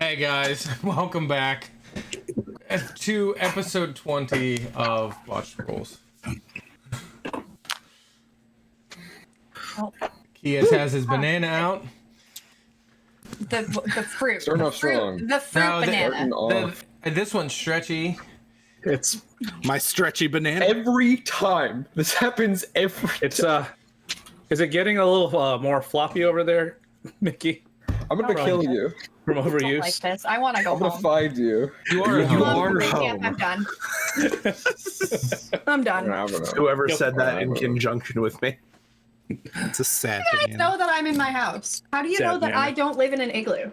Hey guys, welcome back to episode 20 of Botched Rules. Kias has his banana out. The fruit. Starting off strong. The fruit banana. This one's stretchy. It's my stretchy banana. Every time. This happens every time. Is it getting a little more floppy over there, Mickey? I'm gonna kill you. From I don't overuse? like this. I want to go I'm gonna home. find you. You are You home. are I'm done. I'm done. I don't know. Whoever Yep. said that in conjunction with me. It's a sad You guys banana. know that I'm in my house. How do you know that banana. I don't live in an igloo?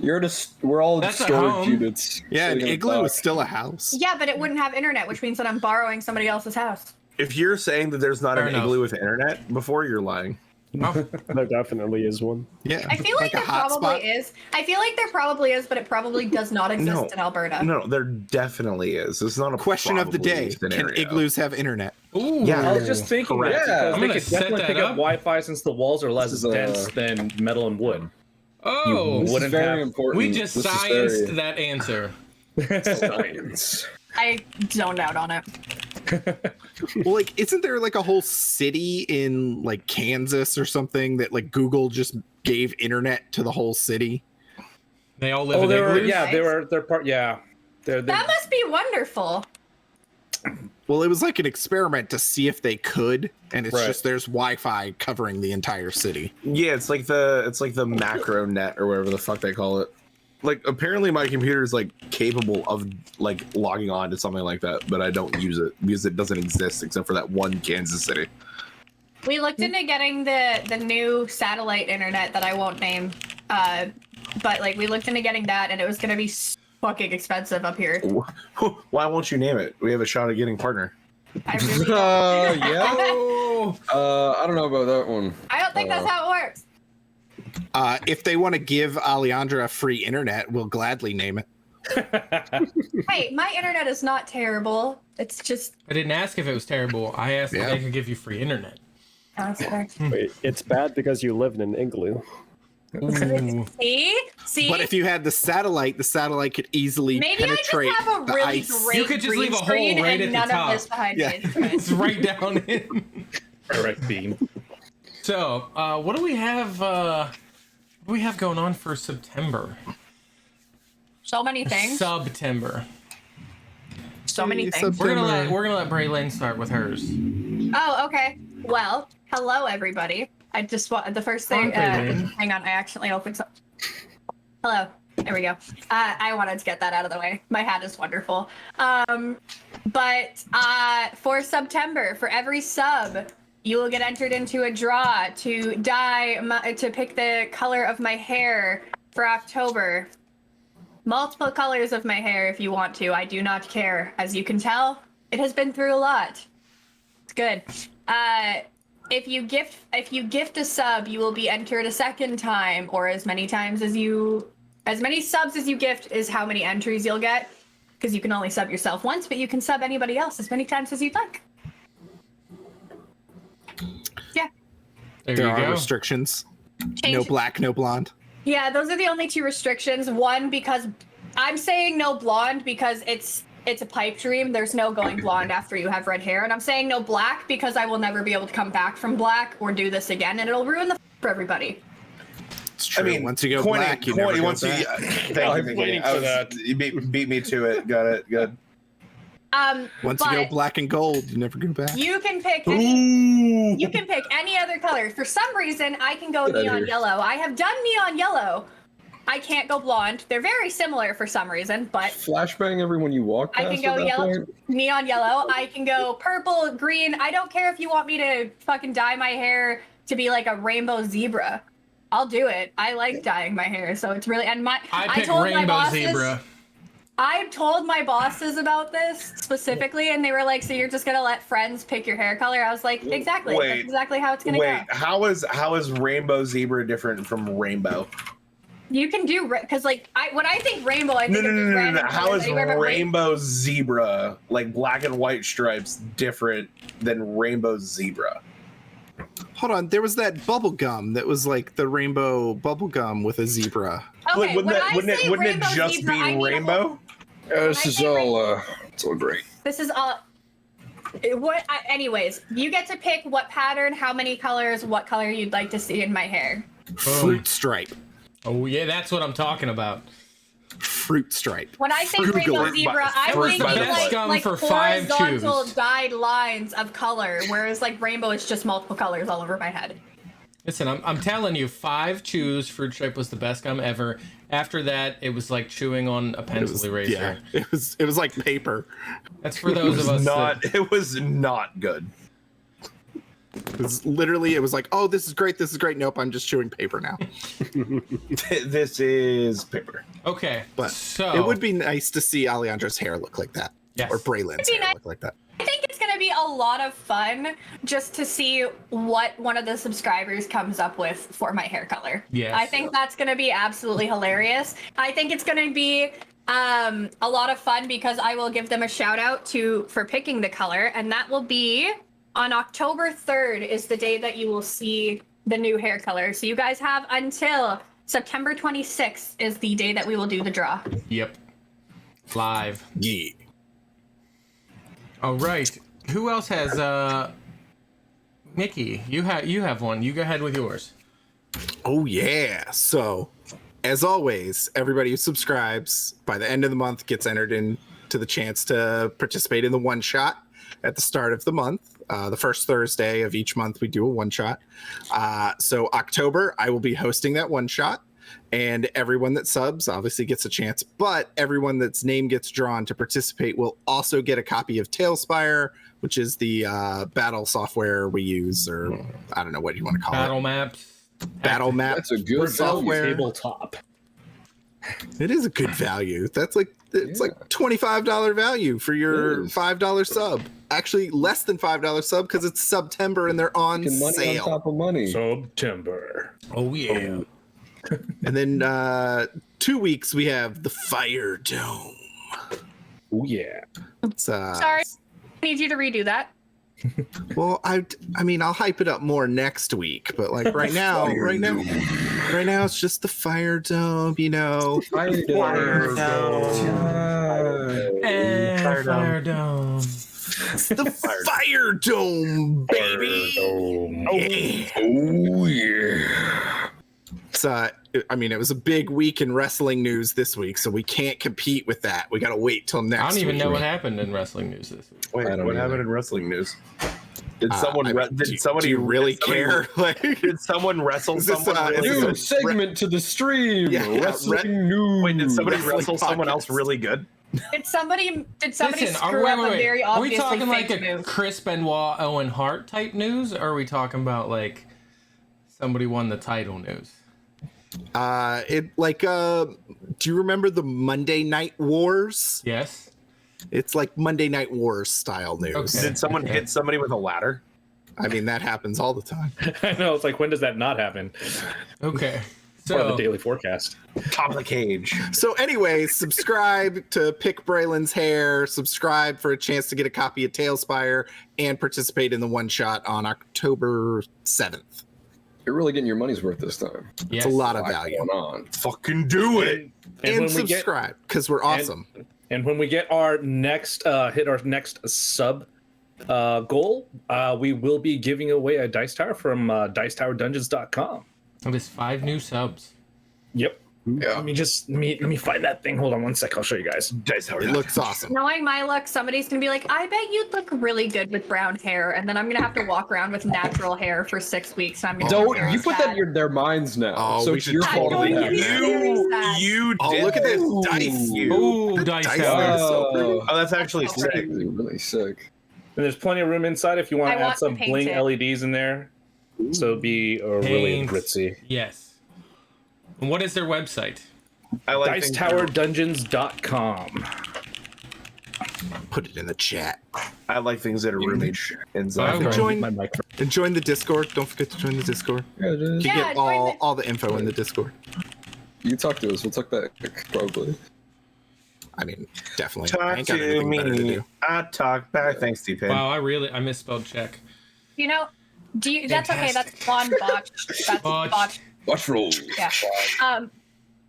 We're all That's a storage home. units. Yeah, an sitting in a igloo box. is still a house. Yeah, but it wouldn't have internet, which means that I'm borrowing somebody else's house. If you're saying that there's not Fair an enough. igloo with internet before, you're lying. There definitely is one. Yeah. I feel like, a there probably hotspot. is. I feel like there probably is, but it probably does not exist No. in Alberta. No, there definitely is. It's not a Question of the probably day: Can scenario. igloos have internet? Ooh. Yeah. I was just thinking Correct. that I'm because they gonna could set definitely that pick up. up Wi-Fi since the walls are less This is, dense than metal and wood. Oh, This is Wouldn't very have- important. we just This is scienced very that answer. science. I zoned out on it. Well, like, isn't there like a whole city in like Kansas or something that like Google just gave internet to the whole city? They all live Oh, in they were. igloos? Yeah, they're part. Yeah, they're. That must be wonderful. Well, it was like an experiment to see if they could, and it's Right. just there's Wi-Fi covering the entire city. Yeah, it's like the macro net or whatever the fuck they call it. Like apparently my computer is like capable of like logging on to something like that, but I don't use it because it doesn't exist except for that one Kansas City. We looked into getting the new satellite internet that I won't name, but like we looked into getting that, and it was gonna be fucking expensive up here. Why won't you name it? We have a shot at getting partner. I really don't. Yeah. Oh, I don't know about that one. I don't think that's how it works. If they want to give Alejandra free internet, we'll gladly name it. Hey, my internet is not terrible. It's just I didn't ask if it was terrible. I asked if Yeah. they could give you free internet. Wait, it's bad because you live in an igloo. Ooh. See. But if you had the satellite could easily Maybe I just penetrate have a the really ice. great You could just green leave a hole screen right and at the none of top. this behind Yeah. me. It's right down in. direct beam. So, what do we have? What do we have going on for September? So many things. September. So many Hey, things. We're gonna let Braylon start with hers. Oh, okay. Well, hello everybody. I just want the first thing. Hi, Braylon. Hang on, I accidentally opened some. Hello. There we go. I wanted to get that out of the way. My hat is wonderful. But for September, for every sub, you will get entered into a draw to to pick the color of my hair for October. Multiple colors of my hair if you want to. I do not care. As you can tell, it has been through a lot. It's good. If you gift a sub, you will be entered a second time, or as many subs as you gift is how many entries you'll get. Because you can only sub yourself once, but you can sub anybody else as many times as you'd like. Yeah. There There you are go. restrictions. Change. No black, no blonde. Yeah, those are the only two restrictions. One, because I'm saying no blonde because it's a pipe dream. There's no going blonde after you have red hair. And I'm saying no black because I will never be able to come back from black or do this again, and it'll ruin the for everybody. It's true. Once you go black, you never go back. Thank I'm you, Mickey. waiting for that. You beat me to it. Got it. Good. Once you go But black and gold, you never go back. you can pick any other color. For some reason, I can go Get outta neon here. yellow. I have done neon yellow. I can't go blonde. They're very similar for some reason, but Flashbang everyone you walk I past can go at that yellow, point? neon yellow. I can go purple, green. I don't care if you want me to fucking dye my hair to be like a rainbow zebra. I'll do it. I like dyeing my hair, so it's really I pick told my rainbow bosses, zebra. I told my bosses about this specifically, and they were like, "So you're just gonna let friends pick your hair color?" I was like, "Exactly. Wait. That's exactly how it's gonna Wait, go." how is rainbow zebra different from rainbow? You can do because like when I think rainbow, I think No. of just random How colors is anywhere, but rainbow zebra, like black and white stripes, different than rainbow zebra? Hold on, there was that bubble gum that was like the rainbow bubble gum with a zebra. Okay, Wouldn't when I say it rainbow just zebra, be I mean a rainbow? whole- This I is say all it's all great. This is all. Anyways, you get to pick what pattern, how many colors, what color you'd like to see in my hair. Fruit stripe. Oh yeah, that's what I'm talking about. Fruit stripe. When I say Frugal. rainbow zebra, I'm Fruit thinking by the like, foot. Gum like for 5 horizontal chews. dyed lines of color, whereas like rainbow is just multiple colors all over my head. Listen, I'm telling you, 5 chews. Fruit stripe was the best gum ever. After that, it was like chewing on a pencil eraser. Yeah, it was like paper. That's for those of us. It was not good. It was literally, it was like, oh, this is great. Nope, I'm just chewing paper now. This is paper. Okay, But so it would be nice to see Alejandro's hair look like that. Yes. Or Braylon's It'd be hair nice. look like that. I think it's gonna be a lot of fun just to see what one of the subscribers comes up with for my hair color. Yes. I think that's gonna be absolutely hilarious. I think it's gonna be a lot of fun because I will give them a shout out for picking the color, and that will be on October 3rd is the day that you will see the new hair color. So you guys have until September 26th is the day that we will do the draw. Yep. Live. Yeah. All right. Who else has Nikki, you have one. You go ahead with yours. Oh yeah. So, as always, everybody who subscribes by the end of the month gets entered into the chance to participate in the one shot at the start of the month. The first Thursday of each month, we do a one shot. So October, I will be hosting that one shot, and everyone that subs obviously gets a chance. But everyone that's name gets drawn to participate will also get a copy of Tailspire, which is the battle software we use, or I don't know what you want to call Battle it. maps. Battle map. That's a good software. Tabletop. It is a good value. That's like it's like $25 value for your $5 sub. Actually, less than $5 sub because it's September and they're on Making money sale. on top of money. September. Oh yeah. And then 2 weeks we have the Fire Dome. Oh yeah. It's, Sorry, I need you to redo that. Well, I mean, I'll hype it up more next week, but like right now, it's just the Fire Dome. You know, Fire Dome. it's the Fire Dome, baby. Oh yeah. It's I mean, it was a big week in wrestling news this week, so we can't compete with that. We got to wait till next week. I don't even know what happened in wrestling news this week. Wait, I don't what either. happened in wrestling news? Did I someone? mean, Did somebody? do you really did somebody- care? Like, Did someone wrestle Is this, someone? is really this New good? segment to the stream. Yeah, Wrestling news. Wait, did somebody Wrestling wrestle someone else podcast. really good? Did somebody Listen, screw up a very are we obviously talking fake like a move? Chris Benoit, Owen Hart type news, or are we talking about like somebody won the title news? it like do you remember the Monday Night Wars? Yes. It's like Monday Night Wars style news. Okay. Did someone hit somebody with a ladder? I mean, that happens all the time. I know. It's like, when does that not happen? Okay. Part of So the daily forecast. Top of the cage. So anyway, subscribe to Pick Braylon's Hair, subscribe for a chance to get a copy of Tailspire, and participate in the one shot on October 7th. You're really getting your money's worth this time. yes. It's a lot of What's value. going on? Fucking do it. And when we get subscribe, because we're awesome. and when we get our next hit our next sub goal, we will be giving away a dice tower from dicetowerdungeons.com. It was 5 new subs. Yep. Yeah. Let me find that thing. Hold on one sec. I'll show you guys. Dice Howard. It looks awesome. Knowing my luck, somebody's gonna be like, I bet you'd look really good with brown hair, and then I'm gonna have to walk around with natural hair for 6 weeks. And I'm gonna Don't be very you put that sad. in their minds now? Oh, so we it's should your totally fault. do that that. happened. You Oh, did look at this Ooh. dice. Ooh, The dice dice tower. are so pretty. Oh, that's actually That's sick. Really, really sick. And there's plenty of room inside if you want I to add want to some paint bling it. LEDs in there. So it'd be really Paint. glitzy. Yes. And what is their website? I like things that- Dicetowerdungeons.com. Put it in the chat. I like things that are roommate inside. Okay. Join, My mic. and join the Discord. Don't forget to join the Discord. Yeah, You just, Yeah, get join all the info in the Discord. you talk to us. We'll talk back, probably. I mean, definitely. I Talk ain't got to anything better to me. do. I talk back. Thanks, T-Pin. Wow, I misspelled check. You know, Do you? That's okay. That's Fantastic. non-botched. That's Botched. botched. Watch roll. Yeah.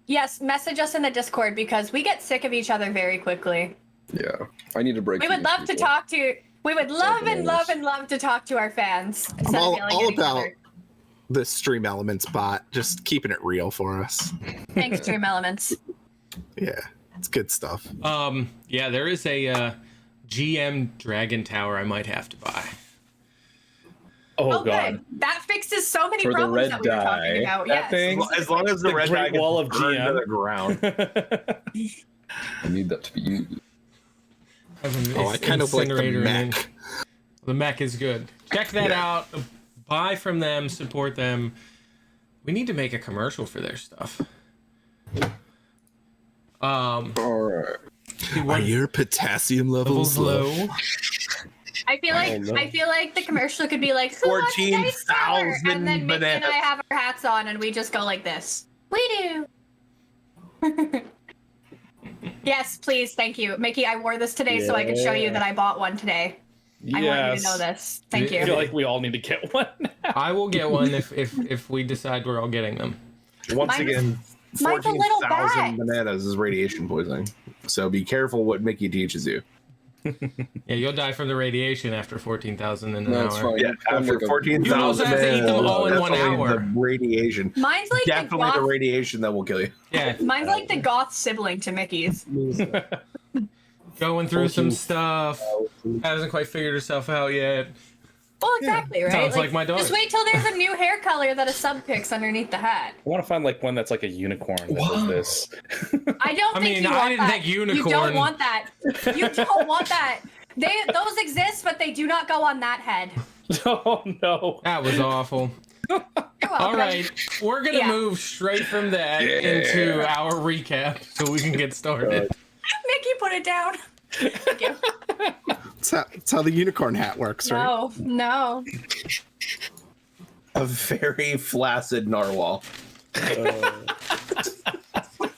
Yes. Message us in the Discord because we get sick of each other very quickly. Yeah, I need a break. We from would these love to people. talk to. We would love and love bananas. and love to talk to our fans. I'm instead of all, yelling all at each about other. the Stream Elements bot, just keeping it real for us. Thanks, Dream Elements. Yeah, it's good stuff. Yeah, there is a GM Dragon Tower I might have to buy. Oh, Oh, god. good. That fixes so many For the problems red that we were talking die. about. That Yes. thing. As long as the, The red Great die gets Wall of burned to GM. the ground. I need that to be used. Oh, I kind of like the Incinerator and mech. The mech is good. Check that Yeah. out. Buy from them. Support them. We need to make a commercial for their stuff. All right. Are your potassium levels low? I feel like no. I feel like the commercial could be like 14,000, and then Mickey and I bananas. have our hats on and we just go like this. We do. Yes, please, thank you, Mickey. I wore this today so I could show you that I bought one today. I want you to know this. Thank Yeah. I feel you. like we all need to get one. I will get one if we decide we're all getting them. Once Mine's- again, mine's a little 14,000 bag. bananas is radiation poisoning. So be careful what Mickey teaches you. Yeah, you'll die from the radiation after 14,000 in an No, it's hour. fine. Yeah, after Like a- 14,000 You also have to eat them all in 1 definitely hour. The radiation. Mine's like Definitely the the goth. radiation that will kill you. Yeah, Mine's like the goth sibling to Mickey's. going through some stuff. Hasn't quite figured herself out yet. Well, exactly, right? Sounds like my daughter. Just wait till there's a new hair color that a sub picks underneath the hat. I want to find like one that's like a unicorn that does this. I don't I think mean, you I want didn't that. think You unicorn. don't want that. You don't want that. Those exist, but they do not go on that head. Oh no. That was awful. You're welcome. All right, we're gonna Yeah. move straight from that into our recap so we can get started. Mickey, put it down. Thank you. That's how the unicorn hat works, right? No, no. A very flaccid narwhal.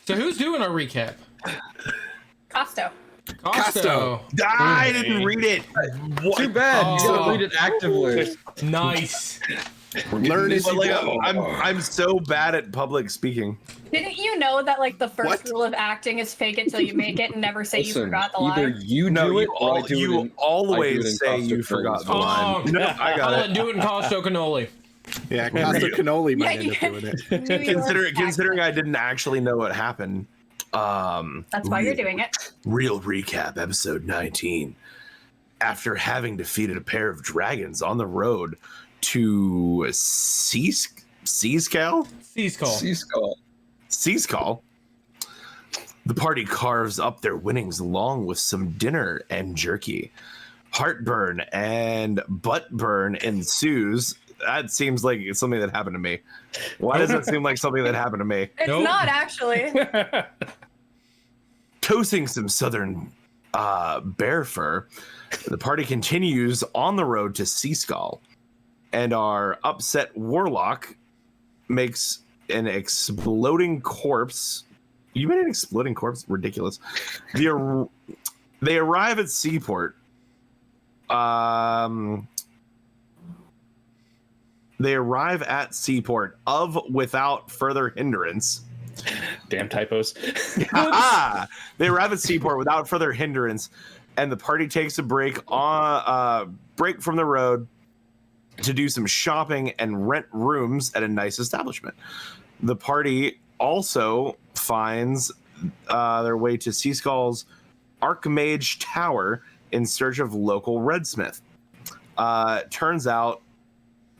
So who's doing our recap? Costo. Costo. I didn't read it. Too bad. You Oh. gotta read it actively. Nice. Learn as But, you like, go. I'm so bad at public speaking. Didn't you know that like the first What? rule of acting is fake it till you make it and never say you Listen, forgot the either line? you do No, it or I do it you in, always say Costa you forgot the Films. Oh, line. No, I got I'll it. do it in Costo Cannoli. Yeah, Costa Cannoli might end up doing it. New York Considering accent. I didn't actually know what happened. That's why you're doing it. Real recap, episode 19. After having defeated a pair of dragons on the road to Seascal? Sea's call. Sea Skull. Seascal, the party carves up their winnings along with some dinner and jerky. Heartburn and butt burn ensues. That seems like it's something that happened to me. Why does that seem like something that happened to me? It's Nope. not actually. Toasting some southern bear fur, the party continues on the road to Seaskull, and our upset warlock makes an exploding corpse. You made an exploding corpse? Ridiculous. They arrive at Seaport. They arrive at Seaport without further hindrance. Damn typos. They arrive at Seaport without further hindrance, and the party takes a break from the road to do some shopping and rent rooms at a nice establishment. The party also finds their way to Seaskull's Archmage Tower in search of local redsmith. Turns out,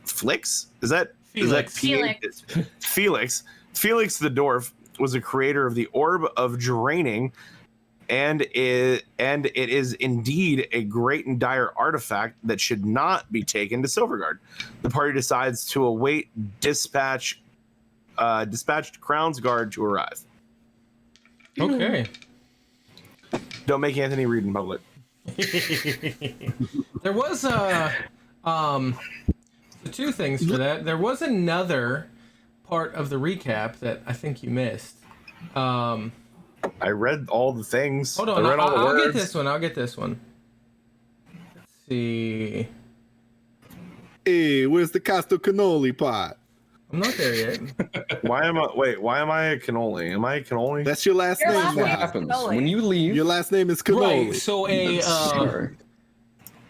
Felix the dwarf was a creator of the Orb of Draining, and it is indeed a great and dire artifact that should not be taken to Silverguard. The party decides to await dispatched Crown's Guard to arrive. Okay. Don't make Anthony read in public. There was two things for that. There was another part of the recap that I think you missed. I read all the things. Hold on, I read all the I'll get words. this one. Let's see. Hey, where's the Costo cannoli pot? I'm not there yet. Why am I a cannoli? Am I a cannoli? That's your last Your name last now. What name is happens Cannoli. when you leave? Your last name is cannoli. Right, so Sorry.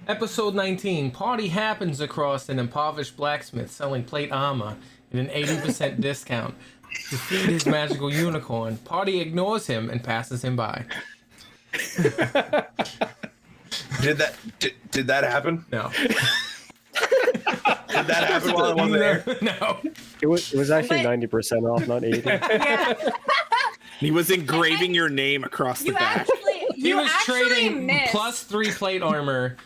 episode 19, party happens across an impoverished blacksmith selling plate armor at an 80% discount. To feed his magical unicorn, party ignores him and passes him by. Did that happen? No. Did that happen while I wasn't there? No. It was actually Wait. 90% off, not 80. Yeah. He was engraving your name across the You back. actually, He you was actually trading missed. +3 plate armor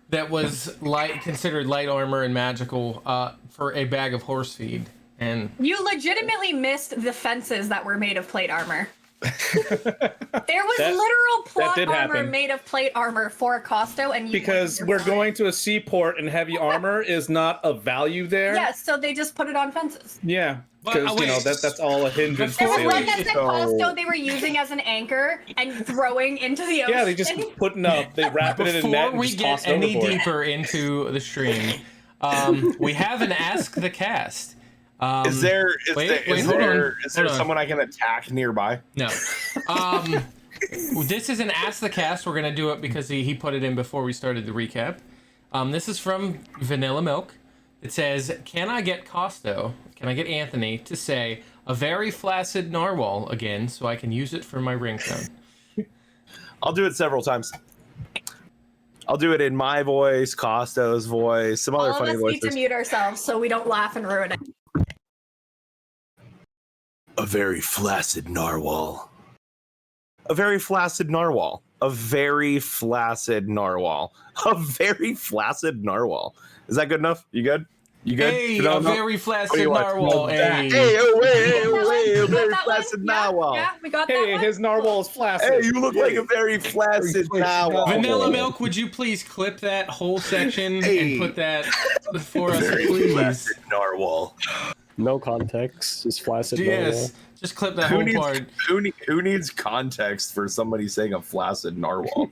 that was considered light armor and magical for a bag of horse feed. And You legitimately missed the fences that were made of plate armor. There was literal plot did armor happen. made of plate armor for Costo, and you Because went we're your fine. going to a seaport and heavy armor is not of value there. Yes, so they just put it on fences. Yeah. But, Because, wait. that's all a hindrance to There was Before one sailing. that said Costo they were using as an anchor and throwing into the ocean. Yeah, they just putting up, they wrap it in a net before and we just get toss it any overboard. deeper into the stream, we have an Ask the Cast. Is there wait, hold on, hold on. someone I can attack nearby? No. This is an Ask the Cast. We're going to do it because he put it in before we started the recap. This is from Vanilla Milk. It says, can I get Anthony to say a very flaccid narwhal again so I can use it for my ringtone? I'll do it several times. I'll do it in my voice, Costo's voice, some other All of funny us need to voices. mute ourselves so we don't laugh and ruin it. A very flaccid narwhal. A very flaccid narwhal. A very flaccid narwhal. A very flaccid narwhal. Is that good enough? You good? You good? Hey, No, a no. very What do flaccid you want? narwhal. Hey. Hey, oh wait, hey, oh wait, a We got very that one. flaccid Yeah, narwhal. Yeah, we got that Hey, one. his narwhal is flaccid. Hey, you look like a very flaccid narwhal. Vanilla Milk, would you please clip that whole section Hey. and put that for us, Very please? flaccid narwhal. No context, just flaccid. Yes, just clip that Who whole needs, part. who needs context for somebody saying a flaccid narwhal?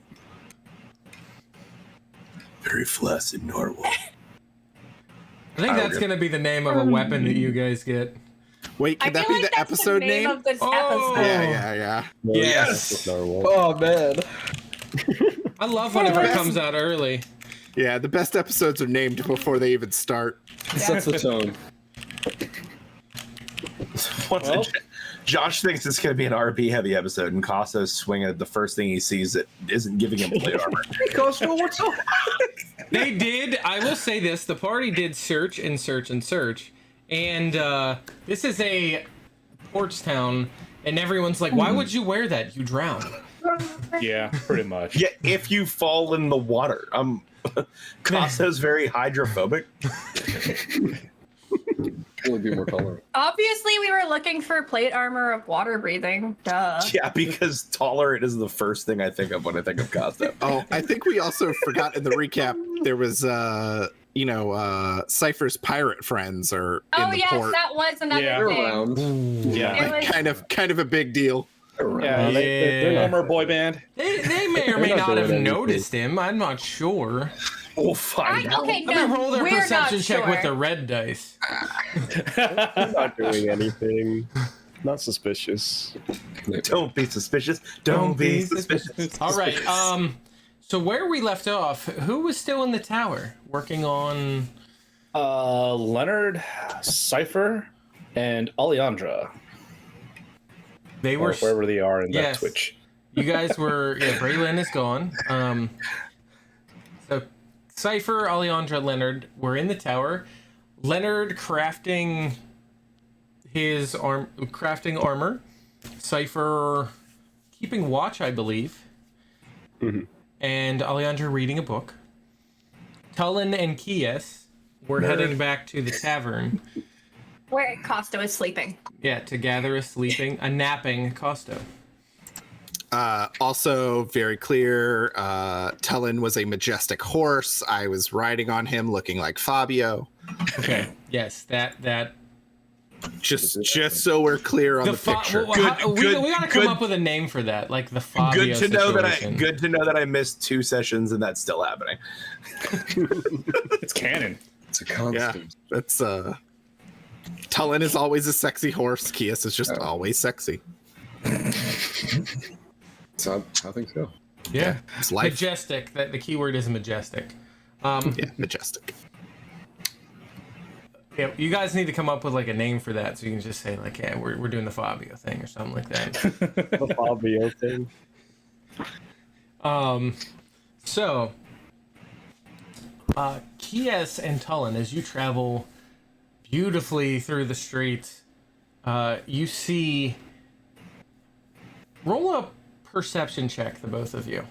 Very flaccid narwhal. I think that's going to be the name of a weapon that you guys get. Wait, I could that feel be like the that's episode the name name? of this Oh. episode. Yeah. Yes. Oh man. I love whenever it comes out early. Yeah, the best episodes are named before they even start. Sets the tone. Well. Josh thinks it's going to be an RP heavy episode, and Costo's swinging at the first thing he sees that isn't giving him plate armor. Costo, what's up? They did, I will say this, the party did search and search and search. And this is a ports town, and everyone's like, why would you wear that? You drown. Yeah, pretty much. Yeah, if you fall in the water. Costo's very hydrophobic. Really be more tolerant. Obviously, we were looking for plate armor of water breathing. Duh. Yeah, because tolerant is the first thing I think of when I think of Costo. Oh, I think we also forgot in the recap there was Cypher's pirate friends are in Oh the yes, port. that was another Yeah. They're thing. around. Yeah. It was- kind of a big deal. They're around. Yeah, they're not- former boy band. They may or may not not doing have anything. noticed him. I'm not sure. We'll find out. Okay, Let me roll their we're perception not check sure. with the red dice. I'm not doing anything. Not suspicious. Don't be suspicious. Don't be suspicious. All right. So where we left off, who was still in the tower working on? Leonard, Cypher, and Alejandra. They Or were. wherever they are in Yes. that Twitch. You guys were. Yeah, Braylon is gone. So Cypher, Alejandra, Leonard were in the tower. Leonard crafting his armor. Cypher keeping watch, I believe. And Alejandra reading a book. Tullen and Kies were heading back to the tavern. Where Costo is sleeping. Yeah, to gather a napping Costo. Also very clear, Tullen was a majestic horse. I was riding on him looking like Fabio. Okay. Yes, that. Just so we're clear on the picture. we gotta come up with a name for that, like the Fabio Good to know situation. that I missed 2 sessions and that's still happening. It's canon. It's a constant. That's Tullen is always a sexy horse. Kias is just always sexy. So I think so. Yeah. It's life. Majestic. That the keyword is majestic. Yeah, majestic. Yeah, you guys need to come up with like a name for that, so you can just say like, yeah, we're doing the Fabio thing or something like that. The Fabio thing. So, Kies and Tullen, as you travel beautifully through the streets, you see. Roll a perception check, the both of you.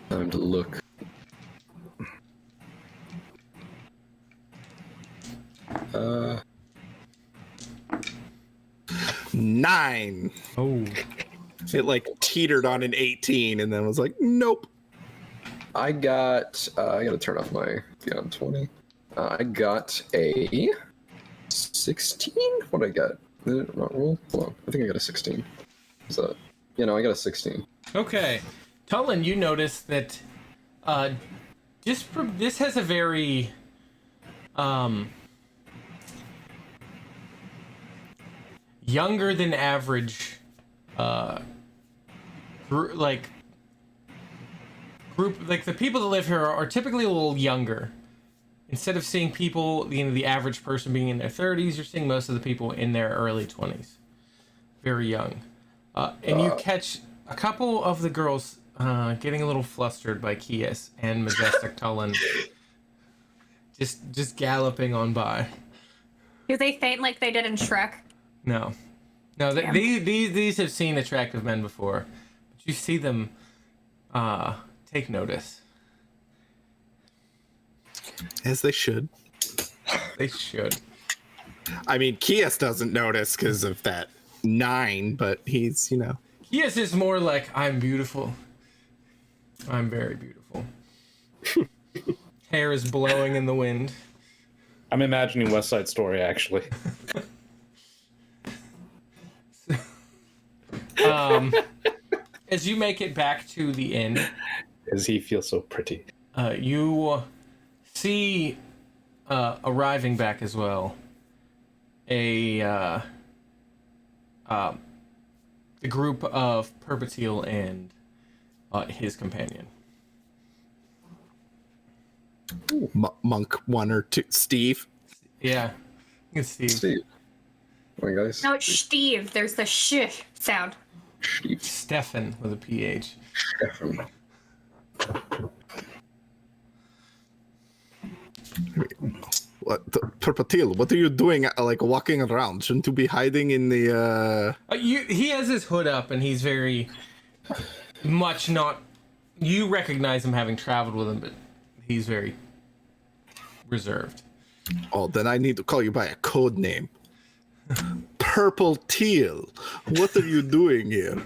Time to look. Uh, 9. Oh. It like teetered on an 18 and then was like, nope. I got. I gotta turn off my Beyond 20. I got a 16. What did I get? Did it not roll? Hold on. I think I got a 16. Is that? Yeah, no, I got a 16. Okay. Tullen, you notice that this has a very younger than average group, like the people that live here are typically a little younger. Instead of seeing people, the average person being in their 30s, you're seeing most of the people in their early 20s. Very young. And you catch a couple of the girls getting a little flustered by Kies and Majestic Tullen just galloping on by. Do they faint like they did in Shrek? No. These have seen attractive men before. But you see them take notice. As they should. They should. I mean, Kias doesn't notice because of that 9, but he's, Kies is more like, I'm beautiful. I'm very beautiful. Hair is blowing in the wind. I'm imagining West Side Story, actually. As you make it back to the inn, Does he feel so pretty? you see arriving back as well the group of Perpetil and his companion. Monk 1 or 2. Steve. Yeah, it's Steve. Steve. Wait, guys. No, it's Steve. There's the sh sound. Steve. Stefan with a PH. Stefan. What, Perpetil, what are you doing, like, walking around? Shouldn't you be hiding in the, He has his hood up, and he's very much not. You recognize him having traveled with him, but he's very reserved. Oh, then I need to call you by a code name. Purple Teal. What are you doing here?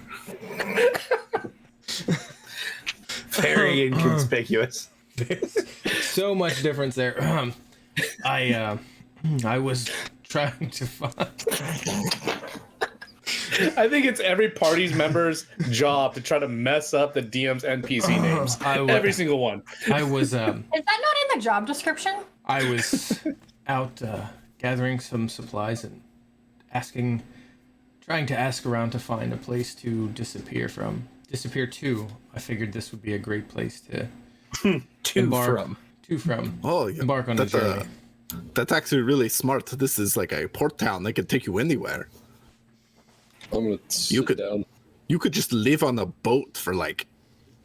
Very inconspicuous. So much difference there. I was trying to find. I think it's every party's member's job to try to mess up the DM's NPC names. Every single one. I was Is that not in the job description? I was out gathering some supplies and trying to ask around to find a place to disappear to. I figured this would be a great place to embark from. Oh, yeah. Embark on a journey. That's actually really smart. This is like a port town. They can take you anywhere. I'm gonna sit down. You could just live on a boat for like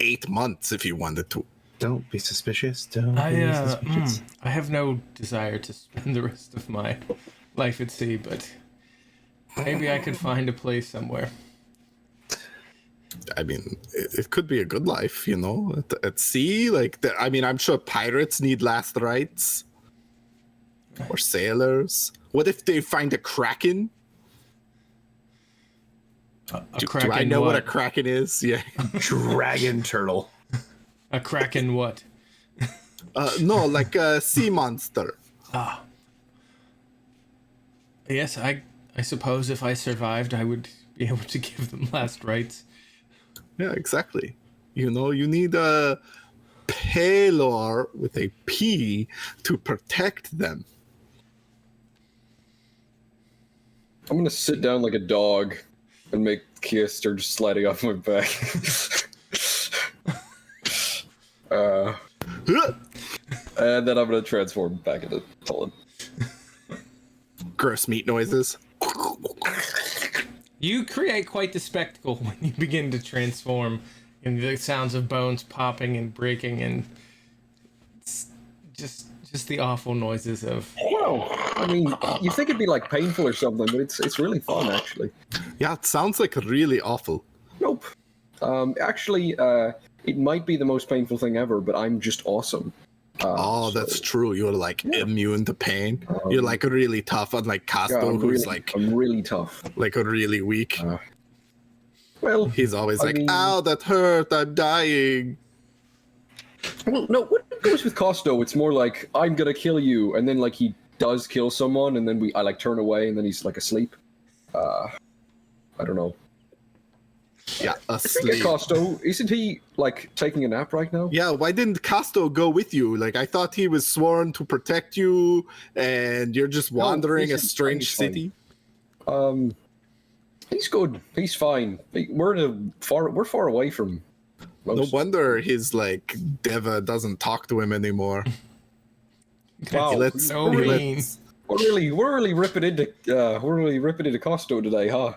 8 months if you wanted to. Don't be suspicious. Don't I be suspicious. I have no desire to spend the rest of my life at sea, but maybe I could find a place somewhere. I mean, it could be a good life, at sea. Like, I'm sure pirates need last rites. Or sailors. What if they find a kraken? A kraken. Do I know what a kraken is? Yeah. Dragon turtle. A kraken what? No, like a sea monster. Yes, I suppose if I survived, I would be able to give them last rites. Yeah, exactly. You need Pelor with a P to protect them. I'm gonna sit down like a dog and make Kia start sliding off my back. And then I'm gonna transform back into Cullen. Gross meat noises. You create quite the spectacle when you begin to transform, and the sounds of bones popping and breaking, and it's just the awful noises of. Well, I mean, you think it'd be like painful or something, but it's really fun actually. Yeah, it sounds like really awful. Nope. Actually, it might be the most painful thing ever, but I'm just awesome. That's true. You're like immune to pain. You're like really tough, unlike Casto, who's I'm really tough. like really weak. Well, He's always I like, mean- "Ow, that hurt! I'm dying." well, no. What goes with Costo? It's more like I'm gonna kill you, and then like he does kill someone, and then I like turn away, and then he's like asleep. I don't know. Yeah, Speaking of asleep. Costo, isn't he like taking a nap right now? Yeah, why didn't Casto go with you? Like, I thought he was sworn to protect you, and you're just wandering a he's strange fine. city. He's good. He's fine. We're far away from. No Most. wonder his like Deva doesn't talk to him anymore. Wow. He lets- So he mean. lets- We're really ripping into Costo today, huh?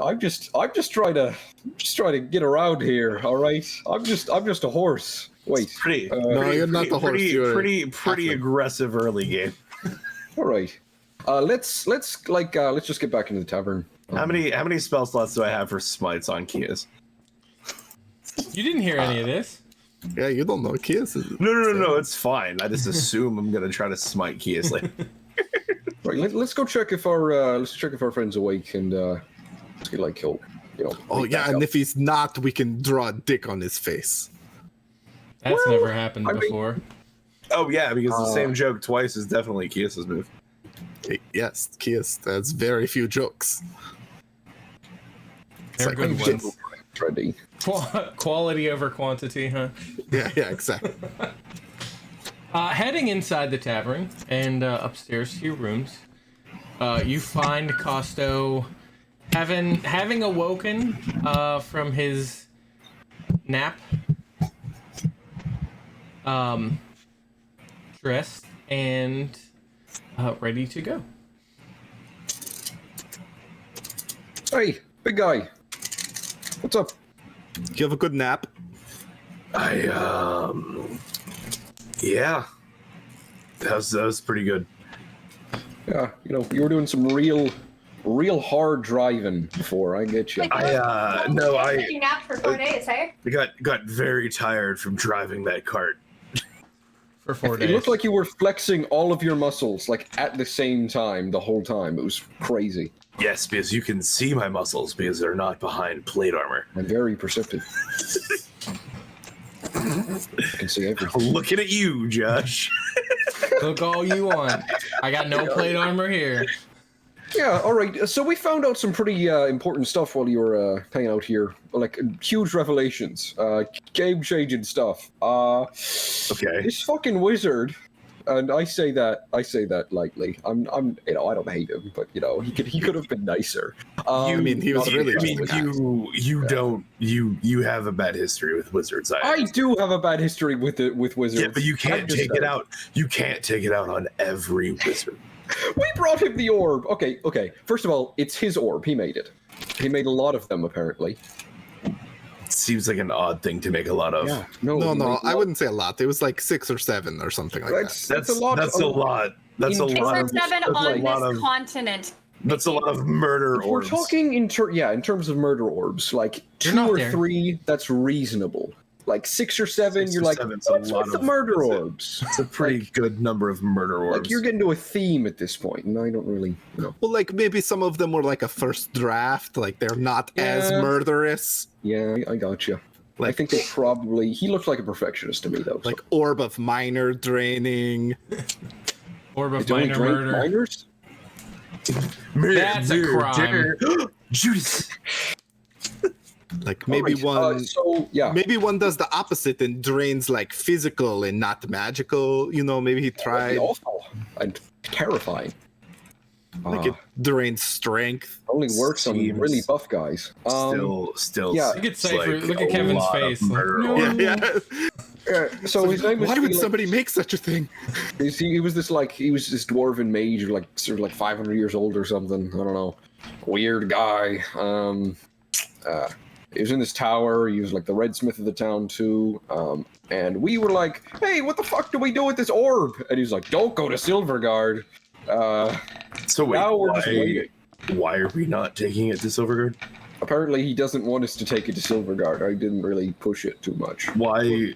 I'm just trying to get around here. All right, I'm just a horse. Wait, Pretty. No, you're not the horse. You're Pretty halfling. aggressive early game. all right. Let's just get back into the tavern. How many spell slots do I have for smites on Kias? You didn't hear any of this. Yeah, you don't know Kias. No, it's fine. I just assume I'm gonna try to smite Kias later. Right, let's go check if our friend's awake and let's get like he'll, Oh wake yeah, back and up. if he's not, we can draw a dick on his face. That's Well, never happened I mean- before. Oh yeah, because the same joke twice is definitely Kias's move. Yes, Kias. That's very few jokes. They're like good I'm just- ones. ready. Quality over quantity, huh? Yeah, exactly. Heading inside the tavern and upstairs to your rooms, you find Costo having awoken from his nap, dressed and ready to go. Hey, big guy. What's up? You have a good nap. Yeah. That was pretty good. Yeah, you were doing some real hard driving before. I get you. Taking nap for 4 days, hey? I got very tired from driving that cart. For 4 It days. looked like you were flexing all of your muscles like at the same time the whole time. It was crazy. Yes, because you can see my muscles because they're not behind plate armor. I'm very perceptive. I can see everything. Looking at you, Josh. Look all you want. I got no plate armor here. Yeah, all right. So we found out some pretty important stuff while you were hanging out here. Like huge revelations, game-changing stuff. Okay. This fucking wizard, and I say that lightly. I don't hate him, but he could have been nicer. I mean, he was not- really I mean, just you have a bad history with wizards. I do have a bad history with wizards. Yeah, but you I'm can't just take it saying. out. You can't take it out on every wizard. We brought him the orb. Okay. First of all, it's his orb. He made it. He made a lot of them, apparently. Seems like an odd thing to make a lot of. Yeah. No, he made I wouldn't say a lot. It was like 6 or 7 or something like that. That's a lot. That's a lot. That's a In lot For of. 7 that's a on lot this of. continent. That's a lot of murder If we're orbs. talking in terms of murder orbs, like You're 2 not or there. 3, that's reasonable. Like 6 or 7, 6 you're or like, 7's a what's lot with the of- murder that's it. orbs? It's a pretty good number of murder orbs. Like you're getting to a theme at this point, and I don't really, Well, like maybe some of them were like a first draft, like they're not as Yeah. murderous. Yeah, I got you. I Like- think they probably. He looked like a perfectionist to me, though. Like orb of minor draining. Orb of do we minor drink murder. minors? That's a crime. Judas. Like maybe Alright, one. so yeah, Maybe one does the opposite and drains like physical and not magical. You know, maybe he that'd be tried awful and terrifying. like it drains strength. Only works on Seems- really buff guys. Still. yeah. Look at seems Cypher. like Look at a Kevin's lot of face. Like, murder no. already. So his name was Why would Felix. somebody make such a thing? He was this dwarven mage, like sort of like 500 years old or something. I don't know. Weird guy. He was in this tower. He was like the red smith of the town too. And we were like, "Hey, what the fuck do we do with this orb?" And he was like, "Don't go to Silverguard." So wait, Now we're just waiting. why are we not taking it to Silverguard? Apparently, he doesn't want us to take it to Silverguard. I didn't really push it too much. Why?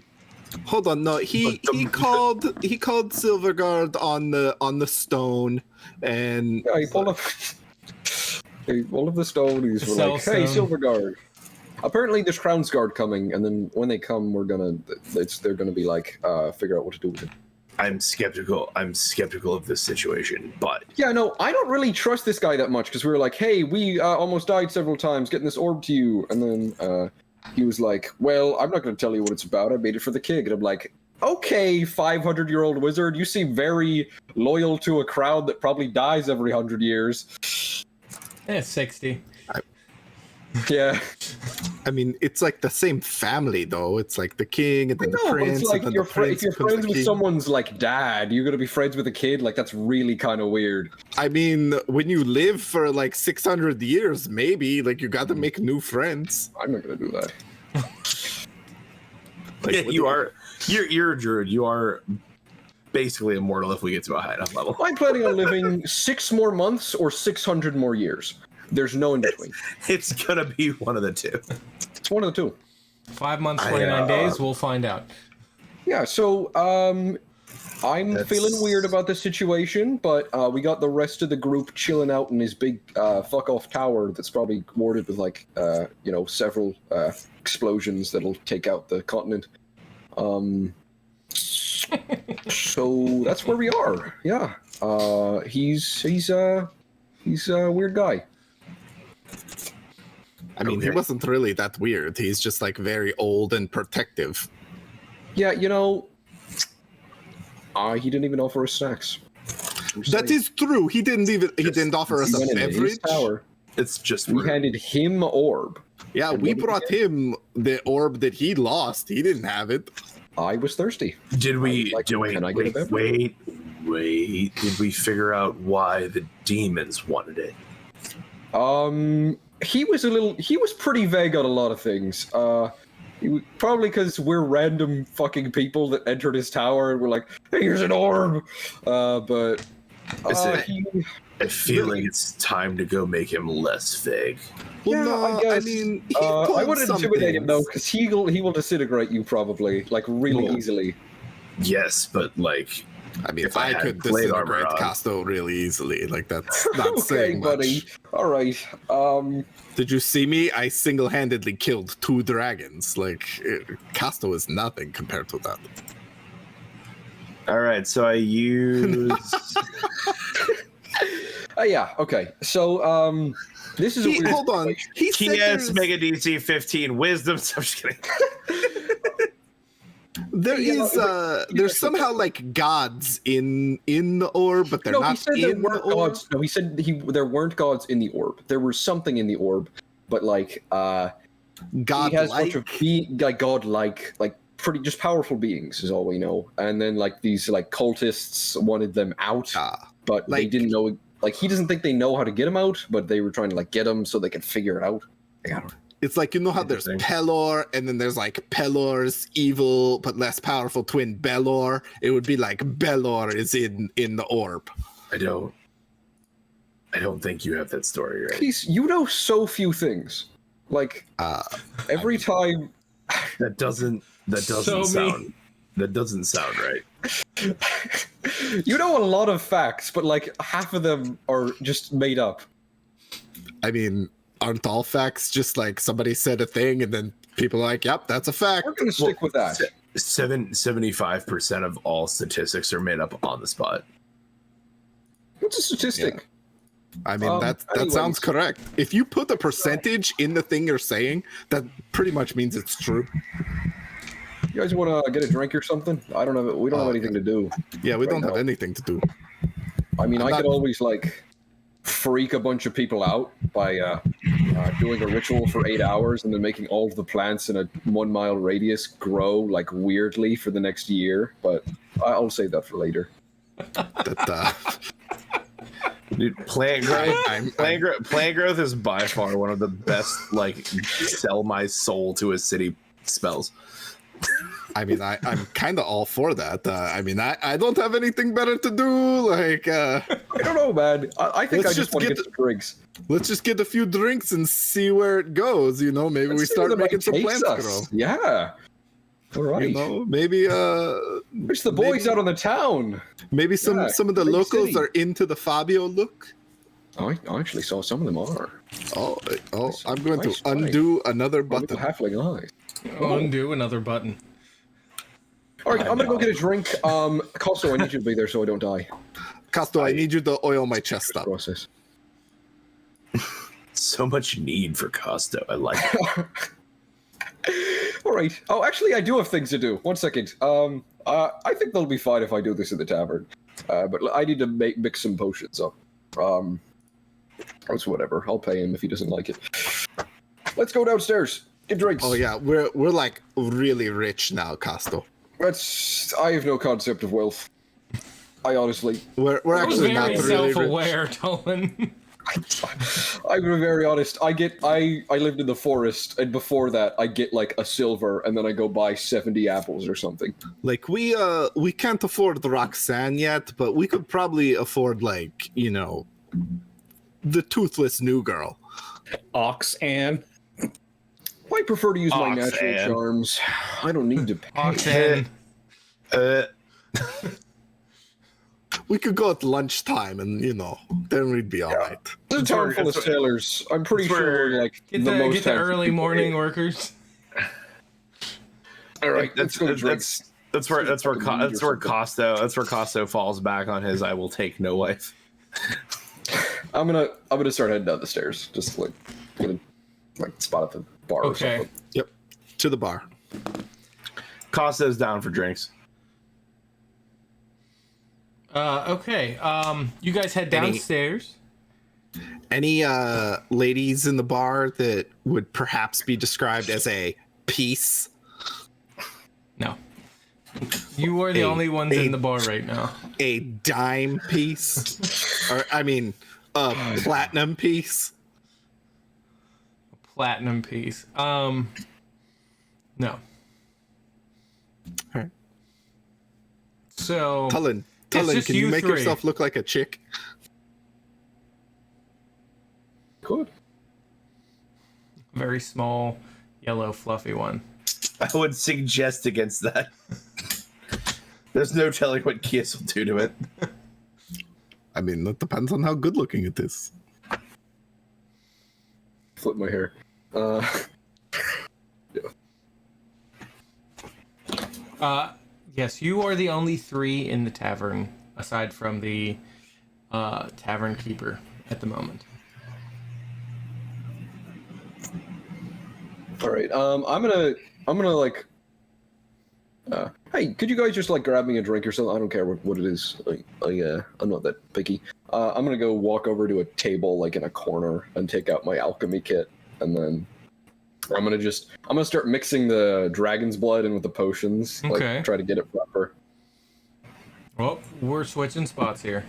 Hold on, no, he called Silverguard on the stone, and Yeah, he pulled up. He pulled up the stone. He's The like, "Hey, Cell Silverguard." Apparently, there's Crown's Guard coming, and then when they come, they're gonna be like, figure out what to do with it. I'm skeptical. I'm skeptical of this situation, but Yeah, no, I don't really trust this guy that much because we were like, "Hey, we almost died several times getting this orb to you," and then he was like, "Well, I'm not gonna tell you what it's about. I made it for the king," and I'm like, "Okay, 500-year-old wizard, you seem very loyal to a crowd that probably dies every 100 years." 60. Yeah. I mean, it's like the same family though. It's like the king and then the No, but prince. it's like and then you're the prince if you're becomes friends the with king. someone's like dad, you're gonna be friends with a kid. Like that's really kind of weird. I mean, when you live for like 600 years, maybe like you got to make new friends. I'm not gonna do that. Like, yeah, what you do- are. You're a druid. You are basically immortal if we get to a high enough level. I'm planning on living 6 more months or 600 more years. There's no in between. It's gonna be one of the two. It's one of the two. 5 months, 29 days. We'll find out. Yeah, so I'm feeling weird about the situation, but we got the rest of the group chilling out in his big fuck off tower that's probably warded with like several explosions that'll take out the continent. So that's where we are. Yeah. He's a weird guy. I mean, he Okay. wasn't really that weird. He's just like very old and protective. Yeah, he didn't even offer us snacks. That is true. He didn't offer us a Went into his beverage. tower. It's just We rude. handed him orb. Yeah, And we what did he brought him the orb that he lost. He didn't have it. I was thirsty. Did we? Like, can I get a beverage? Wait. Did we figure out why the demons wanted it? He was pretty vague on a lot of things. Probably because we're random fucking people that entered his tower and we're like, "Hey, here's an orb." But I feel like it's time to go make him less vague. Well, yeah, no, I guess. mean, he I pulled wouldn't some intimidate him though, things. because he will disintegrate you probably, like really Well, easily. Yes, but like, I mean, if I I had could blade armor disintegrate on. Casto really easily. Like, that's not Okay, saying much. buddy. All right. Did you see me? I single-handedly killed 2 dragons. Like, Casto is nothing compared to that. all right. So I use. Yeah. Okay. So this is a weird Hold on. situation. He said Yes, there's, Mega DC 15 wisdom. I'm just kidding. there Yeah, is no, there's somehow like gods in the orb, but they're No, not he said there in the weren't orb. gods. No, he said there weren't gods in the orb. There was something in the orb, but like he has a bunch of godlike, like pretty just powerful beings is all we know. And then like these like cultists wanted them out, but they like- didn't know. Like he doesn't think they know how to get him out, but they were trying to like get him so they could figure it out. It's like, you know how there's Interesting. Pelor, and then there's like Pelor's evil but less powerful twin Belor. It would be like Belor is in the orb. I don't think you have that story right. Please, you know so few things. Like every time. That doesn't So me. sound. That doesn't sound right. You know a lot of facts, but like half of them are just made up. I mean, aren't all facts just like somebody said a thing and then people are like, yep, that's a fact. We're gonna stick with that. 75% of all statistics are made up on the spot. What's a statistic? I mean, that sounds anyways. correct. If you put a percentage in the thing you're saying, that pretty much means it's true. You guys want to get a drink or something? I don't have. We don't have anything to do. Yeah, we right don't have now. anything to do. I mean, I'm I not- could always like freak a bunch of people out by doing a ritual for 8 hours and then making all of the plants in a 1 mile radius grow like weirdly for the next year. But I'll save that for later. That, Dude, plant growth. I'm- Plant growth is by far one of the best, like, sell my soul to a city spells. I mean, I'm kind of all for that. I mean, I don't have anything better to do. Like, I don't know, man. I think Let's I just just want to get get some drinks. let's just get a few drinks and see where it goes. You know, maybe Let's we see where start the making night some takes plants us. grow. Yeah. All right. You know, maybe There's the boys maybe- out on the town. maybe some Yeah, some of the big locals city. are into the Fabio look. I actually saw some of them are. Oh, I'm going Nice to undo another Little button. halfling eyes. Undo another button. All right, I'm gonna go get a drink. Costo, I need you to be there so I don't die. Casto, I need you to oil my chest up. Process. So much need for Costo. I like it. All right. Oh, actually, I do have things to do. 1 second. I think they'll be fine if I do this in the tavern. But I need to mix some potions up. It's whatever. I'll pay him if he doesn't like it. Let's go downstairs. Get drinks. Oh yeah, we're like really rich now, Casto. I have no concept of wealth. I honestly. We're actually not Very really rich. self-aware, Tolan. I'm gonna be very honest. I lived in the forest, and before that, I get like a silver, and then I go buy 70 apples or something. Like we can't afford Roxanne yet, but we could probably afford like, you know, the toothless new girl. Ox and I prefer to use my natural Oxen. charms. I don't need to pay. Oxen. We could go at lunchtime and, you know, then we'd be all right. There's a town full of sailors. I'm pretty That's sure where- we're like Get the the, most get the handsome early people. morning workers. All right, let's go drink. That's where Costo falls back on his I will take no wife. I'm gonna start heading down the stairs. Just like gonna spot at the bar or Okay. something. Yep. To the bar. Costo's down for drinks. Okay. You guys head downstairs. Any ladies in the bar that would perhaps be described as a piece? No. You are the only ones in the bar right now. A dime piece? Or I mean, a platinum piece? Platinum piece. No. Alright. So Tullen, just can you you make three. yourself look like a chick? Good. very small, yellow, fluffy one. I would suggest against that. There's no telling what Kiss will do to it. I mean, that depends on how good looking it is. Flip my hair. Yes, you are the only three in the tavern, aside from the tavern keeper at the moment. All right. I'm gonna like. Hey, could you guys just like grab me a drink or something? I don't care what it is. I'm not that picky. I'm gonna go walk over to a table like in a corner and take out my alchemy kit, and then I'm gonna start mixing the dragon's blood in with the potions. Okay. Like try to get it proper. Well, we're switching spots here.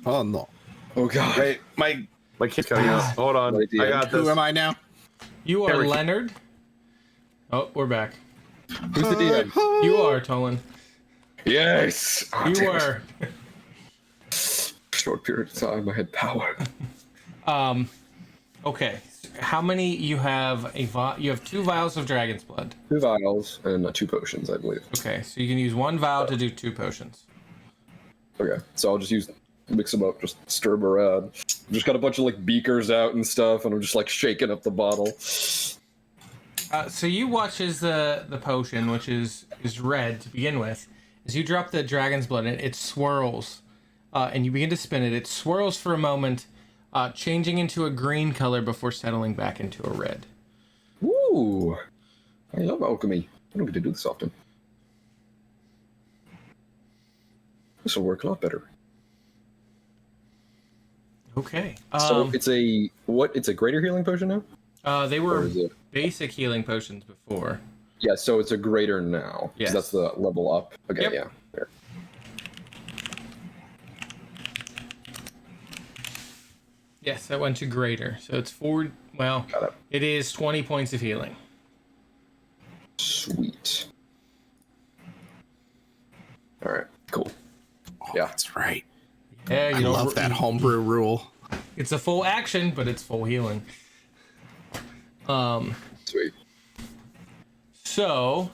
Oh no. Oh god. Right, my kid's coming out. Hold on, Right, I got Who this. am I now? You are Eric. Leonard. Oh, we're back. Who's the DM? You are Tolan. Yes. Oh, You damn it. are. Short period of time. I had power. Okay. How many you have? You have 2 vials of dragon's blood. 2 vials and 2 potions, I believe. Okay, so you can use 1 vial to do 2 potions. Okay, so I'll just mix them up, just stir them around. Just got a bunch of like beakers out and stuff, and I'm just like shaking up the bottle. So you watch as the potion, which is red to begin with, as you drop the dragon's blood in, it swirls, and you begin to spin it. It swirls for a moment, changing into a green color before settling back into a red. Ooh. I love alchemy. I don't get to do this often. This will work a lot better. Okay. So it's a what? It's a greater healing potion now? They Or were is it? basic healing potions before. Yeah, so it's a greater now. 'Cause Yes. that's the level up. Okay, Yep. yeah. There. Yes, that went to greater. So it's 4. Well, Got it. it is 20 points of healing. Sweet. All right, cool. Yeah, that's right. Yeah, I love that homebrew rule. It's a full action, but it's full healing. Sweet. So,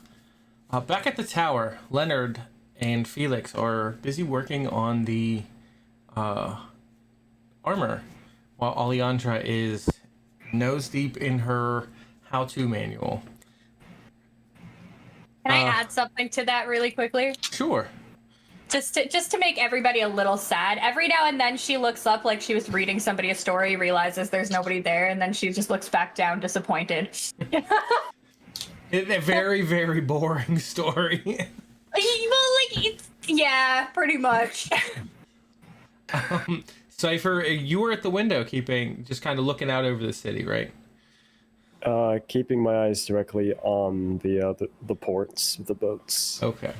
back at the tower, Leonard and Felix are busy working on the armor, while Alejandra is nose deep in her how-to manual. Can I add something to that really quickly? Sure. Just to make everybody a little sad. Every now and then she looks up like she was reading somebody a story, realizes there's nobody there, and then she just looks back down disappointed. It's a very, very boring story. Yeah, pretty much. Cypher, you were at the window just kind of looking out over the city, right? Keeping my eyes directly on the ports, the boats. Okay.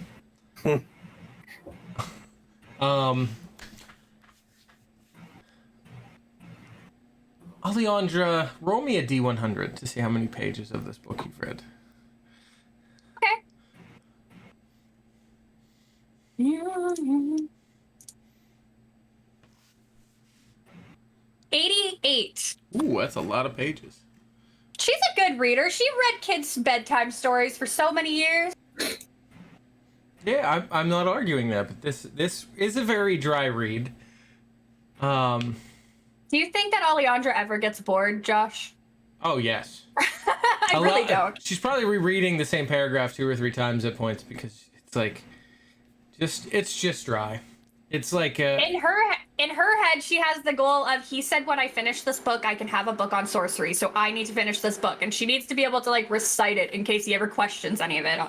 Alejandra, roll me a D100 to see how many pages of this book you've read. Okay. 88. Ooh, that's a lot of pages. She's a good reader. She read kids' bedtime stories for so many years. Yeah, I'm not arguing that, but this is a very dry read. Do you think that Alejandra ever gets bored, Josh? Oh yes. I really don't. She's probably rereading the same paragraph 2 or 3 times at points because it's like, it's just dry. It's like In her head, she has the goal of, he said when I finish this book, I can have a book on sorcery, so I need to finish this book, and she needs to be able to like recite it in case he ever questions any of it.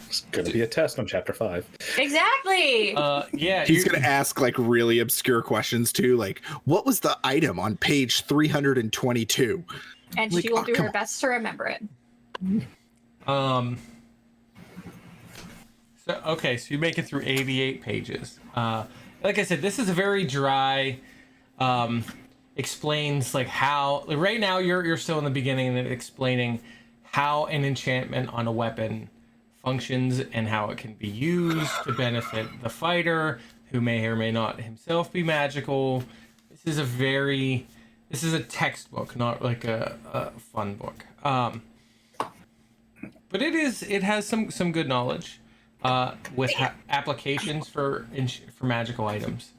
It's gonna be a test on chapter 5. Exactly. Yeah, He's gonna ask like really obscure questions too, like what was the item on page 322? And like, she will do come her on. best to remember it. So you make it through 88 pages. Like I said, this is a very dry. Explains like how. Like right now, you're still in the beginning and explaining how an enchantment on a weapon functions and how it can be used to benefit the fighter, who may or may not himself be magical. This is a textbook, not like a fun book. But it has some good knowledge. With applications for magical items.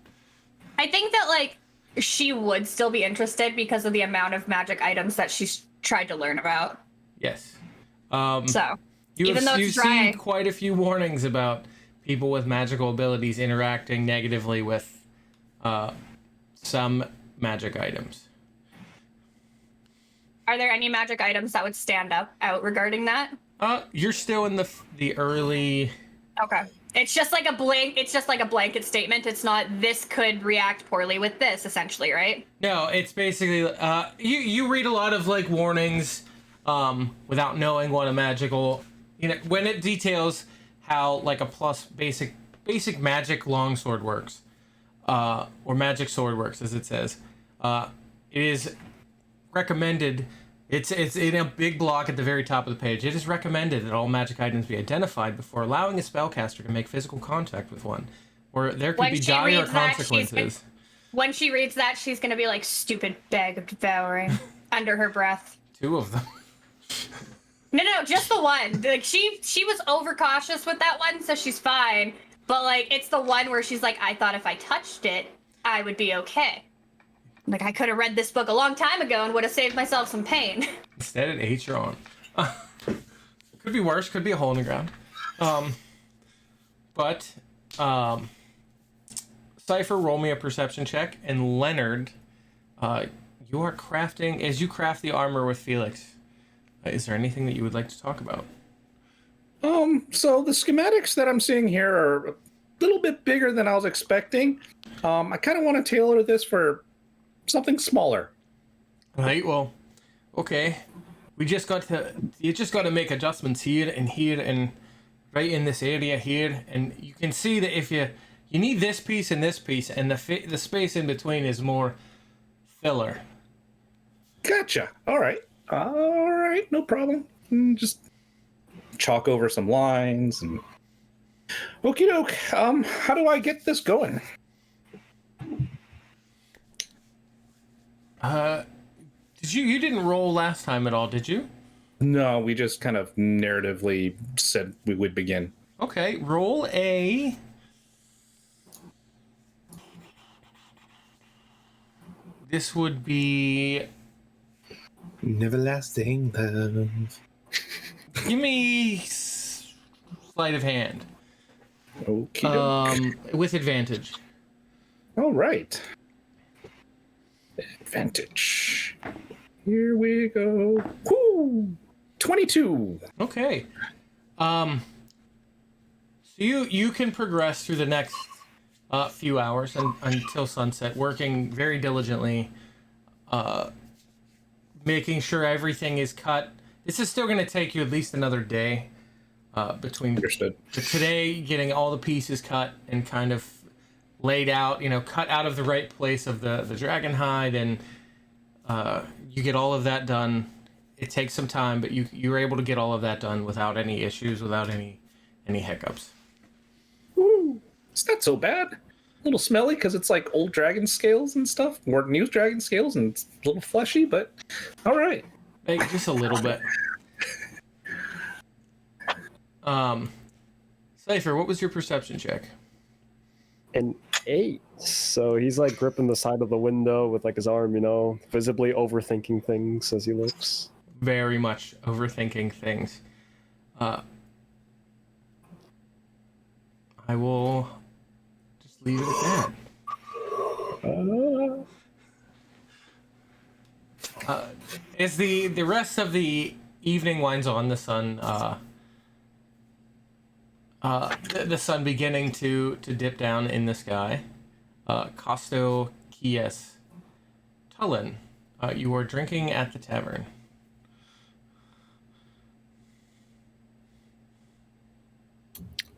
I think that like she would still be interested because of the amount of magic items that she's tried to learn about. Yes. So even though you've it's dry, seen quite a few warnings about people with magical abilities interacting negatively with some magic items. are there any magic items that would stand out regarding that? You're still in the early. Okay. It's just like a blanket statement. It's not this could react poorly with this, essentially, right? No, it's basically you read a lot of like warnings without knowing what a magical, when it details how like a plus basic magic longsword works, or magic sword works as it says. It is recommended. It's in a big block at the very top of the page. It is recommended that all magic items be identified before allowing a spellcaster to make physical contact with one, or there could be dire consequences. When she reads that, she's gonna be like, "Stupid bag of devouring," under her breath. 2 of them. No, just the one. Like she was overcautious with that one, so she's fine. But like, it's the one where she's like, "I thought if I touched it, I would be okay." Like, I could have read this book a long time ago and would have saved myself some pain. Instead, it ate your arm. Could be worse. Could be a hole in the ground. Cypher, roll me a perception check, and Leonard, you are crafting as you craft the armor with Felix. Is there anything that you would like to talk about? So the schematics that I'm seeing here are a little bit bigger than I was expecting. I kind of want to tailor this for something smaller. Right. Well, okay. You just got to make adjustments here and right in this area here, and you can see that if you need this piece and this piece, and the space in between is more filler. Gotcha. All right, no problem. Just chalk over some lines and. Okie doke. How do I get this going? You didn't roll last time at all, did you? No, we just kind of narratively said we would begin. Okay, roll a. This would be. Everlasting love. Give me sleight of hand. Okie doke. With advantage. All right. Advantage. Here we go. Woo! 22. Okay. So you can progress through the next few hours until sunset, working very diligently, making sure everything is cut. This is still going to take you at least another day between Understood. today getting all the pieces cut and kind of laid out, cut out of the right place of the dragon hide, and you get all of that done. It takes some time, but you're able to get all of that done without any issues, without any hiccups. Woo! It's not so bad. A little smelly because it's like old dragon scales and stuff, or new dragon scales, and it's a little fleshy, but all right. Hey, just a little bit. Cypher, what was your perception check? An 8. So he's like gripping the side of the window with like his arm, visibly overthinking things as he looks. Very much overthinking things. I will just leave it at that. As the rest of the evening winds on, the sun the sun beginning to dip down in the sky. Costo Kies Tullen, you are drinking at the tavern.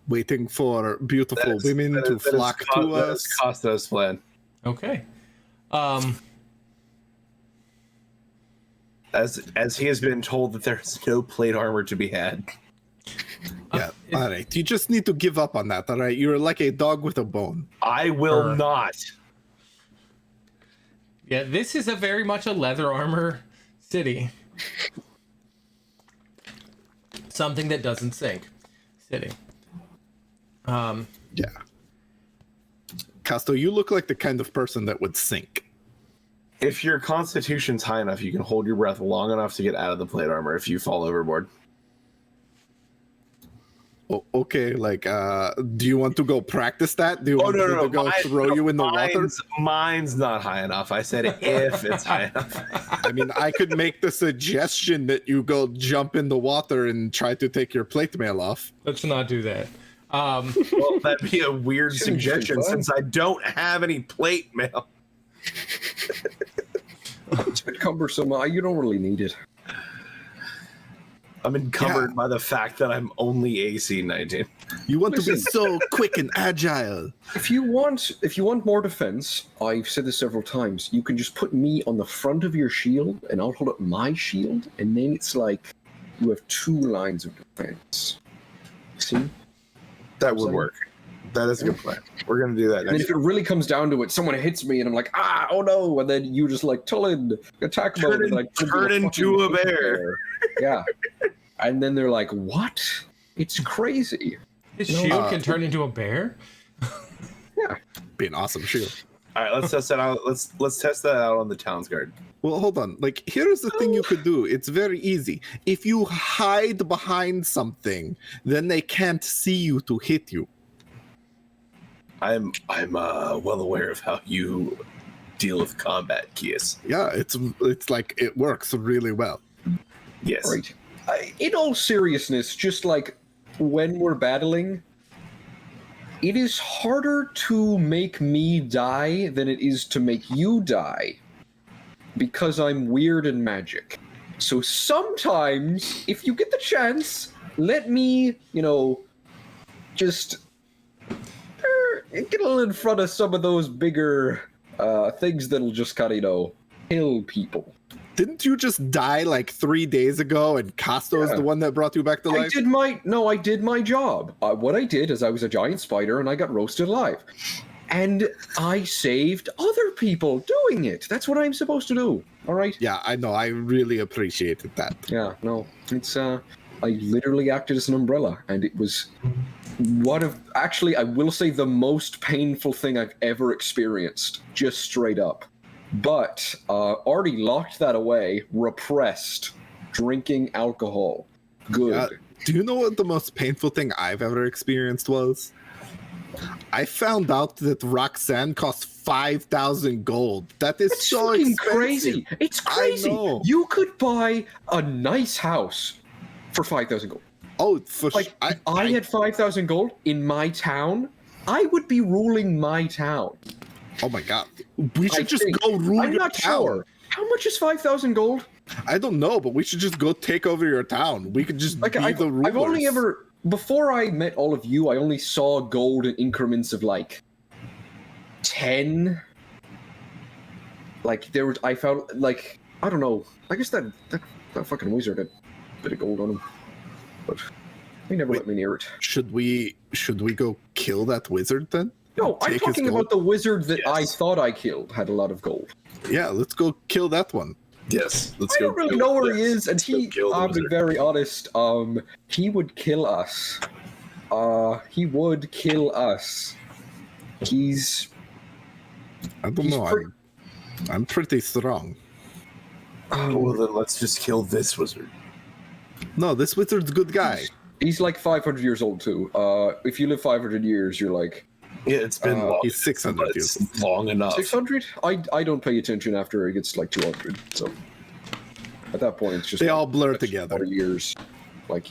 Waiting for beautiful women to flock to us. Costa's plan. Okay. As he has been told that there's no plate armor to be had. Yeah, all right. You just need to give up on that, all right? You're like a dog with a bone. I will not. Yeah, this is very much a leather armor city. Something that doesn't sink. City. Yeah. Casto, you look like the kind of person that would sink. If your constitution's high enough, you can hold your breath long enough to get out of the plate armor if you fall overboard. Oh, okay, do you want to go practice that? Do you want no, to go throw you in the water? Mine's not high enough. I said if it's high enough. I mean, I could make the suggestion that you go jump in the water and try to take your plate mail off. Let's not do that. Well, that'd be a weird suggestion since I don't have any plate mail. It's a bit cumbersome. You don't really need it. I'm encumbered by the fact that I'm only AC 19. You want to be so quick and agile. If you want more defense, I've said this several times, you can just put me on the front of your shield and I'll hold up my shield, and then it's like you have 2 lines of defense. See? That would work. That is a good plan. We're going to do that And then if it really comes down to it, someone hits me and I'm like, oh no, and then you just like, Tullen, attack mode. Turn into a bear. Yeah. And then they're like, what? It's crazy. His shield can turn into a bear? Yeah. Be an awesome shield. All right, let's test that out. Let's test that out on the Towns Guard. Well, hold on. Here's the thing you could do. It's very easy. If you hide behind something, then they can't see you to hit you. I'm well aware of how you deal with combat, Kias. Yeah, it's like it works really well. Yes. Right. In all seriousness, just like when we're battling, it is harder to make me die than it is to make you die because I'm weird and magic. So sometimes, if you get the chance, let me, just get a little in front of some of those bigger things that'll just kind of, kill people. Didn't you just die like 3 days ago and Casto's the one that brought you back to life? I did my job. What I did is I was a giant spider and I got roasted alive. And I saved other people doing it. That's what I'm supposed to do. All right? Yeah, I know. I really appreciated that. Yeah, no. It's, I literally acted as an umbrella, and it was actually, I will say, the most painful thing I've ever experienced, just straight up. But already locked that away, repressed, drinking alcohol. Good. Do you know what the most painful thing I've ever experienced was? I found out that Roxanne cost 5,000 gold. That is It's so fucking expensive. crazy. It's crazy. I know. You could buy a nice house for 5,000 gold. Oh, for Like, if I had 5,000 gold in my town, I would be ruling my town. Oh my god. We should just think. go rule I'm your not town. sure. How much is 5,000 gold? I don't know, but we should just go take over your town. We could just Like, be the rulers. I've only ever, before I met all of you, I only saw gold in increments of like 10. Like I found like, I don't know. I guess that fucking wizard had a bit of gold on him, but he never let me near it. Should we go kill that wizard then? No, I'm Take his talking gold? about the wizard that I Yes. thought I killed had a lot of gold. Yeah, let's go kill that one. Yes. Let's I go. don't really kill- know where he yes, is, and let's go he, kill the I'll be wizard. very honest, he would kill us. He would kill us. He's I don't He's know. pre- I'm pretty strong. Well, then let's just kill this wizard. No, this wizard's a good guy. He's like 500 years old too. If you live 500 years, you're like Yeah, it's been long. He's 600 but years. it's long enough. 600. I don't pay attention after it gets like 200. So at that point, it's just They like, all blur that's together. 40 years. Like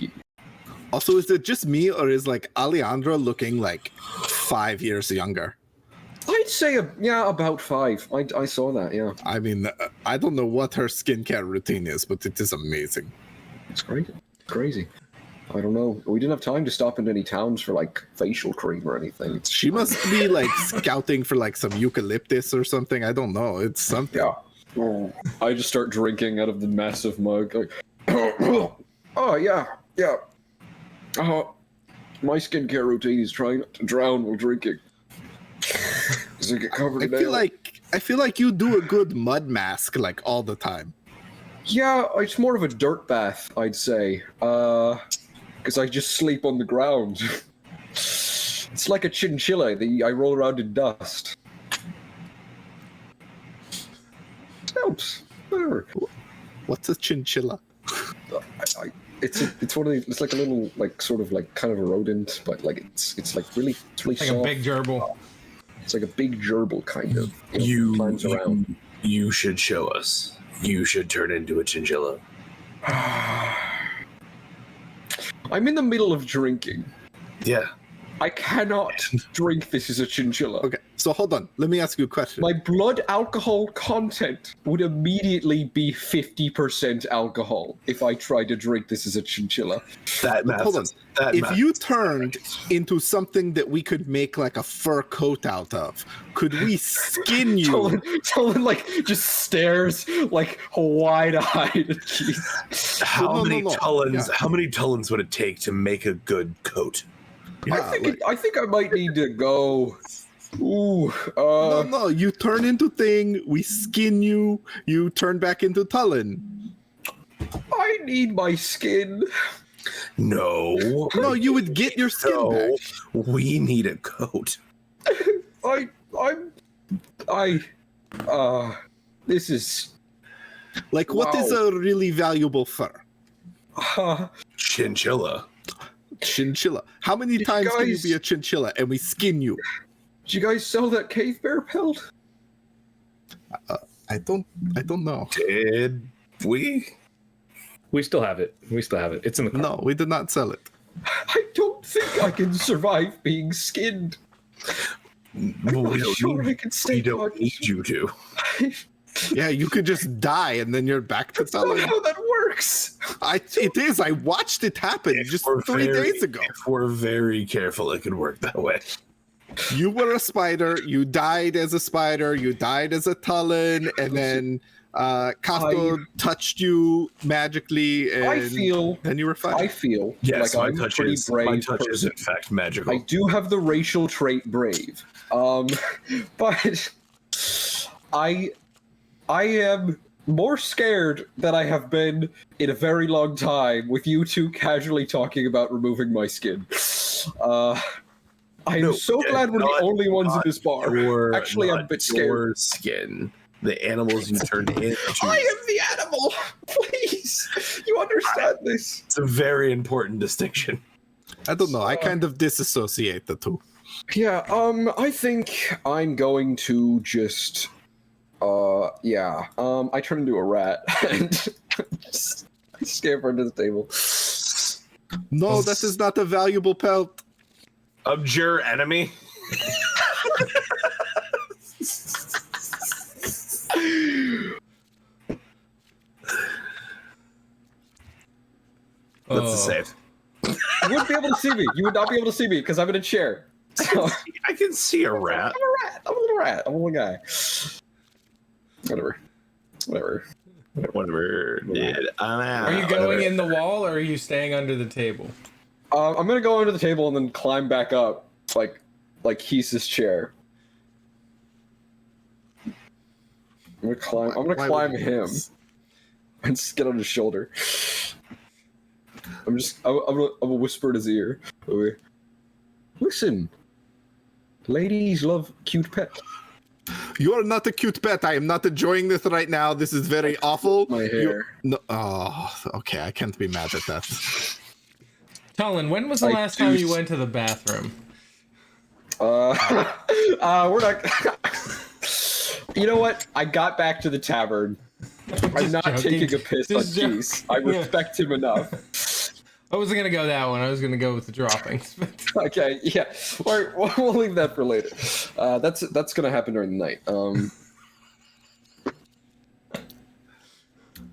Also, is it just me or is like Alejandra looking like 5 years younger? I'd say about 5. I saw that. Yeah, I mean, I don't know what her skincare routine is, but it is amazing. it's great. Crazy. I don't know. We didn't have time to stop in any towns for like facial cream or anything. It's She must be like scouting for like some eucalyptus or something. I don't know. It's something. Yeah. I just start drinking out of the massive mug. Like, oh yeah. My skincare routine is trying not to drown while drinking. Because I get covered I in feel ale. I feel like you do a good mud mask like all the time. Yeah, it's more of a dirt bath, I'd say. Because I just sleep on the ground. It's like a chinchilla. I roll around in dust. It helps. Whatever. What's a chinchilla? It's one of the, it's like a little like sort of like kind of a rodent, but like it's like really Like soft. a big gerbil. It's like a big gerbil kind of. Climbs You, around. you should show us. You should turn into a chinchilla. I'm in the middle of drinking. Yeah. I cannot drink this as a chinchilla. Okay, so hold on. Let me ask you a question. My blood alcohol content would immediately be 50% alcohol if I tried to drink this as a chinchilla. That math. Hold on. That If math- you turned into something that we could make like a fur coat out of, could we skin you? Someone like just stares like wide-eyed. how No, many no. tullens? Yeah. How many tullens would it take to make a good coat? Yeah, I think I might need to go. Ooh. no, you turn into thing, we skin you, you turn back into Tullen. I need my skin. No. No, you would get your skin No. back. We need a coat. This is Like, what is Wow. a really valuable fur? Chinchilla. Chinchilla. How many times can you guys- be a chinchilla and we skin you? Did you guys sell that cave bear pelt? I don't know. Did we? We still have it. It's in the car. No, we did not sell it. I don't think I can survive being skinned. I'm not sure I can stay We don't conscious. need you to. Yeah, you could just die and then you're back to That's not selling. how that works. It is. I watched it happen just 3 days ago. If we're very careful, it could work that way. You were a spider. You died as a spider. You died as a Talon, and then Kasto touched you magically, and then you were fine. I feel Yes, like I'm a pretty brave my touch is person. in fact magical. I do have the racial trait brave. But I am more scared than I have been in a very long time with you two casually talking about removing my skin. I'm No, so glad we're the not- only ones in this bar. Your- Actually, I'm a not bit scared. Your skin, the animals you turned into. I am the animal. Please, you understand this? It's a very important distinction. I don't know. I kind of disassociate the two. Yeah. I think I'm going to just. I turn into a rat and just scamper under the table. No, that is not a valuable pelt. Abjure enemy. That's a save. You wouldn't be able to see me. You would not be able to see me because I'm in a chair. So, I can see a rat. I'm a little rat. I'm a little guy. Whatever. Whatever. Did Are you going in the wall or are you staying under the table? I'm gonna go under the table and then climb back up, like he's his chair. I'm gonna Why climb would you do him this? and just get on his shoulder. I'm gonna whisper in his ear. Okay. Listen, ladies love cute pets. You are not a cute pet. I am not enjoying this right now. This is very awful. My hair. No. Oh, okay. I can't be mad at that. Talon, when was the I last do time you went to the bathroom? We're not. You know what? I got back to the tavern. I'm not joking. taking a piss on Just joking. Jeez. I Yeah. respect him enough. I wasn't gonna go that one. I was gonna go with the droppings. Okay, yeah. We'll leave that for later. That's gonna happen during the night.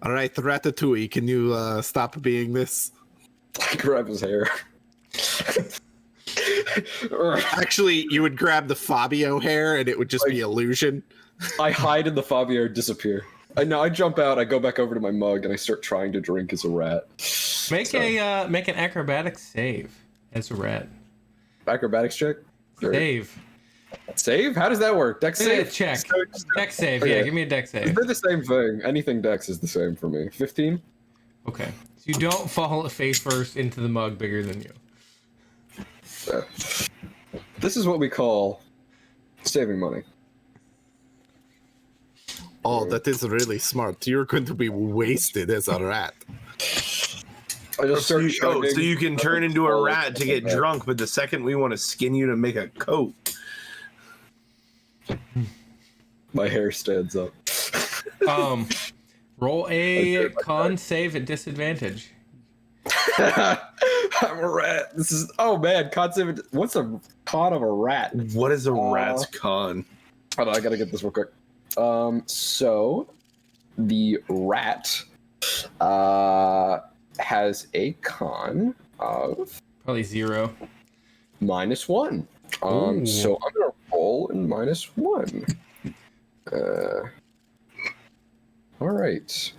All right, Ratatouille, can you stop being this? I grab his hair. Actually, you would grab the Fabio hair, and it would just be illusion. I hide in the Fabio, disappear. I jump out. I go back over to my mug, and I start trying to drink as a rat. Make an acrobatics save as a rat. Acrobatics check. Or- Save. Save? How does that work? Dex save. Check. Dex save. Okay. Yeah, give me a dex save. They're the same thing. Anything Dex is the same for me. 15. Okay. So you don't fall face first into the mug bigger than you. This is what we call saving money. Oh, that is really smart. You're going to be wasted as a rat. I just So start chugging. you can turn into a rat to get drunk, but the second we want to skin you to make a coat. My hair stands up. Roll a con save at disadvantage. I'm a rat. This is man, con save. What's a con of a rat? What is a rat's con? Hold on, I gotta get this real quick. So the rat has a con of Probably 0. -1. Ooh. So I'm gonna roll in -1. All right.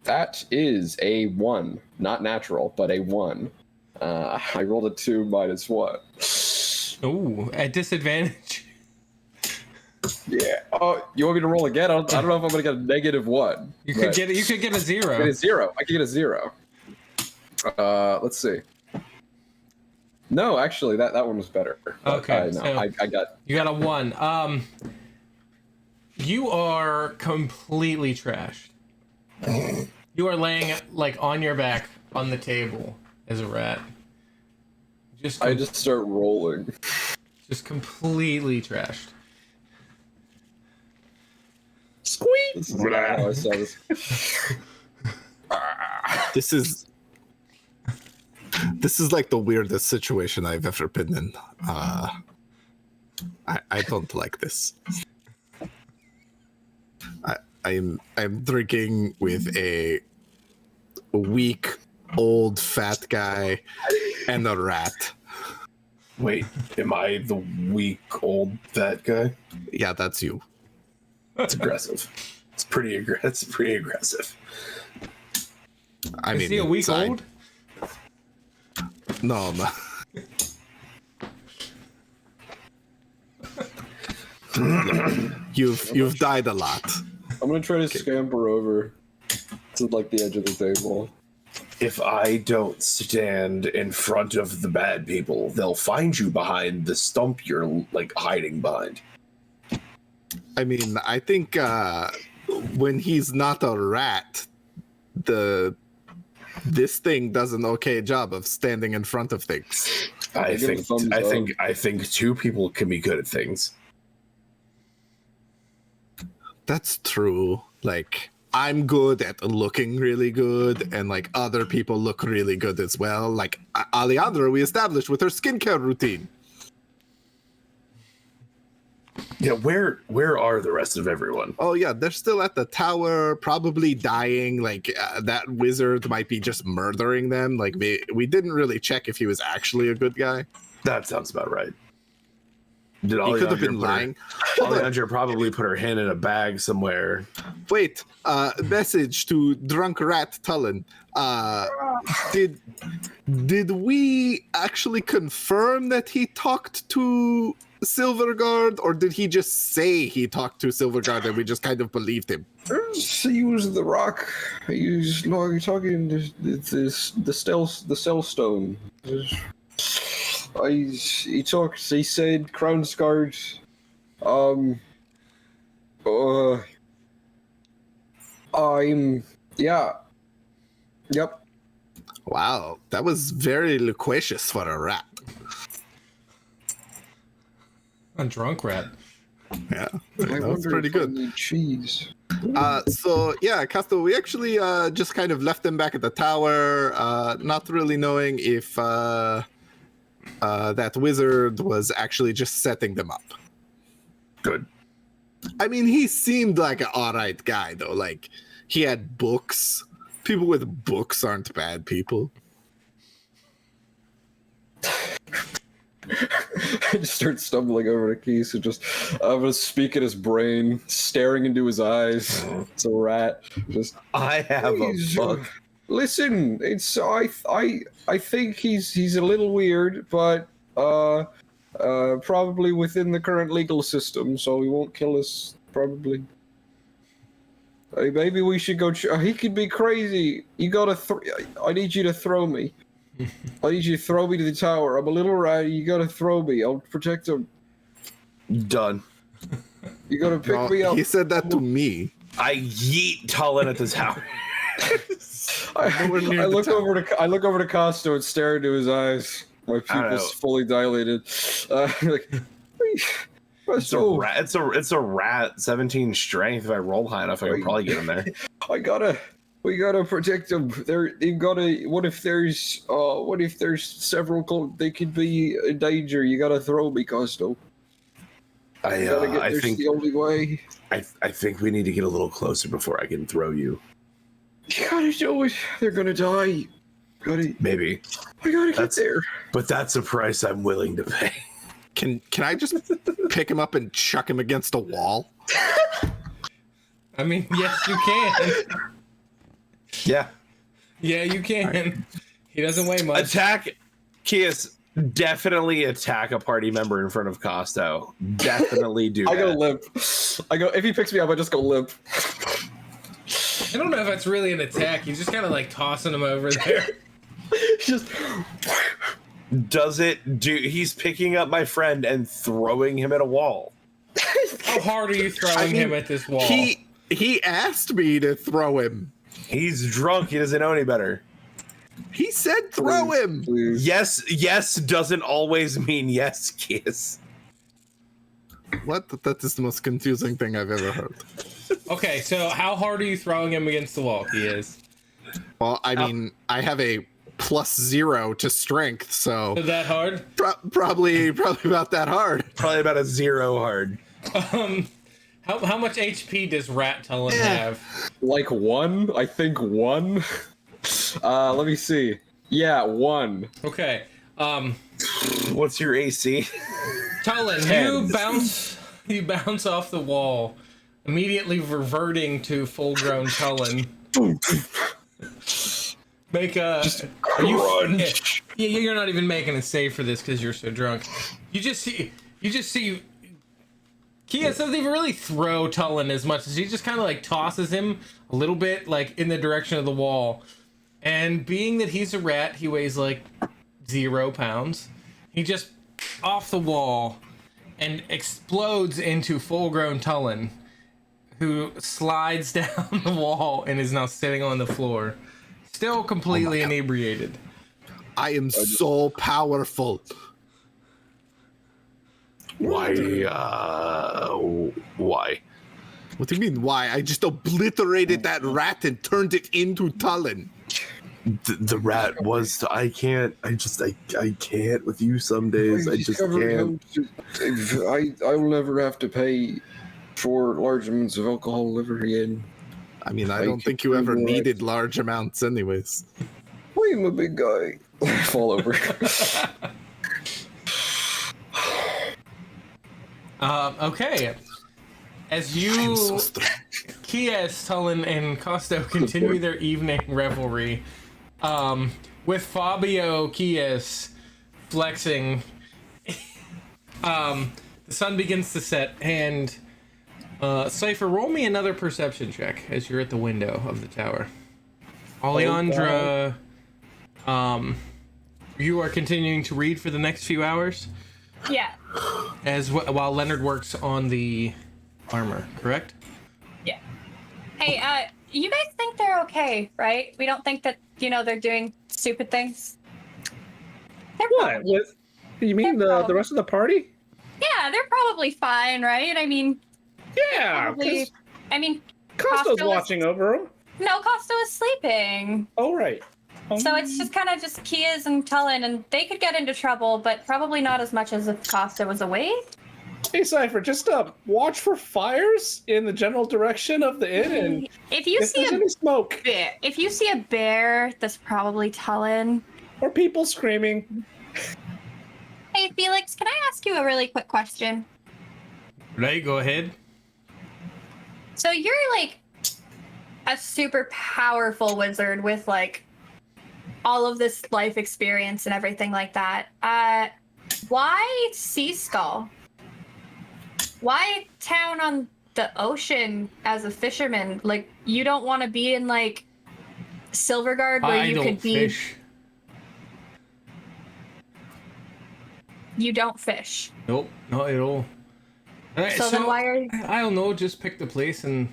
That is a 1, not natural, but a 1. I rolled a 2 -1. Ooh, at disadvantage. Yeah. Oh, you want me to roll again? I don't know if I'm gonna get a -1. You could get a I get a 0. 0. I can get a 0. Let's see. No, actually, that one was better. But, Okay, no, so- I got. You got a 1. You are completely trashed. You are laying on your back on the table as a rat. I just start rolling. Just completely trashed. Squeak. This is how I saw this. This is like the weirdest situation I've ever been in. I don't like this. I'm drinking with a weak, old, fat guy and a rat. Wait, am I the weak old fat guy? Yeah, that's you. It's aggressive. It's pretty aggressive. I Is mean, he a week I- old? No, no. You've died a lot. I'm gonna try to scamper over to like the edge of the table. If I don't stand in front of the bad people, they'll find you behind the stump you're like hiding behind. I mean, I think when he's not a rat, this thing does an okay job of standing in front of things. I give it a thumbs I think two people can be good at things. That's true. Like, I'm good at looking really good, and like other people look really good as well. Like Alejandra, we established with her skincare routine. Yeah, where are the rest of everyone? Oh yeah, they're still at the tower, probably dying. Like that wizard might be just murdering them. Like we didn't really check if he was actually a good guy. That sounds about right. Did He could have been lying. Alejandra probably put her hand in a bag somewhere. Wait, message to drunk rat Tullen. Did we actually confirm that he talked to Silverguard, or did he just say he talked to Silverguard and we just kind of believed him? He was the rock. He was like talking the cell stone. He talked. He said crown scarred. Yeah. Yep. Wow, that was very loquacious for a rat. A drunk rat. Yeah, I that was wonder pretty if I good. need cheese. So yeah, Casto, we actually just kind of left them back at the tower, not really knowing if that wizard was actually just setting them up. Good. I mean, he seemed like an alright guy, though. Like, he had books. People with books aren't bad people. I just start stumbling over to Keith and just I'm gonna speak in his brain, staring into his eyes. It's a rat. Just I have a "Please, book. Listen, it's I think he's a little weird, but probably within the current legal system, so he won't kill us. Probably. Hey, maybe we should go. He could be crazy. You gotta. I need you to throw me. I need you to throw me to the tower. I'm a little rat. You gotta throw me. I'll protect him. Done. You gotta pick No, me up. he said that to me. I yeet Tullen at the tower. Nowhere near I the look tower. over to Costo and stare into his eyes. My pupils fully dilated. Like, It's a rat. It's a rat. 17 strength. If I roll high enough, I can probably get him there. We gotta protect them. What if there's several? They could be in danger. You gotta throw me, Costo. I There's think the only way. I think we need to get a little closer before I can throw you. You gotta do it. They're gonna die. Maybe. I gotta get there. But that's a price I'm willing to pay. Can I just pick him up and chuck him against a wall? I mean, yes, you can. Yeah. Yeah, you can. He doesn't weigh much. Attack, Kias. Definitely attack a party member in front of Costo. Definitely do I that. go limp. If he picks me up, I just go limp. I don't know if that's really an attack. He's just kind of like tossing him over there. Just Does it do? He's picking up my friend and throwing him at a wall. How hard are you throwing him at this wall? He asked me to throw him. He's drunk. He doesn't know any better. He said throw him. please. Yes doesn't always mean yes, Kiss. What? That is the most confusing thing I've ever heard. Okay, so how hard are you throwing him against the wall? He is. Well, I mean, I have a +0 to strength, so Is that hard? probably about that hard. Probably about a 0 hard. How much HP does Rat Tullen have? Like 1? I think 1. Let me see. Yeah, 1. Okay. What's your AC? Tullen, you bounce off the wall, immediately reverting to full-grown Tullen. Make a crunch. You're not even making a save for this because you're so drunk. You just see Kia doesn't even really throw Tullen as much as he just kind of like tosses him a little bit like in the direction of the wall. And being that he's a rat, he weighs like 0 pounds. He just off the wall and explodes into full-grown Tullen, who slides down the wall and is now sitting on the floor, still completely inebriated. I am so powerful. Why? Why? What do you mean, why? I just obliterated that rat and turned it into Tullen. The rat was. I can't with you some days. I just can't. I will never have to pay for large amounts of alcohol ever again. I mean, I don't think you ever needed large amounts anyways. I'm a big guy. Fall over. Okay. As you, Kies, Tullen, and Costo continue their evening revelry, with Fabio Kies flexing, the sun begins to set, and Cypher, roll me another perception check as you're at the window of the tower. Alejandra, you are continuing to read for the next few hours? Yeah. While Leonard works on the armor, correct? Yeah. Hey, you guys think they're okay, right? We don't think that, they're doing stupid things? They're What? You mean the rest of the party? Yeah, they're probably fine, right? I mean, Yeah. probably, Costa's Costa was- watching over him. no, Costa was sleeping. Oh, right. So it's just kind of just Kias and Tullen, and they could get into trouble, but probably not as much as if Costa was away. Hey, Cypher, just watch for fires in the general direction of the inn, and If you if see there's any smoke if you see a bear, that's probably Tullen. or people screaming, Hey, Felix, can I ask you a really quick question? Right, go ahead. So you're like a super powerful wizard with like all of this life experience and everything like that. Why Sea Skull? Why town on the ocean as a fisherman? Like, you don't want to be in like Silverguard where you could be. Fish. You don't fish. Nope, not at all. Alright, So then why are you? I don't know, just pick the place and...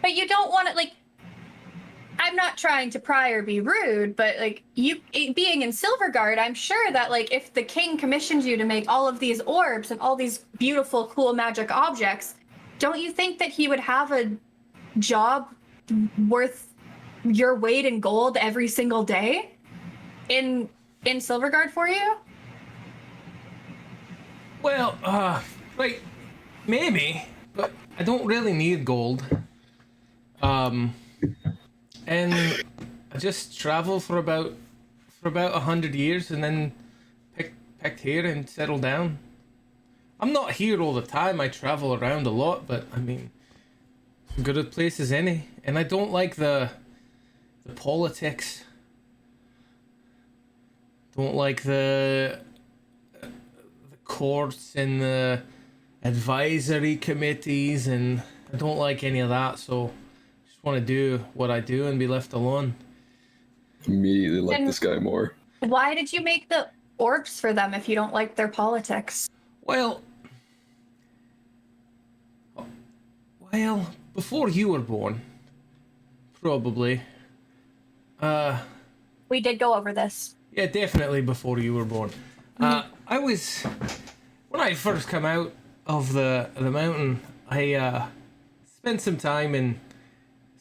But you don't want to like. I'm not trying to pry or be rude, but like being in Silverguard, I'm sure that like if the king commissioned you to make all of these orbs and all these beautiful, cool magic objects, don't you think that he would have a job worth your weight in gold every single day in Silverguard for you? Well, like, maybe, but I don't really need gold. And I just travel for about 100 years and then picked here and settle down. I'm not here all the time. I travel around a lot, but I mean, good a place as any. And I don't like the politics. Don't like the courts and the advisory committees, and I don't like any of that. So just want to do what I do and be left alone. Immediately like And- this guy more. Why did you make the orbs for them if you don't like their politics? Well, before you were born, probably. We did go over this. Yeah, definitely before you were born. When I first come out of the mountain, I spent some time in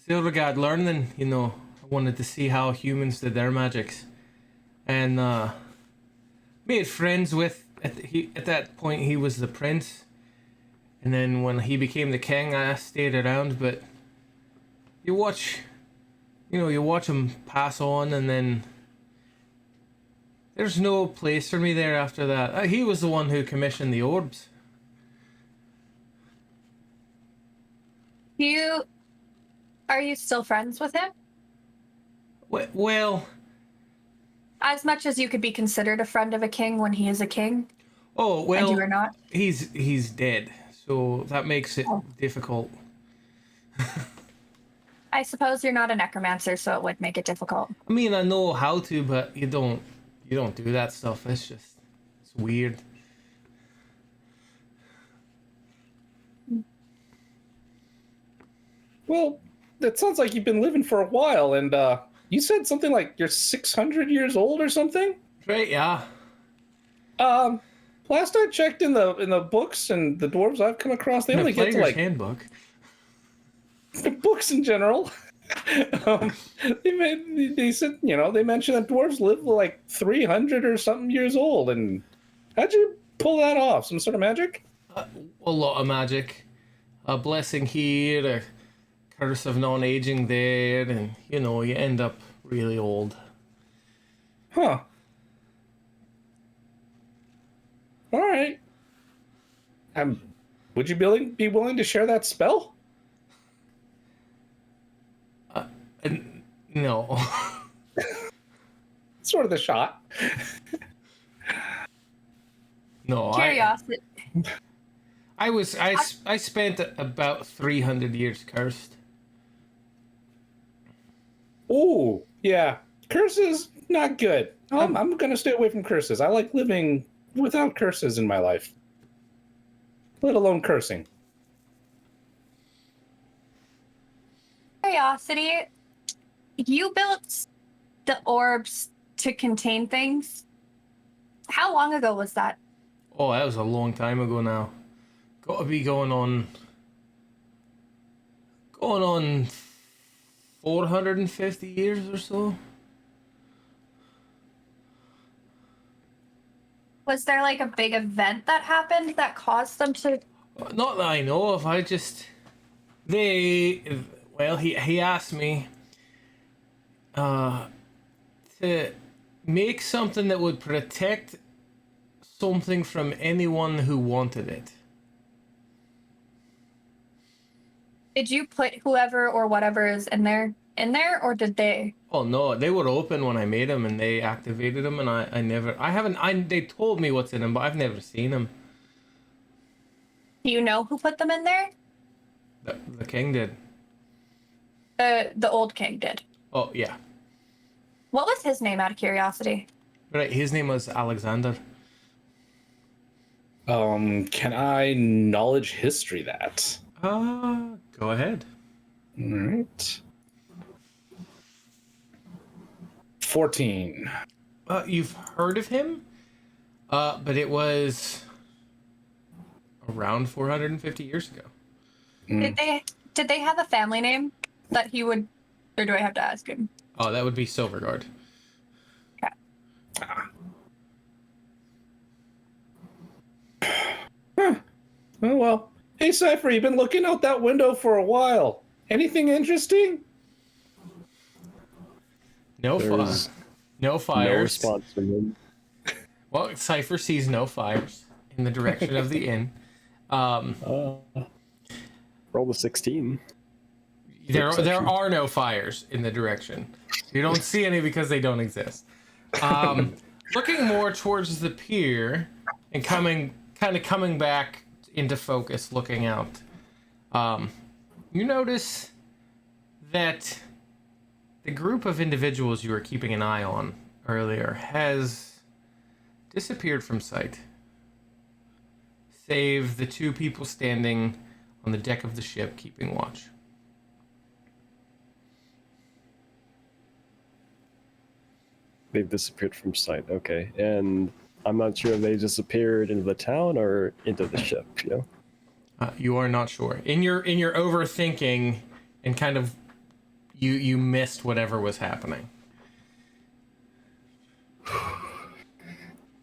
Silvergard learning. You know, I wanted to see how humans did their magics, and made friends with. At that point, he was the prince, and then when he became the king, I stayed around. But you watch him pass on, and then there's no place for me there after that. He was the one who commissioned the orbs. Are you still friends with him? Well, As much as you could be considered a friend of a king when he is a king, oh well, and you are not? he's dead, so that makes it Oh. difficult. I suppose you're not a necromancer, so it would make it difficult. I mean, I know how to, but you don't do that stuff. It's weird. Well, it sounds like you've been living for a while, and you said something like you're 600 years old or something. Right? Yeah. Last I checked in the books and the dwarves I've come across, they The only get to Player's like Handbook. the books in general. They said, you know, they mentioned that dwarves live like 300 or something years old, and how'd you pull that off? Some sort of magic? A lot of magic. A blessing here, a curse of non-aging there, and you know, you end up really old. Huh. All right. Would you be willing to share that spell? No. Sort of the shot. No, Curiosity. I spent about 300 years cursed. Ooh, yeah. Curses, not good. I'm gonna stay away from curses. I like living without curses in my life. Let alone cursing. Curiosity. You built the orbs to contain things. How long ago was that? Oh, that was a long time ago now. Got to be going on 450 years or so. Was there like a big event that happened that caused them to? Not that I know of. He asked me to make something that would protect something from anyone who wanted it. Did you put whoever or whatever is in there, or did they? Oh no, they were open when I made them, and they activated them, and they told me what's in them, but I've never seen them. Do you know who put them in there? The king did. The old king did. Oh yeah. What was his name, out of curiosity? Right, his name was Alexander. Can I knowledge history that? Go ahead. All right. 14. You've heard of him? But it was around 450 years ago. Did they have a family name that he would, or do I have to ask him? Oh, that would be Silverguard. Oh well. Hey Cypher, you've been looking out that window for a while. Anything interesting? No There's No no fires. response from him. Well, Cypher sees no fires in the direction of the inn. Roll the 16. There are no fires in the direction. You don't see any because they don't exist. Looking more towards the pier and coming back into focus, looking out. You notice that the group of individuals you were keeping an eye on earlier has disappeared from sight, save the two people standing on the deck of the ship keeping watch. They've disappeared from sight. Okay. And I'm not sure if they disappeared into the town or into the ship, you know? You are not sure. In your overthinking and kind of you missed whatever was happening.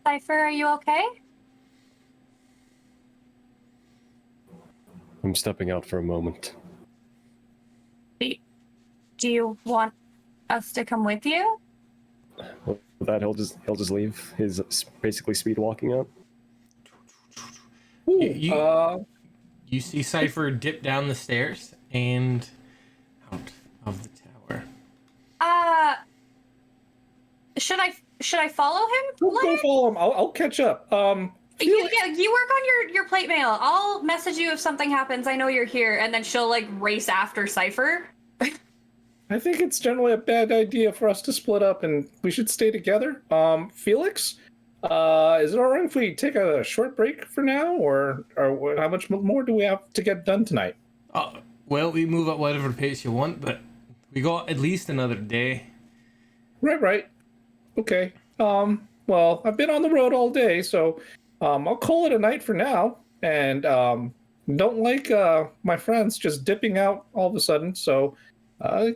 Cypher, are you okay? I'm stepping out for a moment. Do you want us to come with you? With that, he'll just leave. He's basically speed walking out. You see Cypher dip down the stairs and out of the tower. Should I follow him? Go Leonard? follow him. I'll catch up. You work on your plate mail. I'll message you if something happens. I know you're here, and then she'll like race after Cypher. I think it's generally a bad idea for us to split up, and we should stay together. Felix, is it all right if we take a short break for now, or how much more do we have to get done tonight? Well, we move at whatever pace you want, but we got at least another day. Right. Okay. Well, I've been on the road all day, so I'll call it a night for now. And don't like my friends just dipping out all of a sudden. So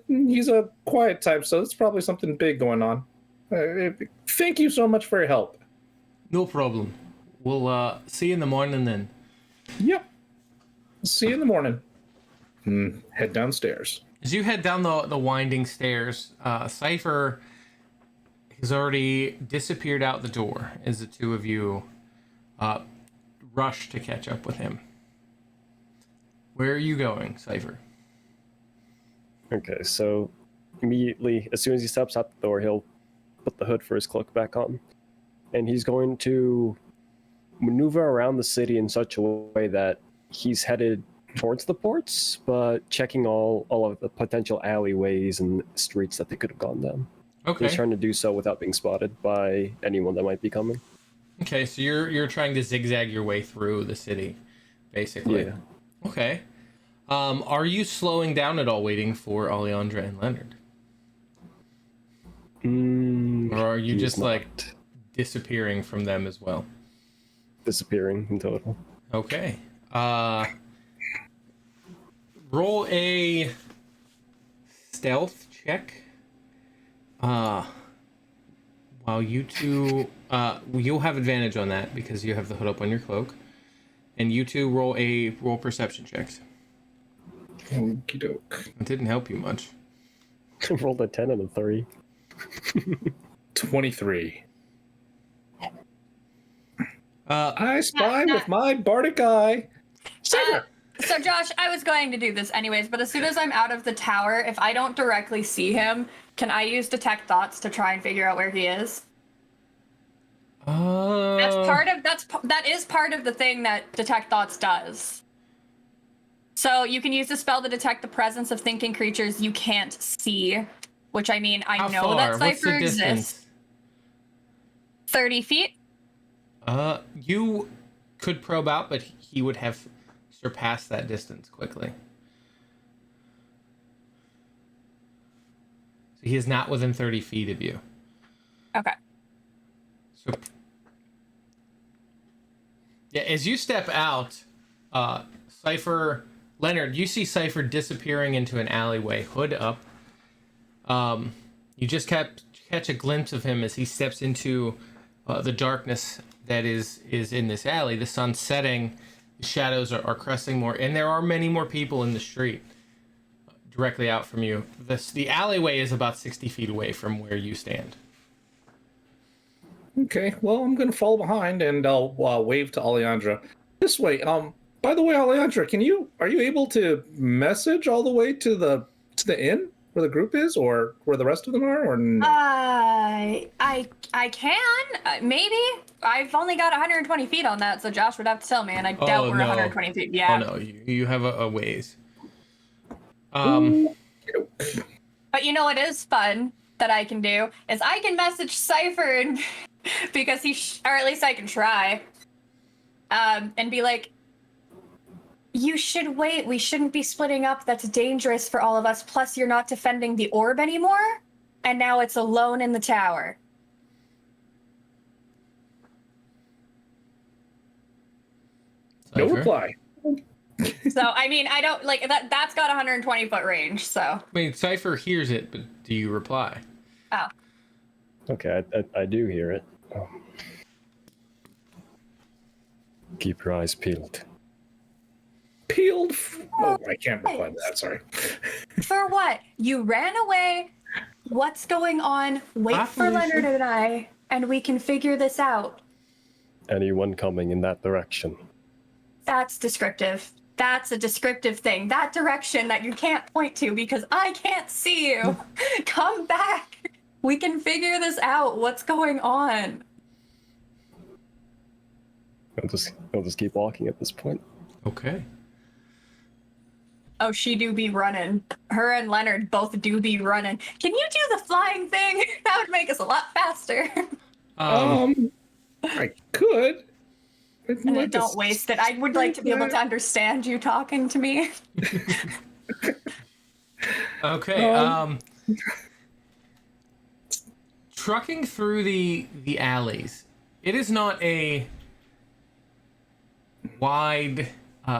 he's a quiet type, so it's probably something big going on. Thank you so much for your help. No problem. We'll see you in the morning then. Yep. See you in the morning. Head downstairs. As you head down the winding stairs, Cypher has already disappeared out the door as the two of you rush to catch up with him. Where are you going, Cypher? Okay, so immediately, as soon as he steps out the door, he'll put the hood for his cloak back on. And he's going to maneuver around the city in such a way that he's headed towards the ports, but checking all of the potential alleyways and streets that they could have gone down. Okay. He's trying to do so without being spotted by anyone that might be coming. Okay, so you're trying to zigzag your way through the city, basically. Yeah. Okay. Are you slowing down at all, waiting for Alejandra and Leonard? Or are you just like disappearing from them as well? Disappearing in total. Okay. Roll a stealth check. While you two, you'll have advantage on that because you have the hood up on your cloak. And you two roll perception checks. Okie doke. It didn't help you much. Rolled a 10 and a 3. 23. I spy with my bardic eye. So Josh, I was going to do this anyways, but as soon as I'm out of the tower, if I don't directly see him, can I use detect thoughts to try and figure out where he is? That is part of the thing that detect thoughts does. So you can use the spell to detect the presence of thinking creatures you can't see, which I mean, I know that Cypher exists. 30 feet? You could probe out, but he would have surpassed that distance quickly. So he is not within 30 feet of you. Okay. So, yeah, as you step out, Leonard, you see Cypher disappearing into an alleyway, hood up. You just catch a glimpse of him as he steps into the darkness that is in this alley. The sun's setting, the shadows are cresting more, and there are many more people in the street directly out from you. The alleyway is about 60 feet away from where you stand. Okay, well, I'm gonna follow behind and I'll wave to Alejandra. This way. By the way, Alejandra, are you able to message all the way to the inn where the group is, or where the rest of them are, or no? I can maybe. I've only got 120 feet on that, so Josh would have to tell me, and I doubt we're 120 feet. Yeah. Oh no, you have a ways. But you know what is fun that I can do is I can message Cypher and because or at least I can try, and be like, you should wait. We shouldn't be splitting up. That's dangerous for all of us. Plus, you're not defending the orb anymore, and now it's alone in the tower. No Cypher? reply. So I mean, I don't like that. That's got 120-foot range. So I mean, Cypher hears it, but do you reply? oh, Okay, I do hear it. Keep your eyes peeled. Peeled. Oh, I can't reply to that. Sorry. for what? You ran away. What's going on? Wait Hi, for Felicia. Leonard and I, and we can figure this out. Anyone coming in that direction? That's descriptive. That's a descriptive thing. That direction that you can't point to because I can't see you. Come back. We can figure this out. What's going on? I'll just keep walking at this point. Okay. Oh, she do be running. Her and Leonard both do be running. Can you do the flying thing? That would make us a lot faster. I could. And then don't waste it. I would like to be able to understand you talking to me. Okay. Trucking through the alleys. It is not a wide.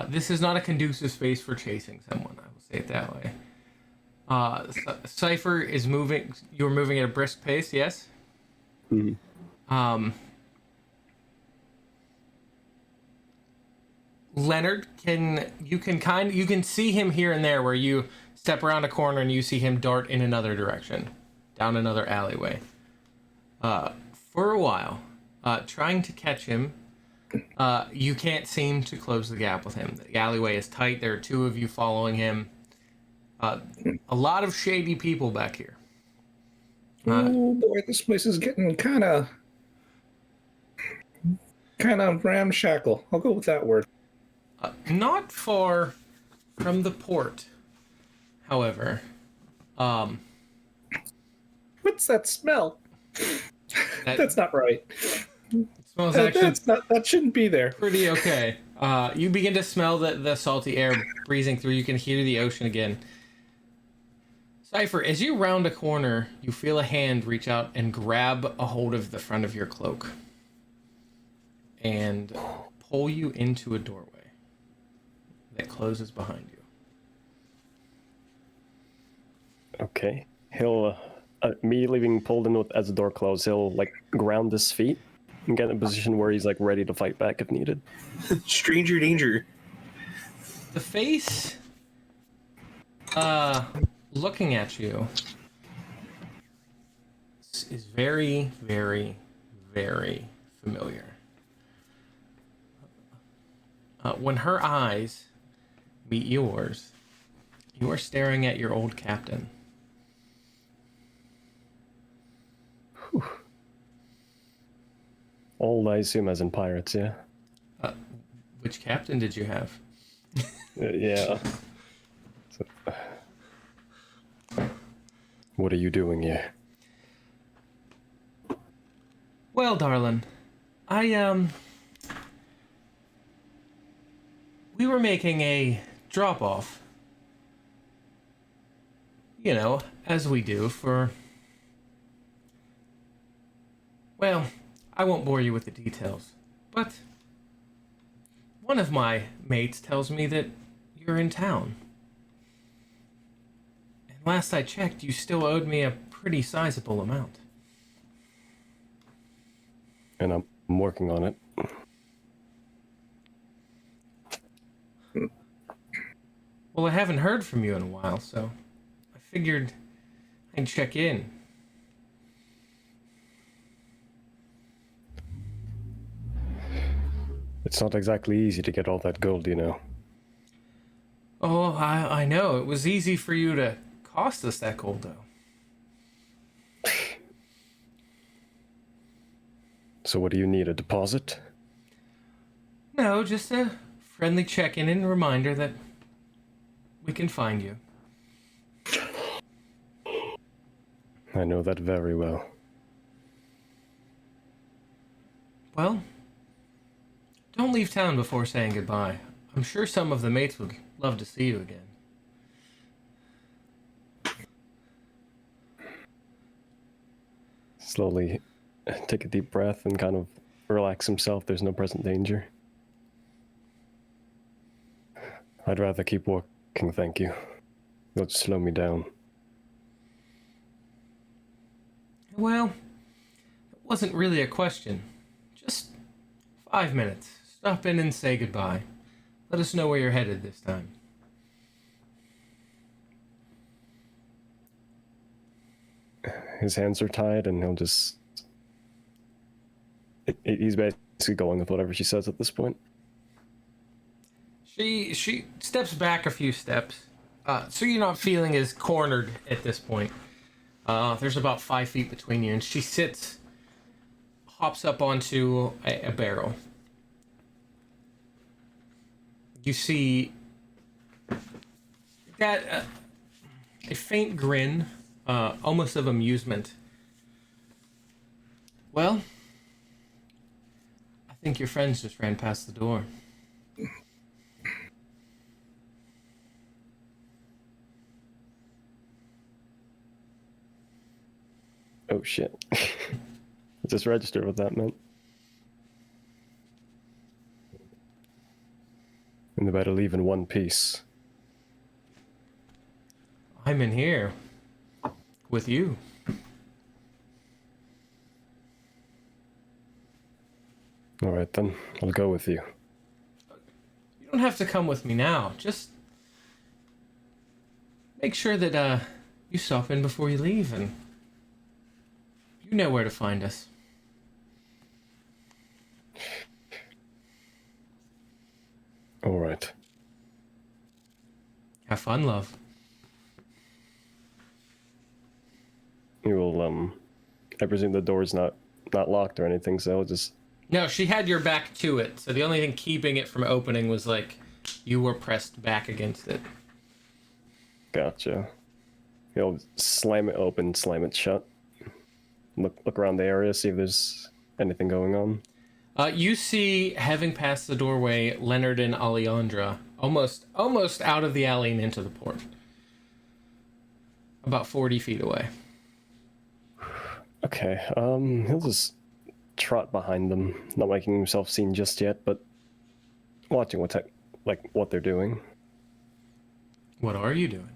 This is not a conducive space for chasing someone. I will say it that way. Cypher is moving. You're moving at a brisk pace. Yes. Mm-hmm. Leonard, you can see him here and there where you step around a corner and you see him dart in another direction, down another alleyway. For a while, trying to catch him, you can't seem to close the gap with him. The alleyway is tight. There are two of you following him. A lot of shady people back here. Oh boy, this place is getting kind of ramshackle. I'll go with that word. Not far from the port, however. What's that smell? That's not right. Smells actually That shouldn't be there. pretty okay. You begin to smell the salty air breezing through. You can hear the ocean again. Cypher, as you round a corner, you feel a hand reach out and grab a hold of the front of your cloak and pull you into a doorway that closes behind you. Okay. He'll immediately being pulled in as the door closes. He'll like ground his feet and get in a position where he's like ready to fight back if needed. Stranger danger. The face, looking at you, is very, very, very familiar. When her eyes meet yours, you are staring at your old captain. Old, I assume, as in pirates, yeah? Which captain did you have? Yeah. What are you doing here? Well, darling, we were making a drop-off. You know, as we do for... Well, I won't bore you with the details, but one of my mates tells me that you're in town. And last I checked, you still owed me a pretty sizable amount. And I'm working on it. Well, I haven't heard from you in a while, so I figured I'd check in. It's not exactly easy to get all that gold, you know. Oh, I know. It was easy for you to cost us that gold, though. So what do you need, a deposit? No, just a friendly check-in and reminder that we can find you. I know that very well. Well, don't leave town before saying goodbye. I'm sure some of the mates would love to see you again. Slowly take a deep breath and kind of relax himself. There's no present danger. I'd rather keep working, thank you. It'll just slow me down. Well, it wasn't really a question. Just 5 minutes. Stop in and say goodbye. Let us know where you're headed this time. His hands are tied, and he'll just... He's basically going with whatever she says at this point. She steps back a few steps, so you're not feeling as cornered at this point. There's about 5 feet between you, and she hops up onto a barrel. You see that a faint grin, almost of amusement. Well, I think your friends just ran past the door. Oh shit. Just registered what that meant. And they better leave in one piece. I'm in here with you. Alright then, I'll go with you. You don't have to come with me now. Just make sure that you stop in before you leave, and you know where to find us. Alright. Have fun, love. You will, I presume the door's not locked or anything, so I'll just... No, she had your back to it, so the only thing keeping it from opening was, like, you were pressed back against it. Gotcha. He'll slam it open, slam it shut. Look around the area, see if there's anything going on. You see, having passed the doorway, Leonard and Alejandra, almost out of the alley and into the port. About 40 feet away. Okay, he'll just trot behind them, not making himself seen just yet, but watching what they're doing. What are you doing?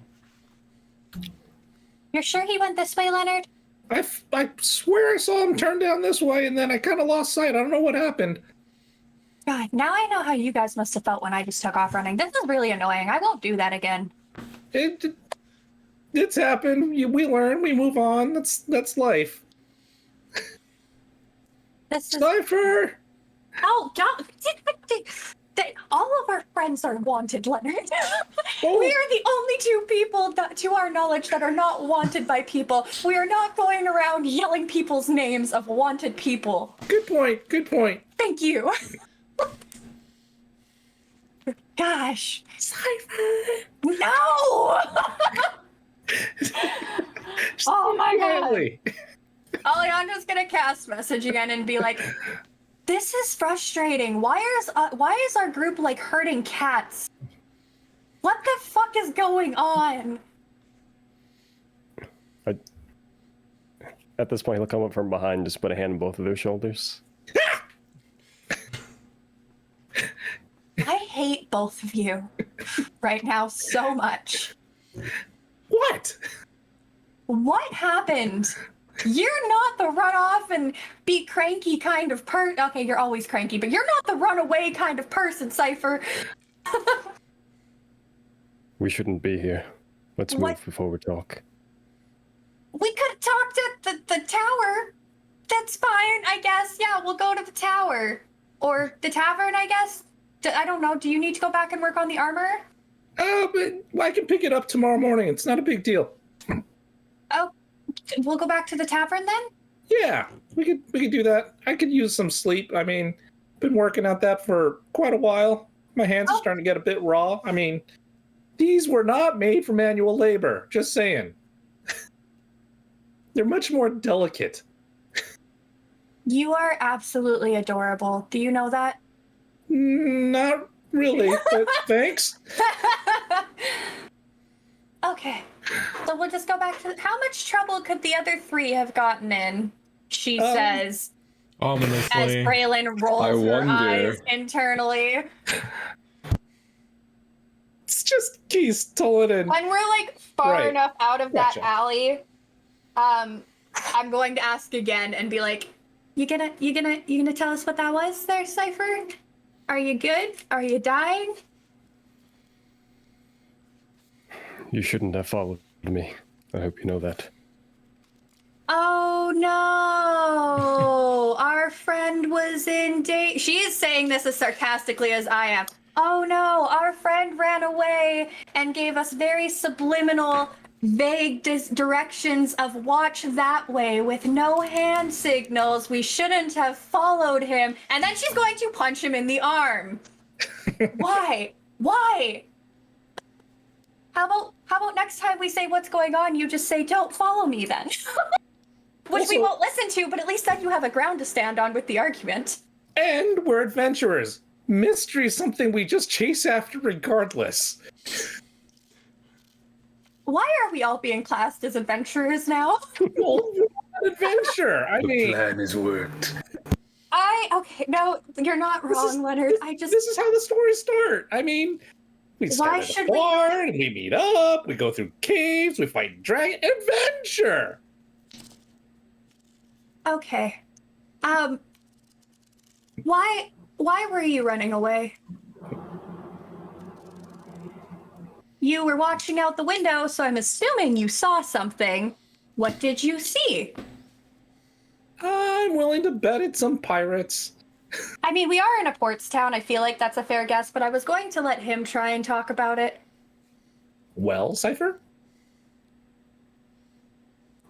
You're sure he went this way, Leonard? I swear I saw him turn down this way, and then I kind of lost sight. I don't know what happened. God, now I know how you guys must have felt when I just took off running. This is really annoying. I won't do that again. It's happened. We learn. We move on. That's life. This is... Cypher! Oh, don't... All of our friends are wanted, Leonard. Oh. We are the only two people that, to our knowledge, that are not wanted by people. We are not going around yelling people's names of wanted people. Good point. Good point. Thank you. Gosh. Cypher! No! Oh my god. Quietly. Alejandra's gonna cast message again and be like, this is frustrating. Why is our group like herding cats? What the fuck is going on? At this point, he'll come up from behind, just put a hand on both of their shoulders. I hate both of you right now so much. What? What happened? You're not the run off and be cranky kind of person. Okay, you're always cranky, but you're not the runaway kind of person, Cypher. We shouldn't be here. Let's move What? before we talk. We could have talked at the tower. That's fine, I guess. Yeah, we'll go to the tower. Or the tavern, I guess. I don't know. Do you need to go back and work on the armor? But I can pick it up tomorrow morning. It's not a big deal. Oh, we'll go back to the tavern then? Yeah, we could do that. I could use some sleep. I mean, been working at that for quite a while. My hands are starting to get a bit raw. I mean, these were not made for manual labor. Just saying. They're much more delicate. You are absolutely adorable. Do you know that? Not really, but thanks. Okay. So we'll just go back to... How much trouble could the other three have gotten in? She says, as Ominously. Braylon rolls I her wonder. eyes internally. keys tolling in. When we're like far Right. enough out of that Gotcha. alley, I'm going to ask again and be like, you gonna tell us what that was there, Cypher? Are you good? Are you dying? You shouldn't have followed me. I hope you know that. Oh no! Our friend was in danger. She is saying this as sarcastically as I am. Oh no! Our friend ran away and gave us very subliminal, vague directions of watch that way with no hand signals. We shouldn't have followed him. And then she's going to punch him in the arm. Why? Why? How about next time we say what's going on, you just say, don't follow me then. Which we Also- won't listen to, but at least then you have a ground to stand on with the argument. And we're adventurers. Mystery is something we just chase after regardless. Why are we all being classed as adventurers now? Well, an adventure. I mean, Plan has worked. Okay, no, you're not wrong, Leonard. this is how the stories start. I mean, we Why start at should a we- bar, and we meet up, we go through caves, we fight dragon. Adventure! Okay. Why were you running away? You were watching out the window, so I'm assuming you saw something. What did you see? I'm willing to bet it's some pirates. I mean, we are in a ports town. I feel like that's a fair guess, but I was going to let him try and talk about it. Well, Cypher?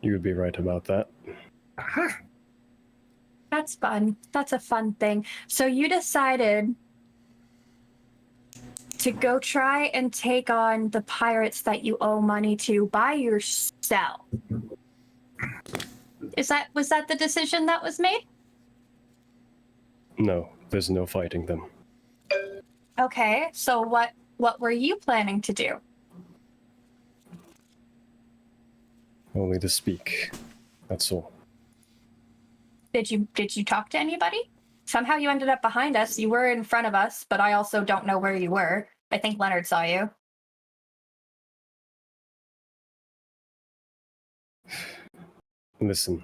You would be right about that. Aha. That's fun. That's a fun thing. So you decided to go try and take on the pirates that you owe money to by yourself. Was that the decision that was made? No, there's no fighting them. Okay, so what were you planning to do? Only to speak. That's all. Did you talk to anybody? Somehow you ended up behind us. You were in front of us, but I also don't know where you were. I think Leonard saw you. Listen,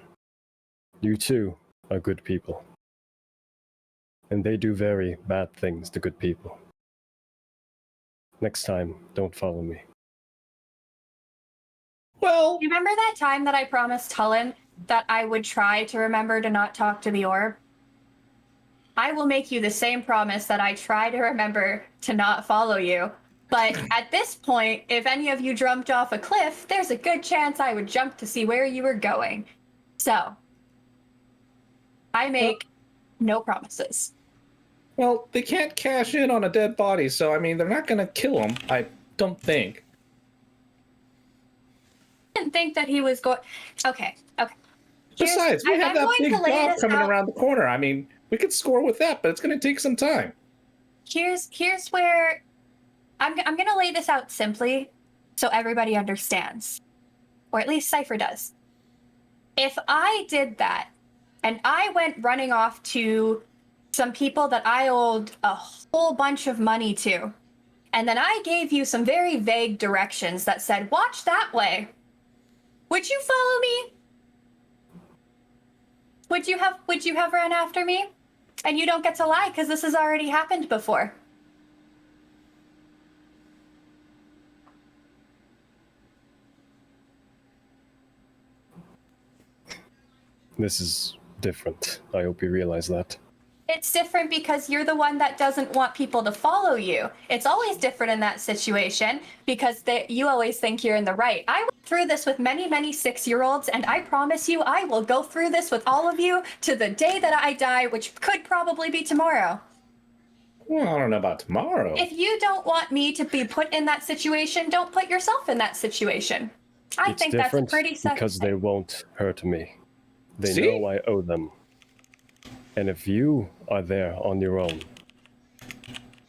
you two are good people. And they do very bad things to good people. Next time, don't follow me. Well, You remember that time that I promised Tullen that I would try to remember to not talk to the orb? I will make you the same promise that I try to remember to not follow you. But at this point, if any of you jumped off a cliff, there's a good chance I would jump to see where you were going. So, I make no promises. well, they can't cash in on a dead body, so I mean, they're not gonna kill him. I don't think. I didn't think that he was going. Okay. Besides, we have I'm that going big to lay dock this coming out. around the corner. I mean, we could score with that, but it's gonna take some time. Here's where I'm gonna lay this out simply so everybody understands, or at least Cypher does. If I did that and I went running off to some people that I owed a whole bunch of money to, and then I gave you some very vague directions that said watch that way, would you follow me? Would you have ran after me? And you don't get to lie because this has already happened before. This is different. I hope you realize that. It's different because you're the one that doesn't want people to follow you. It's always different in that situation because you always think you're in the right. I went through this with many, many 6-year-olds, and I promise you I will go through this with all of you to the day that I die, which could probably be tomorrow. Well, I don't know about tomorrow. If you don't want me to be put in that situation, don't put yourself in that situation. I It's think that's a different pretty simple because they won't hurt me. They See? know I owe them. And if you are there on your own,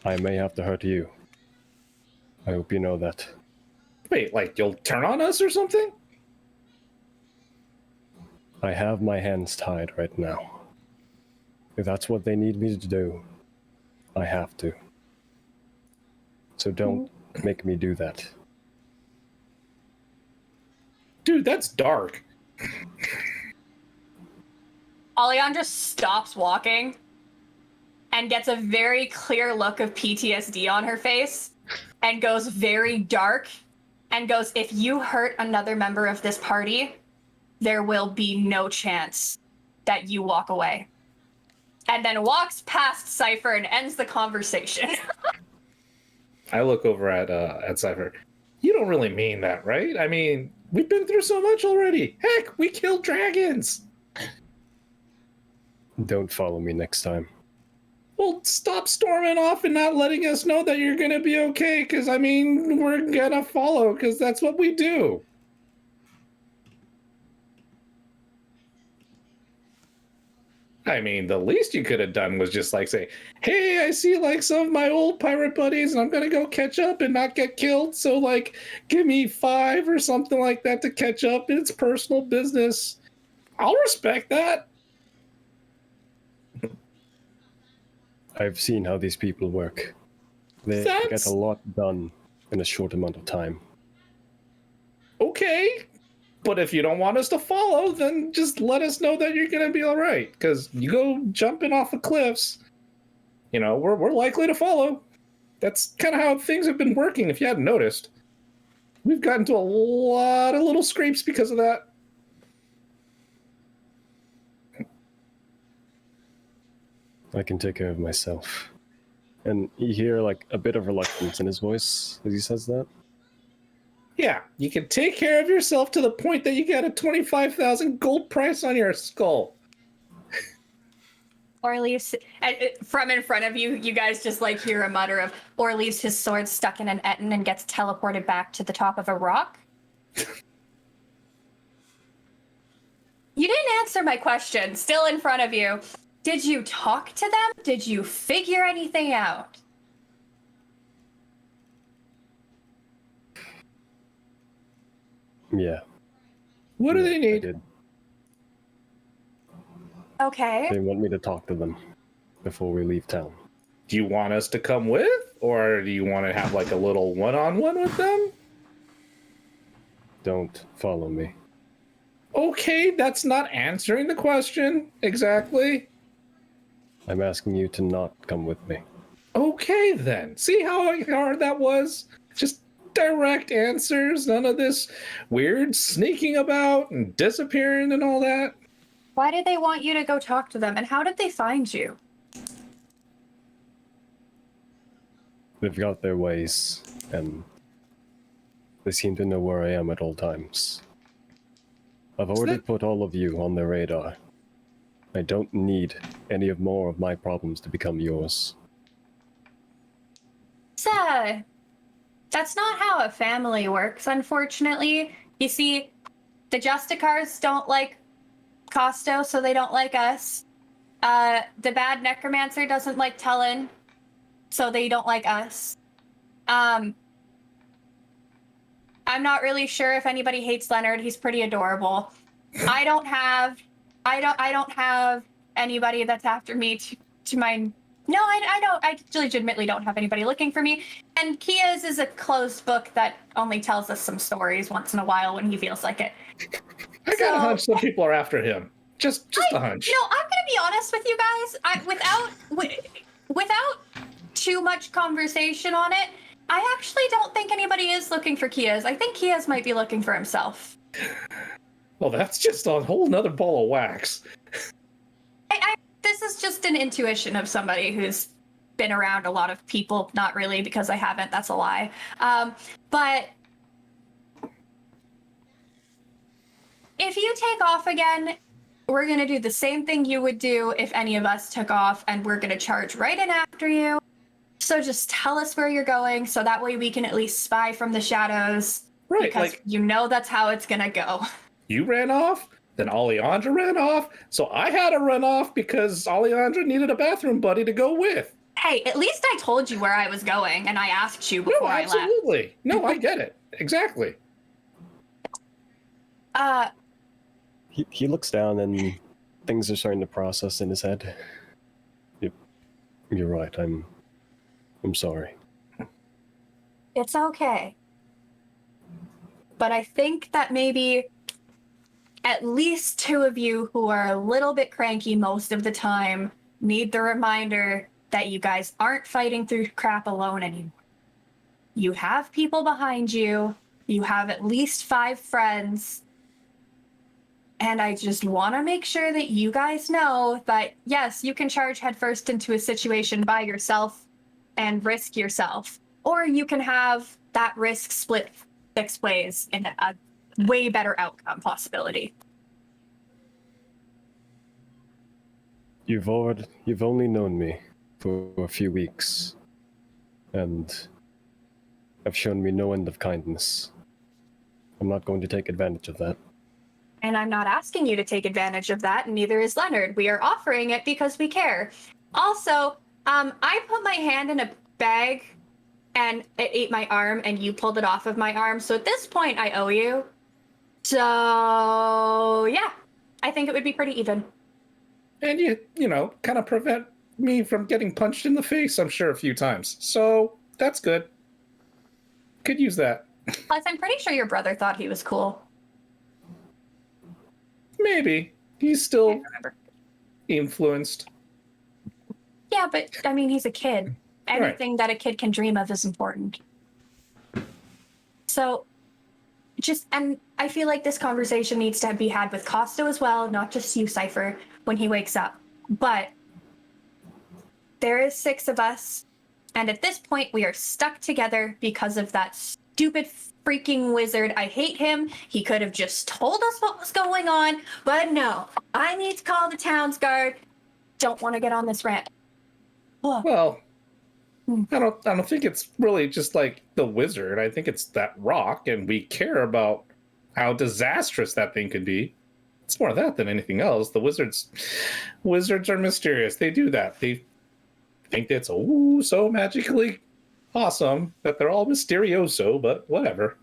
I may have to hurt you. I hope you know that. Wait, like you'll turn on us or something? I have my hands tied right now. If that's what they need me to do, I have to. So don't make me do that? Dude, that's dark. Alejandra stops walking and gets a very clear look of PTSD on her face and goes very dark and goes, if you hurt another member of this party, there will be no chance that you walk away. And then walks past Cypher and ends the conversation. I look over at Cypher. You don't really mean that, right? I mean, we've been through so much already. Heck, we killed dragons. Don't follow me next time. Well, stop storming off and not letting us know that you're gonna be okay, because, I mean, we're gonna follow, because that's what we do. I mean, the least you could have done was just, like, say, hey, I see, like, some of my old pirate buddies, and I'm gonna go catch up and not get killed, so, like, give me 5 or something like that to catch up. It's personal business. I'll respect that. I've seen how these people work. They get a lot done in a short amount of time. Okay, but if you don't want us to follow, then just let us know that you're gonna be all right. Because you go jumping off of cliffs, you know, we're likely to follow. That's kind of how things have been working. If you hadn't noticed, we've gotten into a lot of little scrapes because of that. I can take care of myself. And you hear like a bit of reluctance in his voice as he says that. Yeah, you can take care of yourself to the point that you get a 25,000 gold price on your skull. Or leaves from in front of you, you guys just like hear a mutter of, or leaves his sword stuck in an Etten and gets teleported back to the top of a rock. You didn't answer my question, still in front of you. Did you talk to them? Did you figure anything out? Yeah. What do they I need? did. Okay. They want me to talk to them before we leave town. Do you want us to come with? Or do you want to have like a little one-on-one with them? Don't follow me. Okay, that's not answering the question exactly. I'm asking you to not come with me. Okay, then. See how hard that was? Just direct answers, none of this weird sneaking about and disappearing and all that. Why did they want you to go talk to them, and how did they find you? They've got their ways, and they seem to know where I am at all times. I've already put all of you on their radar. I don't need any more of my problems to become yours. That's not how a family works, unfortunately. You see, the Justicars don't like Costo, so they don't like us. The bad necromancer doesn't like Tullen, so they don't like us. I'm not really sure if anybody hates Leonard. He's pretty adorable. I don't have anybody that's after me to my. No, I don't. I legitimately don't have anybody looking for me. And Kia's is a closed book that only tells us some stories once in a while when he feels like it. I got a hunch some people are after him. Just a hunch. You know, I'm gonna be honest with you guys. Without too much conversation on it, I actually don't think anybody is looking for Kia's. I think Kia's might be looking for himself. Well, that's just a whole nother ball of wax. This is just an intuition of somebody who's been around a lot of people. Not really, because I haven't. That's a lie. But if you take off again, we're going to do the same thing you would do if any of us took off, and we're going to charge right in after you. So just tell us where you're going, so that way we can at least spy from the shadows. Right, because like, you know that's how it's going to go. You ran off, then Alejandra ran off, so I had to run off because Alejandra needed a bathroom buddy to go with. Hey, at least I told you where I was going, and I asked you before I left. Absolutely. No, I get it. Exactly. He looks down and things are starting to process in his head. You're right. I'm sorry. It's okay. But I think that maybe at least two of you who are a little bit cranky most of the time need the reminder that you guys aren't fighting through crap alone anymore. You have people behind you. You have at least 5 friends. And I just want to make sure that you guys know that, yes, you can charge headfirst into a situation by yourself and risk yourself. Or you can have that risk split 6 ways in a way better outcome possibility. You've only known me for a few weeks, and have shown me no end of kindness. I'm not going to take advantage of that. And I'm not asking you to take advantage of that, and neither is Leonard. We are offering it because we care. Also, I put my hand in a bag and it ate my arm, and you pulled it off of my arm. So at this point, I owe you. So, yeah, I think it would be pretty even. And you know, kind of prevent me from getting punched in the face, I'm sure, a few times. So that's good. Could use that. Plus, I'm pretty sure your brother thought he was cool. Maybe. He's I still can't remember. influenced. Yeah, but I mean, he's a kid. Right. Anything that a kid can dream of is important. So, and I feel like this conversation needs to be had with Costo as well, not just you, Cypher, when he wakes up. But there is 6 of us, and at this point, we are stuck together because of that stupid freaking wizard. I hate him. He could have just told us what was going on, but no. I need to call the town's guard. Don't want to get on this rant. Ugh. Well, I don't think it's really just like the wizard. I think it's that rock, and we care about how disastrous that thing can be. It's more that than anything else. The wizards are mysterious. They do that. They think that's so magically awesome that they're all mysterioso, but whatever.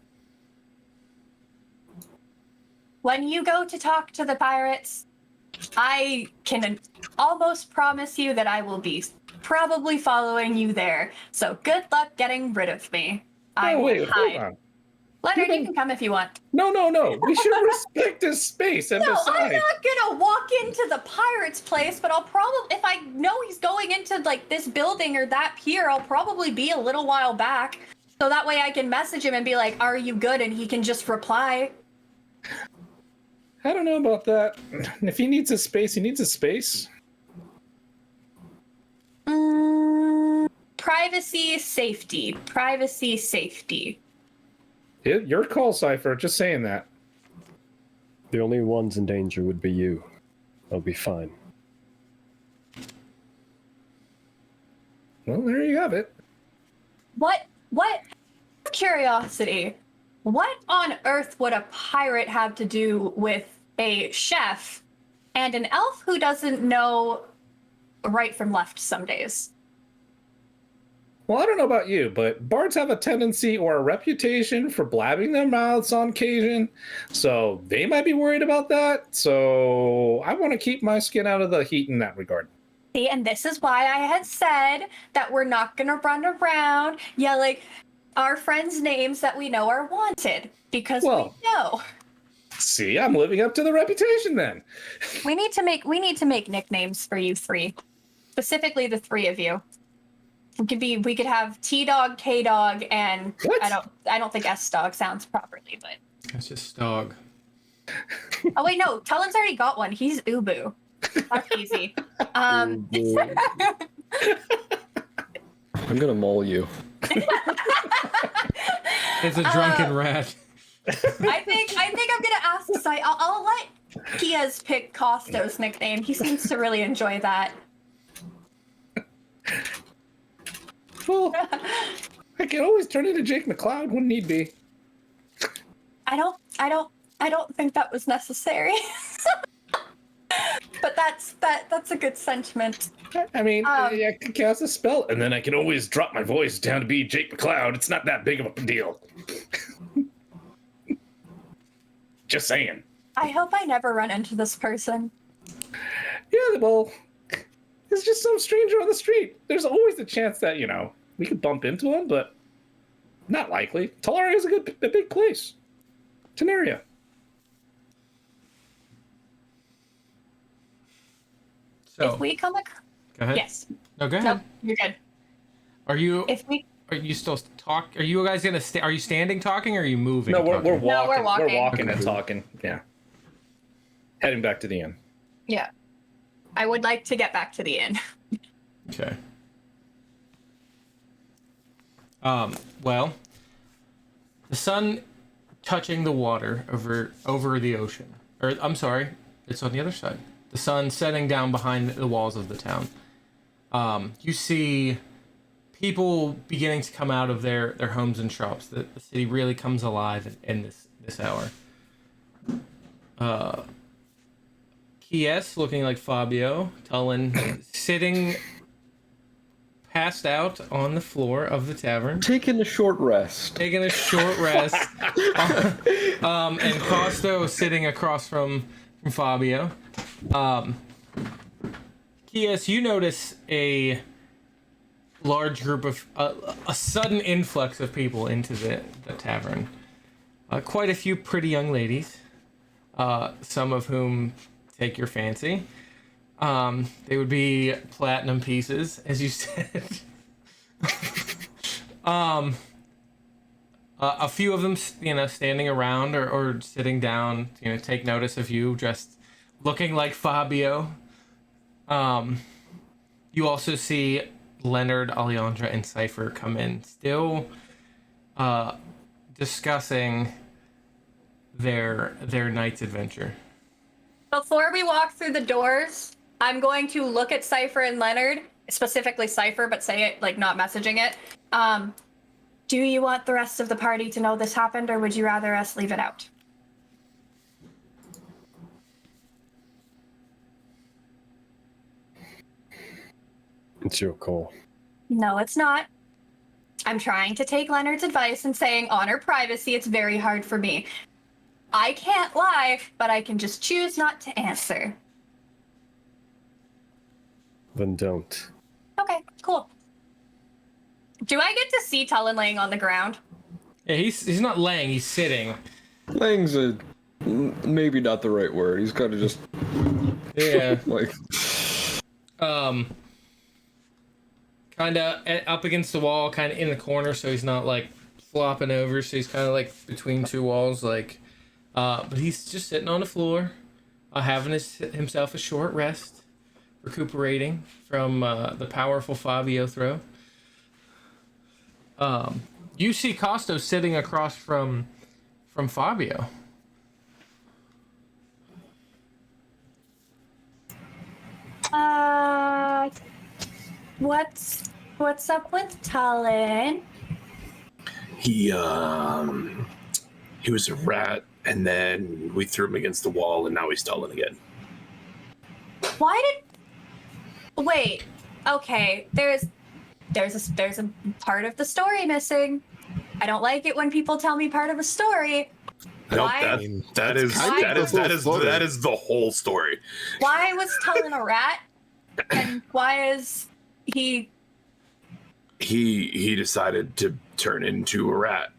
When you go to talk to the pirates, I can almost promise you that I will be probably following you there. So good luck getting rid of me. I will Hold hide. on. Leonard, you can come if you want. No. We should respect his space. And No, I'm besides, not gonna walk into the pirate's place, but I'll probably, if I know he's going into like this building or that pier, I'll probably be a little while back. So that way I can message him and be like, "Are you good?" And he can just reply. I don't know about that. If he needs a space, he needs a space. Privacy, safety. Privacy, safety. Your call, Cypher. Just saying that. The only ones in danger would be you. I'll be fine. Well, there you have it. What? Curiosity. What on earth would a pirate have to do with a chef and an elf who doesn't know right from left some days? Well, I don't know about you, but bards have a tendency or a reputation for blabbing their mouths on occasion, so they might be worried about that. So I want to keep my skin out of the heat in that regard. See, and this is why I had said that we're not gonna run around yelling our friends' names that we know are wanted, because Well- we know. See, I'm living up to the reputation then. We need to make nicknames for you 3. Specifically the 3 of you. We could have T-Dog, K-Dog, and What? I don't think S-Dog sounds properly, but That's just dog. oh wait, no, Tullen's already got one. He's Ubu. That's easy. I'm gonna maul you. It's a drunken rat. I think I'm gonna ask I'll let Kia's pick Costo's nickname. He seems to really enjoy that. Well, I can always turn into Jake McLeod when need be. I don't think that was necessary. But that's a good sentiment. I mean, I can cast a spell, and then I can always drop my voice down to be Jake McLeod. It's not that big of a deal. Just saying. I hope I never run into this person. Yeah, well, it's just some stranger on the street. There's always a chance that, we could bump into him, but Not likely. Talaria is a big place. It's an area. So If we come ac- go ahead. Yes. No, go ahead. Nope, you're good. Are you If we still talk? Are you guys gonna stay? Are you standing talking? Or are you moving? No, we're talking? walking. No, we're walking. We're walking Okay. and talking. Yeah. Heading back to the inn. Yeah. I would like to get back to the inn. Okay. Well, the sun touching the water over the ocean. Or I'm sorry, it's on the other side. The sun setting down behind the walls of the town. You see people beginning to come out of their homes and shops. The city really comes alive in this hour. Kies looking like Fabio. Tullen sitting passed out on the floor of the tavern. Taking a short rest. Taking a short rest. And Costo sitting across from Fabio. Kies, you notice a large group of a sudden influx of people into the tavern. Quite a few pretty young ladies, some of whom take your fancy. They would be platinum pieces, as you said. A few of them, standing around or sitting down, take notice of you, just looking like Fabio. You also see Leonard, Alejandra, and Cypher come in, still discussing their night's adventure. Before we walk through the doors, I'm going to look at Cypher and Leonard, specifically Cypher, but say it like not messaging it. Do you want the rest of the party to know this happened, or would you rather us leave it out? It's your call. No, it's not. I'm trying to take Leonard's advice and saying honor privacy. It's very hard for me. I can't lie, but I can just choose not to answer. Then don't. Okay, cool. Do I get to see Tullen laying on the ground? Yeah, he's not laying, he's sitting. Laying's maybe not the right word. He's kind of just Yeah. like Kind of up against the wall, kind of in the corner, so he's not like flopping over. So he's kind of like between two walls, like. But he's just sitting on the floor, having himself a short rest, recuperating from the powerful Fabio throw. You see Costo sitting across from Fabio. What's up with Tullen? He was a rat, and then we threw him against the wall, and now he's Tullen again. Wait. Okay, there's a part of the story missing. I don't like it when people tell me part of a story. Nope, Why? that is the whole story. Why was Tullen a rat? And why is he? He decided to turn into a rat.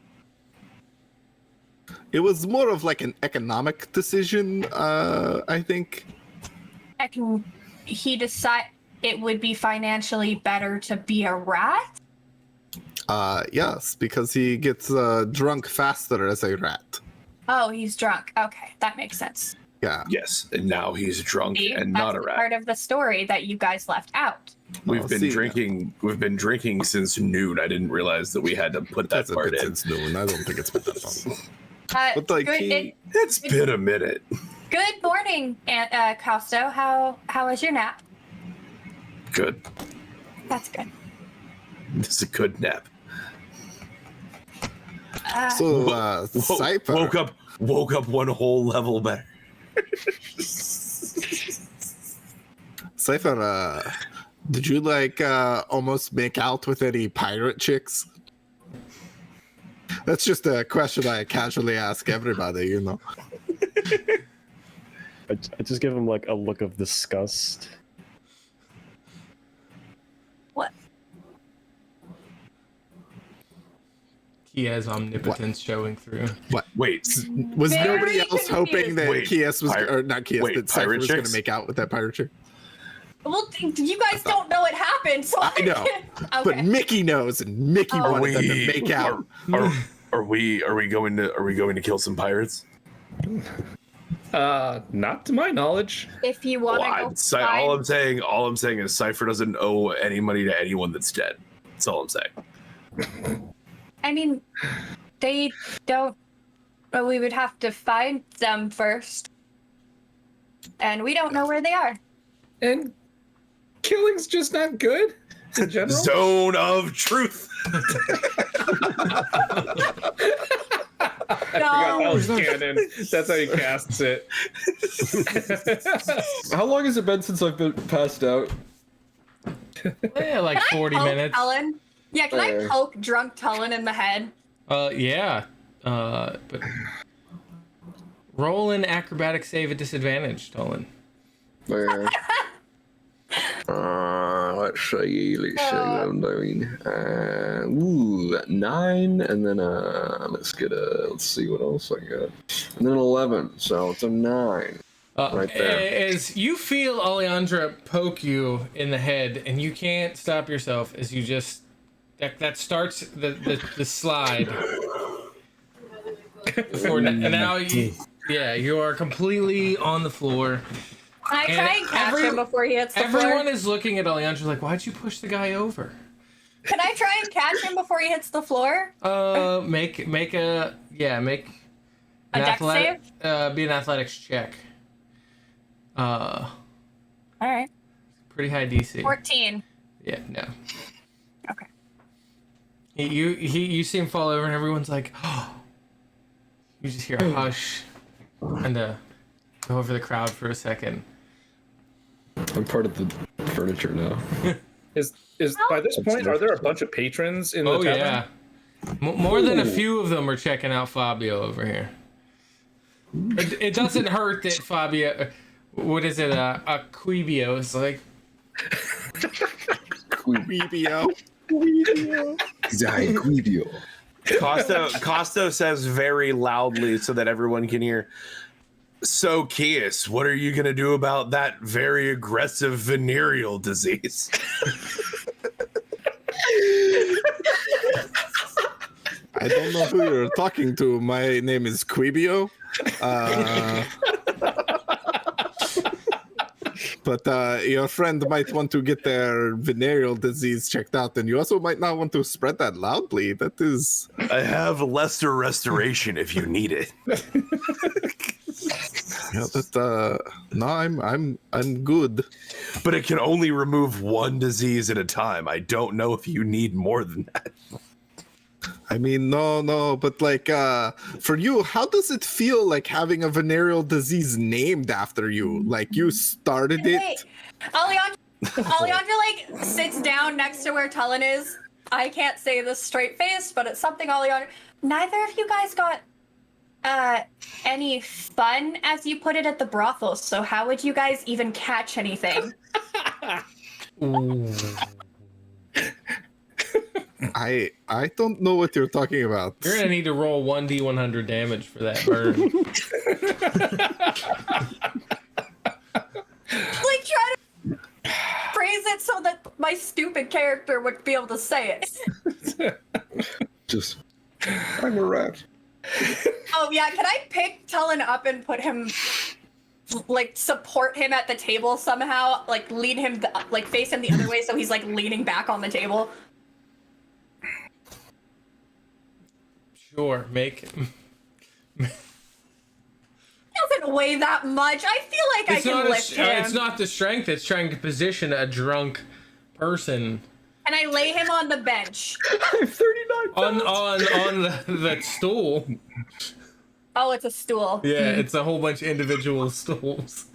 It was more of like an economic decision, I think. He decide it would be financially better to be a rat? Yes, because he gets drunk faster as a rat. Oh, he's drunk. Okay, that makes sense. Yeah. Yes, and now he's drunk See, and that's not a the rat. part of the story that you guys left out. We've been see, drinking. We've been drinking since noon. I didn't realize that we had to put that That's a part bit in. since noon. I don't think it's been that long. But like Good, It's been a minute. good morning, Aunt Costo. How was your nap? Good. That's good. This is a good nap. So, Cypher. Woke up one whole level better. Cypher, did you like almost make out with any pirate chicks? That's just a question I casually ask everybody, you know. I just give him like a look of disgust. What? He has omnipotence showing through. What? Wait, Was Very nobody else hoping confused. that Wait, Kies was, pir- or not Kies, wait, that Cypher pirate was going to chicks? make out with that pirate chick? Well, you guys don't know it happened, so I know, okay. but Mickey knows, and Mickey Oh. wanted them to make out. are we going to kill some pirates? Not to my knowledge. If you want Well, to go all I'm saying is Cypher doesn't owe any money to anyone that's dead. That's all I'm saying. I mean, they don't. Well, we would have to find them first, and we don't know where they are. And killing's just not good in general. Zone of truth. I forgot that was canon. That's how he casts it. How long has it been since I've been passed out? Yeah, like Can 40 I poke minutes. Tullen? Yeah, can I Okay. poke drunk Tullen in the head? Yeah. But roll an acrobatic save at disadvantage, Tolan. Where? Let's see what I'm doing. Ooh, 9, and then let's see what else I got. And then 11, so it's a 9. Right there. As you feel Alejandra poke you in the head, and you can't stop yourself as you just that starts the slide. For now, you are completely on the floor. Can I try and catch him before he hits the Everyone floor? is looking at Alejandra like, why'd you push the guy over? Can I try and catch him before he hits the floor? Make a dex save? Be an athletics check. All right. Pretty high DC. 14. Yeah, no. Okay. You see him fall over, and everyone's like, oh. You just hear a hush, and go over the crowd for a second. I'm part of the furniture now. Is by this point, are there a bunch of patrons in the Oh tavern? yeah, more than a few of them are checking out Fabio over here. It doesn't hurt that Fabio, what is it, Quibio is like. Quibio. Quibio. Costo says very loudly so that everyone can hear. So, Kies, what are you going to do about that very aggressive venereal disease? I don't know who you're talking to. My name is Quibio. But your friend might want to get their venereal disease checked out, and you also might not want to spread that loudly. That is. I have lesser restoration if you need it. Yeah, no, I'm good. But it can only remove one disease at a time. I don't know if you need more than that. I mean, no, but like, for you, how does it feel like having a venereal disease named after you? Like you started Wait, it? Alejandra like sits down next to where Tullen is. I can't say this straight faced, but it's something Alejandra. Neither of you guys got any fun, as you put it, at the brothel. So how would you guys even catch anything? Ooh. I don't know what you're talking about. You're gonna need to roll 1d100 damage for that burn. Like try to phrase it so that my stupid character would be able to say it. Just, I'm a rat. Oh yeah, can I pick Tullen up and put him, like support him at the table somehow, like lean him, like face him the other way so he's like leaning back on the table? Sure, make. Doesn't weigh that much. I feel like I can lift him. It's not the strength. It's trying to position a drunk person And I lay him on the bench. I'm 39 pounds. on the stool. Oh, it's a stool. Yeah, it's a whole bunch of individual stools.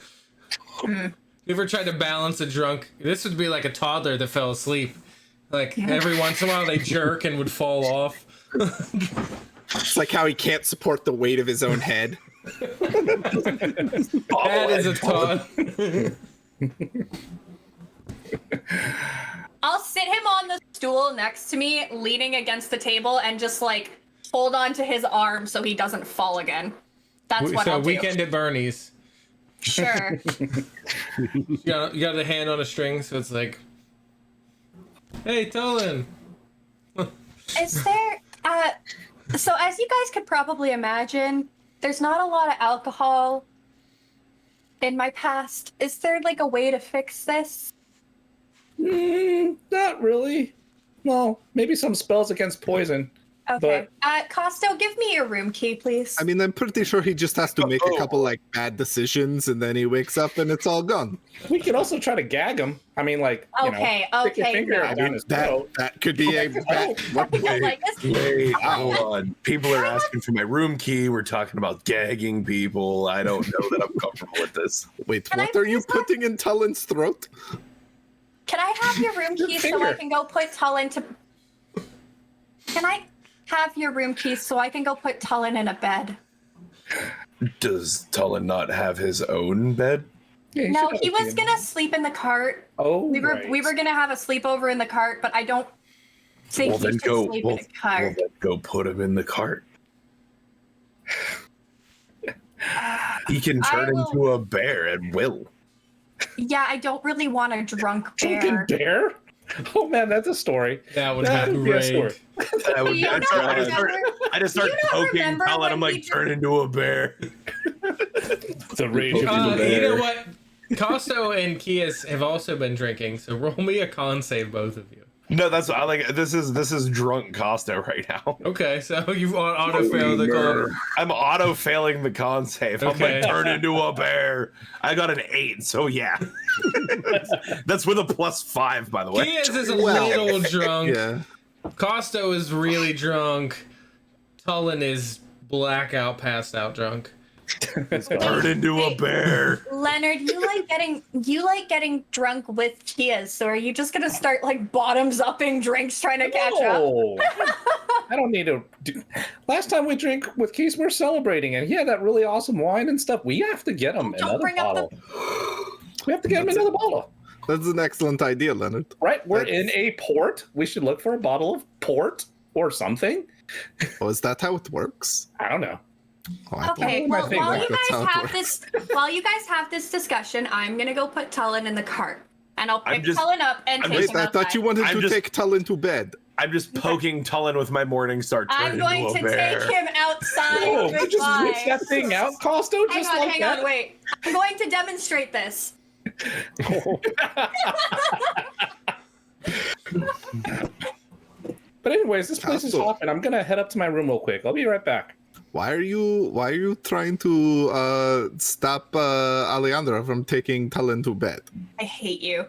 You ever tried to balance a drunk? This would be like a toddler that fell asleep. Like every once in a while they jerk and would fall off. It's like how he can't support the weight of his own head. That is a toddler. I'll sit him on the stool next to me, leaning against the table, and just like hold on to his arm so he doesn't fall again. That's what So I'll do. Weekend at Bernie's. Sure. You got the hand on a string, so it's like, hey, Tolan. Is there so as you guys could probably imagine, there's not a lot of alcohol in my past. Is there like a way to fix this? Not really. Well, maybe some spells against poison. Okay. Costo, give me your room key, please. I mean, I'm pretty sure he just has to make a couple like bad decisions, and then he wakes up and it's all gone. We could also try to gag him. I mean, like, Okay, stick your okay, finger no. down his throat. That could be a bad. I don't like this. Wait, hold on. People are asking for my room key. We're talking about gagging people. I don't know that I'm comfortable with this. Wait, Can what I are you please have- putting in Tullen's throat? Can I have your room key so I finger. can go put Tullen to... Can I have your room key so I can go put Tullen in a bed? Does Tullen not have his own bed? Yeah, you No, should have he a key was in gonna sleep in the cart. Oh, We were right. gonna have a sleepover in the cart, but I don't think Well, he then should go. sleep Well, in a cart. then go put him in the cart. He can I turn will- into a bear at will. Yeah, I don't really want a drunk Drunken bear. bear? Oh man, that's a story. That would That be would be a great. story. I would- Do you I'd not start- I just remember- start- I just start do you not poking remember Tullen. I'm when like, we turn into a bear. The rage of the You bear. know what? Costo and Kias have also been drinking, so roll me a con save, both of you. No, that's I like. This is drunk Costo right now. Okay, so you've auto failed the con. I'm auto failing the con save. I'm Okay. like, turn into a bear. I got an 8, so yeah. That's with a +5, by the way. Kias is a Well, little drunk. Yeah. Costo is really drunk. Tullen is blackout, passed out drunk. Turn into a bear. Leonard, you like getting drunk with Kias, so are you just gonna start like bottoms upping drinks trying to catch up? No. I don't need to do... Last time we drink with Keith, we're celebrating, and he had that really awesome wine and stuff. We have to get him Don't another bring up bottle. We have to get him another bottle. That's an excellent idea, Leonard. Right? We're That's- in a port. We should look for a bottle of port or something. Oh, is that how it works? I don't know. Oh, I thought- Okay, my well, finger. while you That's guys how it have works. this discussion, I'm gonna go put Tullen in the cart, and I'll I'm pick just- Tullen up and I'm take just- him Wait, I outside. thought you wanted I'm to just- take Tullen to bed. I'm just poking Tullen with my morning star. Turn I'm going into to a bear. take him outside. Oh, you just Goodbye. whip that thing out, Costo, Hang just on, like hang that. on, wait. I'm going to demonstrate this. But anyways, this place is Costo. hot, and I'm gonna head up to my room real quick. I'll be right back. Why are you trying to stop Alejandra from taking Tullen to bed? I hate you.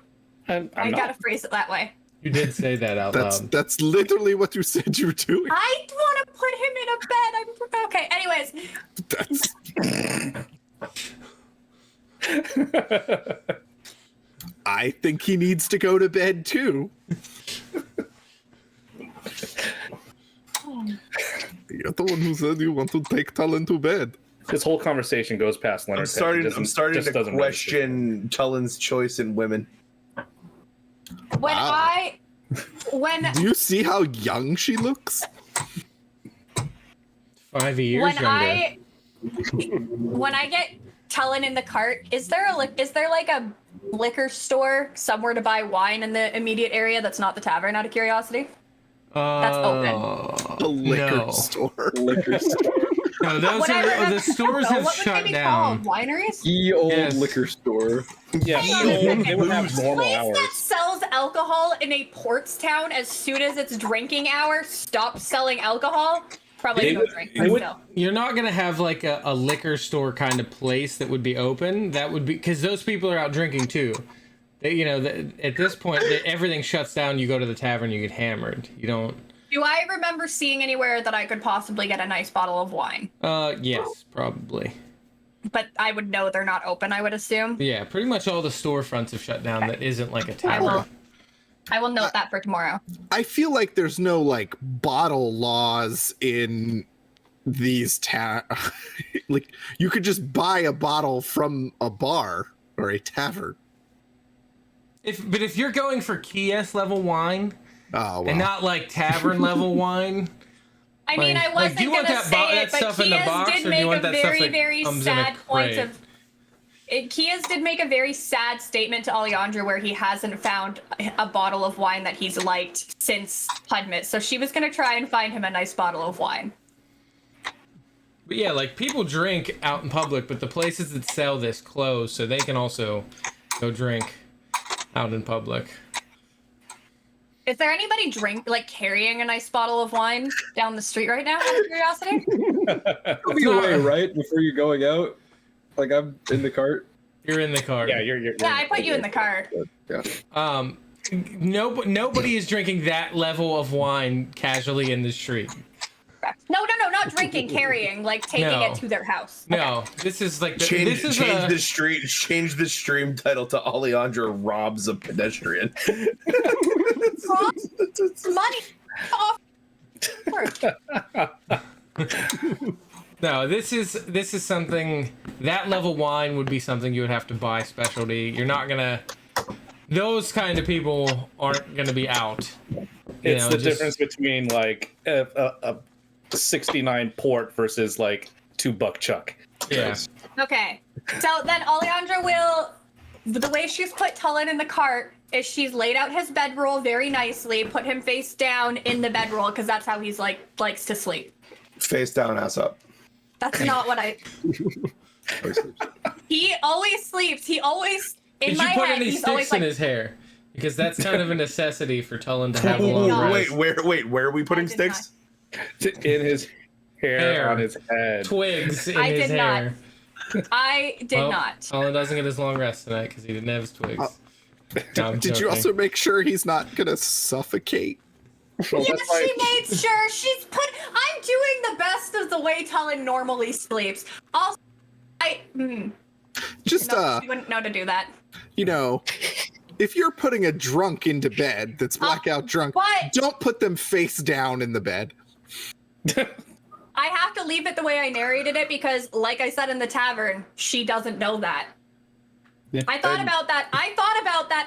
I'm I not. gotta phrase it that way. You did say that out loud. That's literally what you said you were doing. I want to put him in a bed. Okay. Anyways, That's... I think he needs to go to bed too. You're the one who said you want to take Tullen to bed. This whole conversation goes past Leonard. I'm starting to question Tullen's choice in women. when Wow. Do you see how young she looks? 5 years when younger. when I get Tullen in the cart, is there like a liquor store somewhere to buy wine in the immediate area that's not the tavern? Out of curiosity. That's A liquor no. store. Liquor store. No, those Would I are remember- the stores I don't know, have what would shut they be down. called? Wineries? Ye old Yes. liquor store. Yeah, they would have normal Place hours. that sells alcohol in a ports town as soon as it's drinking hour stops selling alcohol. Probably They no would- drink, they but would- still. You're not gonna have like a liquor store kind of place that would be open. That would be because those people are out drinking too. They, at this point, everything shuts down. You go to the tavern, you get hammered. You don't. Do I remember seeing anywhere that I could possibly get a nice bottle of wine? Yes, probably. But I would know they're not open, I would assume. Yeah, pretty much all the storefronts have shut down. That isn't like a I will. tavern. I will note that for tomorrow. I feel like there's no like bottle laws in these like you could just buy a bottle from a bar or a tavern. But if you're going for Kies level wine Oh, well. and not like tavern level wine, I mean, I wasn't do you want gonna that, say it, but stuff in the Kias box, did or do you make want a that stuff very, that very comes in a sad point crate? of. Kias did make a very sad statement to Alejandra where he hasn't found a bottle of wine that he's liked since Pudmit. So she was gonna try and find him a nice bottle of wine. But yeah, like people drink out in public, but the places that sell this close, so they can also go drink out in public. Is there anybody carrying a nice bottle of wine down the street right now? Out of curiosity. It'll be away, right? Before you're going out. Like I'm in the cart. You're in the car. Yeah, you're Yeah, I put you in the cart. Yeah. Nobody is drinking that level of wine casually in the street. No, not drinking, carrying, like taking No. it to their house. No, this is like Change this is the stream title to Alejandra robs a pedestrian. Money off. No, this is something that level wine would be something you would have to buy specialty. You're not gonna. Those kind of people aren't gonna be out. It's the difference between like a 69 port versus like $2 chuck. Yeah. Okay, so then Alejandra will. The way she's put Tullen in the cart is she's laid out his bedroll very nicely, put him face down in the bedroll because that's how he's likes to sleep. Face down, ass up. That's not what I. He always sleeps. He always in Did my you put head. any He's always sticks in like. his hair? Because that's kind of a necessity for Tullen to have a long rest. Where are we putting did sticks? In his hair, on his head. Twigs in I his did not. hair. I did Well, not. Tullen doesn't get his long rest tonight because he didn't have his twigs. No, I'm Did you joking. also make sure he's not gonna suffocate? Well, Yes, that's why- she made sure she's put. I'm doing the best of the way Tullen normally sleeps. Also, Just no, she wouldn't know to do that. you know, if you're putting a drunk into bed that's blackout drunk, What? don't put them face down in the bed. I have to leave it the way I narrated it because, like I said in the tavern, she doesn't know that. Yeah. I thought about that.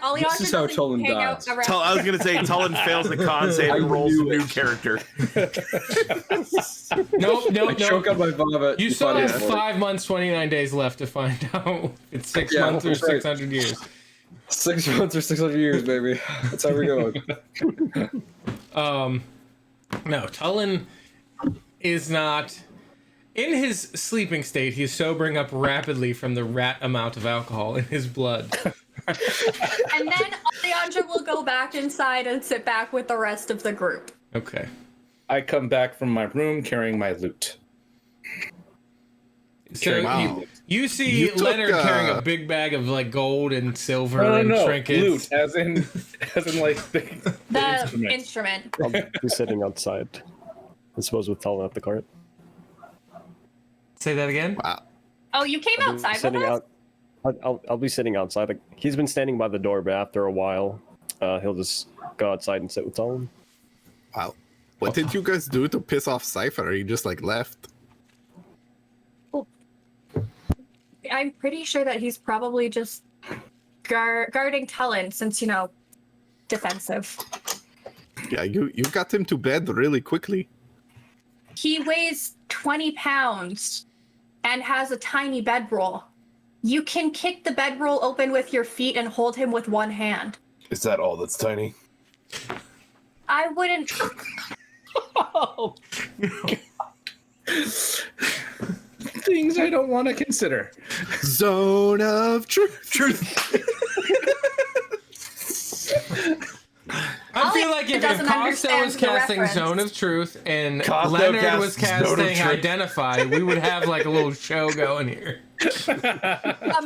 Alejandra This is how doesn't Tullen hang out dies. around. I was gonna say Tullen fails the con save and rolls a new character. Nope. Choke on my vomit. You still find have out. 5 months, 29 days left to find out if it's 6 Yeah, months or that's right. 600 years. 6 months or 600 years, baby. That's how we're going. No, Tullen is not in his sleeping state. He's sobering up rapidly from the rat amount of alcohol in his blood. And then Alejandra will go back inside and sit back with the rest of the group. Okay. I come back from my room carrying my loot. So Wow. you see You took, Leonard carrying a big bag of like gold and silver and No, trinkets. loot, as in like the The instrument. instrument. I'll be sitting outside. I suppose with Talon at the cart. Say that again. Wow. Oh, you came I'll be outside with sitting us? out. I'll be sitting outside. Like, he's been standing by the door, but after a while, he'll just go outside and sit with Talon. Wow. What did you guys do to piss off Cypher? Or you just like left? I'm pretty sure that he's probably just guarding Tullen since, defensive. Yeah, you got him to bed really quickly. He weighs 20 pounds and has a tiny bedroll. You can kick the bedroll open with your feet and hold him with one hand. Is that all that's tiny? I wouldn't. Things I don't want to consider. Zone of truth. I feel like if doesn't Costo understand was the casting reference. Zone of Truth and Costo Leonard was casts Zone of casting Truth. Identify, we would have like a little show going here. Alejandra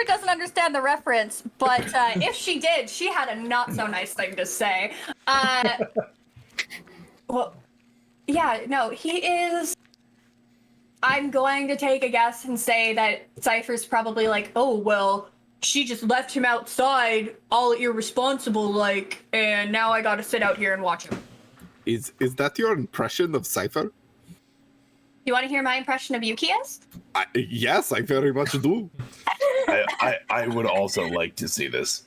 doesn't understand the reference, but if she did, she had a not so nice thing to say. Well, yeah, no, he is. I'm going to take a guess and say that Cypher's probably like, oh, well, she just left him outside, all irresponsible, like, and now I gotta sit out here and watch him. Is that your impression of Cypher? You want to hear my impression of Yuki's? Yes, I very much do. I would also like to see this.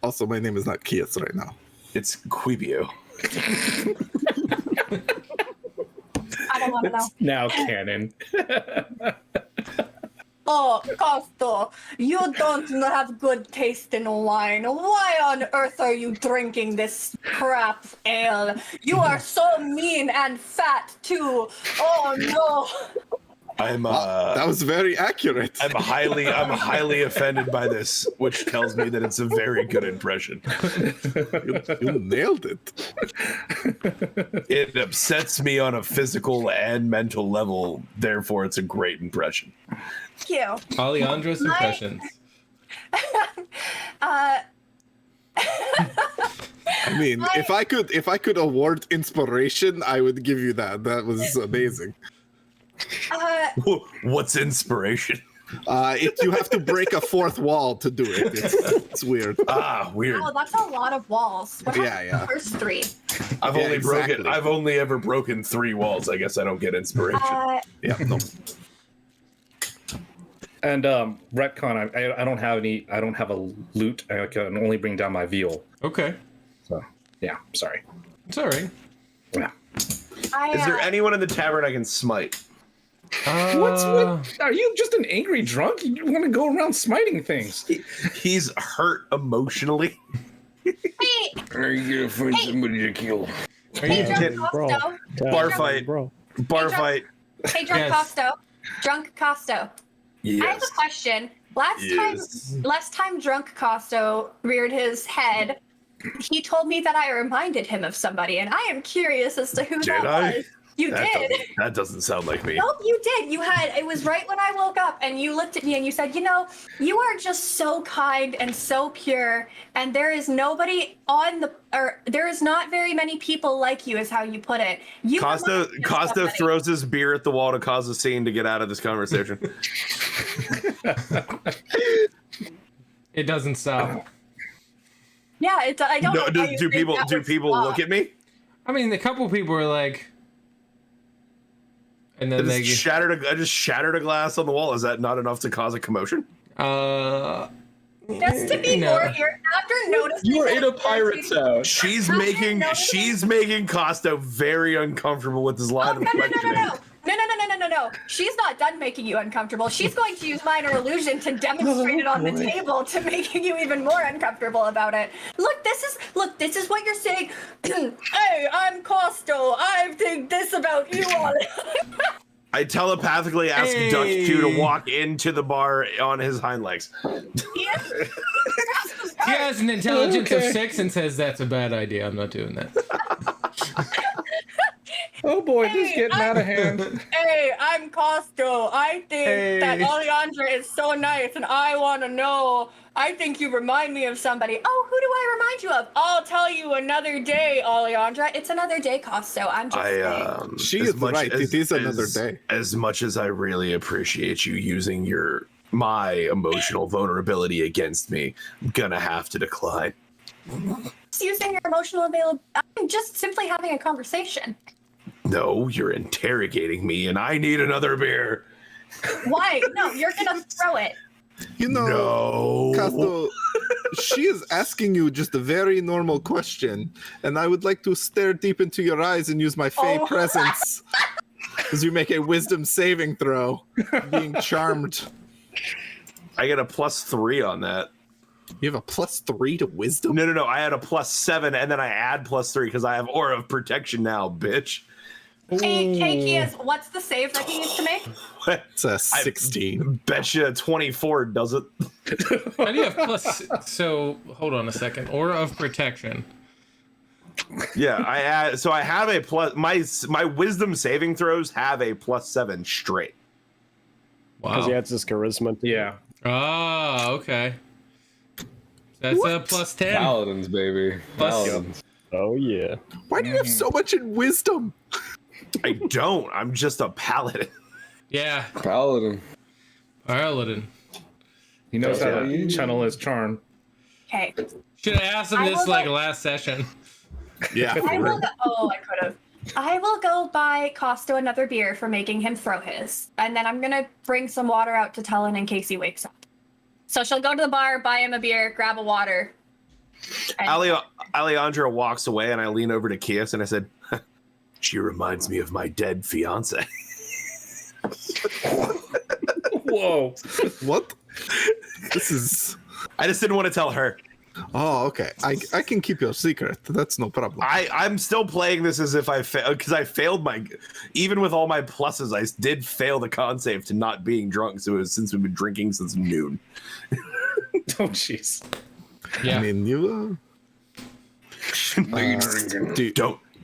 Also, my name is not Kias right now. It's Quibio. I don't want to know. Now canon. Oh, Costo, you don't have good taste in wine. Why on earth are you drinking this crap ale? You are so mean and fat too. Oh no. That was very accurate. I'm highly offended by this, which tells me that it's a very good impression. You nailed it. It upsets me on a physical and mental level, therefore it's a great impression. Thank you. Alejandro's impressions. I mean, if I could award inspiration, I would give you that. That was amazing. What's inspiration? You have to break a fourth wall to do it. It's weird. Weird. Oh, that's a lot of walls. What happened to the first three? I've only ever broken 3 walls. I guess I don't get inspiration. Yeah, no. And retcon, I don't have any. I don't have a loot. I can only bring down my veal. Okay. So yeah, sorry. It's all right. Yeah. Is there anyone in the tavern I can smite? What? Are you just an angry drunk? You want to go around smiting things? He's hurt emotionally. Hey, Are you gonna find somebody to kill? hey, Drunk bro. Costo. Bar fight. Bro. Bar fight. Hey, Drunk Yes. Costo. Drunk Costo. Yes. I have a question. Last time Drunk Costo reared his head, he told me that I reminded him of somebody, and I am curious as to who Did that I? was. You did. That doesn't sound like me. Nope, you did. It was right when I woke up, and you looked at me and you said, you are just so kind and so pure, and there is nobody there is not very many people like you, is how you put it. Costa somebody. throws his beer at the wall to cause a scene to get out of this conversation. It doesn't stop. Yeah, I don't know. No, why you do think people that would look stop. at me? I mean, a couple people were like, and then I just shattered a glass on the wall. Is that not enough to cause a commotion? Just to be No. more here, after noticing You are in a that pirate zone. She's Okay, making Costa very uncomfortable with his line Oh, of questioning. No. She's not done making you uncomfortable. She's going to use minor illusion to demonstrate it on the table to making you even more uncomfortable about it. Look, this is what you're saying. Hey, I'm Costo. I think this about you all. I telepathically ask Hey. Dutch Q to walk into the bar on his hind legs. Yes. he has an intelligence of 6 and says that's a bad idea. I'm not doing that. Oh boy, this is Hey, getting out of hand. Hey, I'm Costo. I think that Alejandra is so nice, and I want to know. I think you remind me of somebody. Oh, who do I remind you of? I'll tell you another day, Alejandra. It's another day, Costo. I'm just saying. She as is much right. It is another day. As much as I really appreciate you using my emotional vulnerability against me, I'm gonna have to decline. Just using your emotional availability. I'm just simply having a conversation. No, you're interrogating me, and I need another beer. Why? No, you're gonna throw it. You know, No. Casto, she is asking you just a very normal question, and I would like to stare deep into your eyes and use my Fey Oh. presence as you make a wisdom saving throw, being charmed. I get a +3 on that. You have a +3 to wisdom? No. I had a +7, and then I add +3 because I have Aura of Protection now, bitch. Hey, Kias, what's the save that he needs to make? It's a 16. Betcha 24 does it. How do you have plus? So hold on a second. Aura of protection. Yeah, I add. So I have a plus. My wisdom saving throws have a +7 straight. Because he Wow. adds his charisma. Yeah. Ah, okay. That's a +10. Paladins, baby. Plus- Paladins. Oh yeah. Why do you have so much in wisdom? I don't. I'm just a paladin. Yeah, Paladin. Paladin. He knows how Yeah. to channel his charm. Okay. Should have asked him I this will like go- last session. Yeah. I will go. Oh, I could have. I will go buy Costo another beer for making him throw his, and then I'm gonna bring some water out to Tellin in case he wakes up. So she'll go to the bar, buy him a beer, grab a water. and- Alejandra walks away, and I lean over to Kias and I said, She reminds me of my dead fiance. Whoa. What? This is. I just didn't want to tell her. Oh, okay. I can keep your secret. That's no problem. I'm still playing this as if I failed, because I failed my, even with all my pluses, I did fail the con save to not being drunk. So it was since we've been drinking since noon. Oh, jeez. Yeah. I mean, you.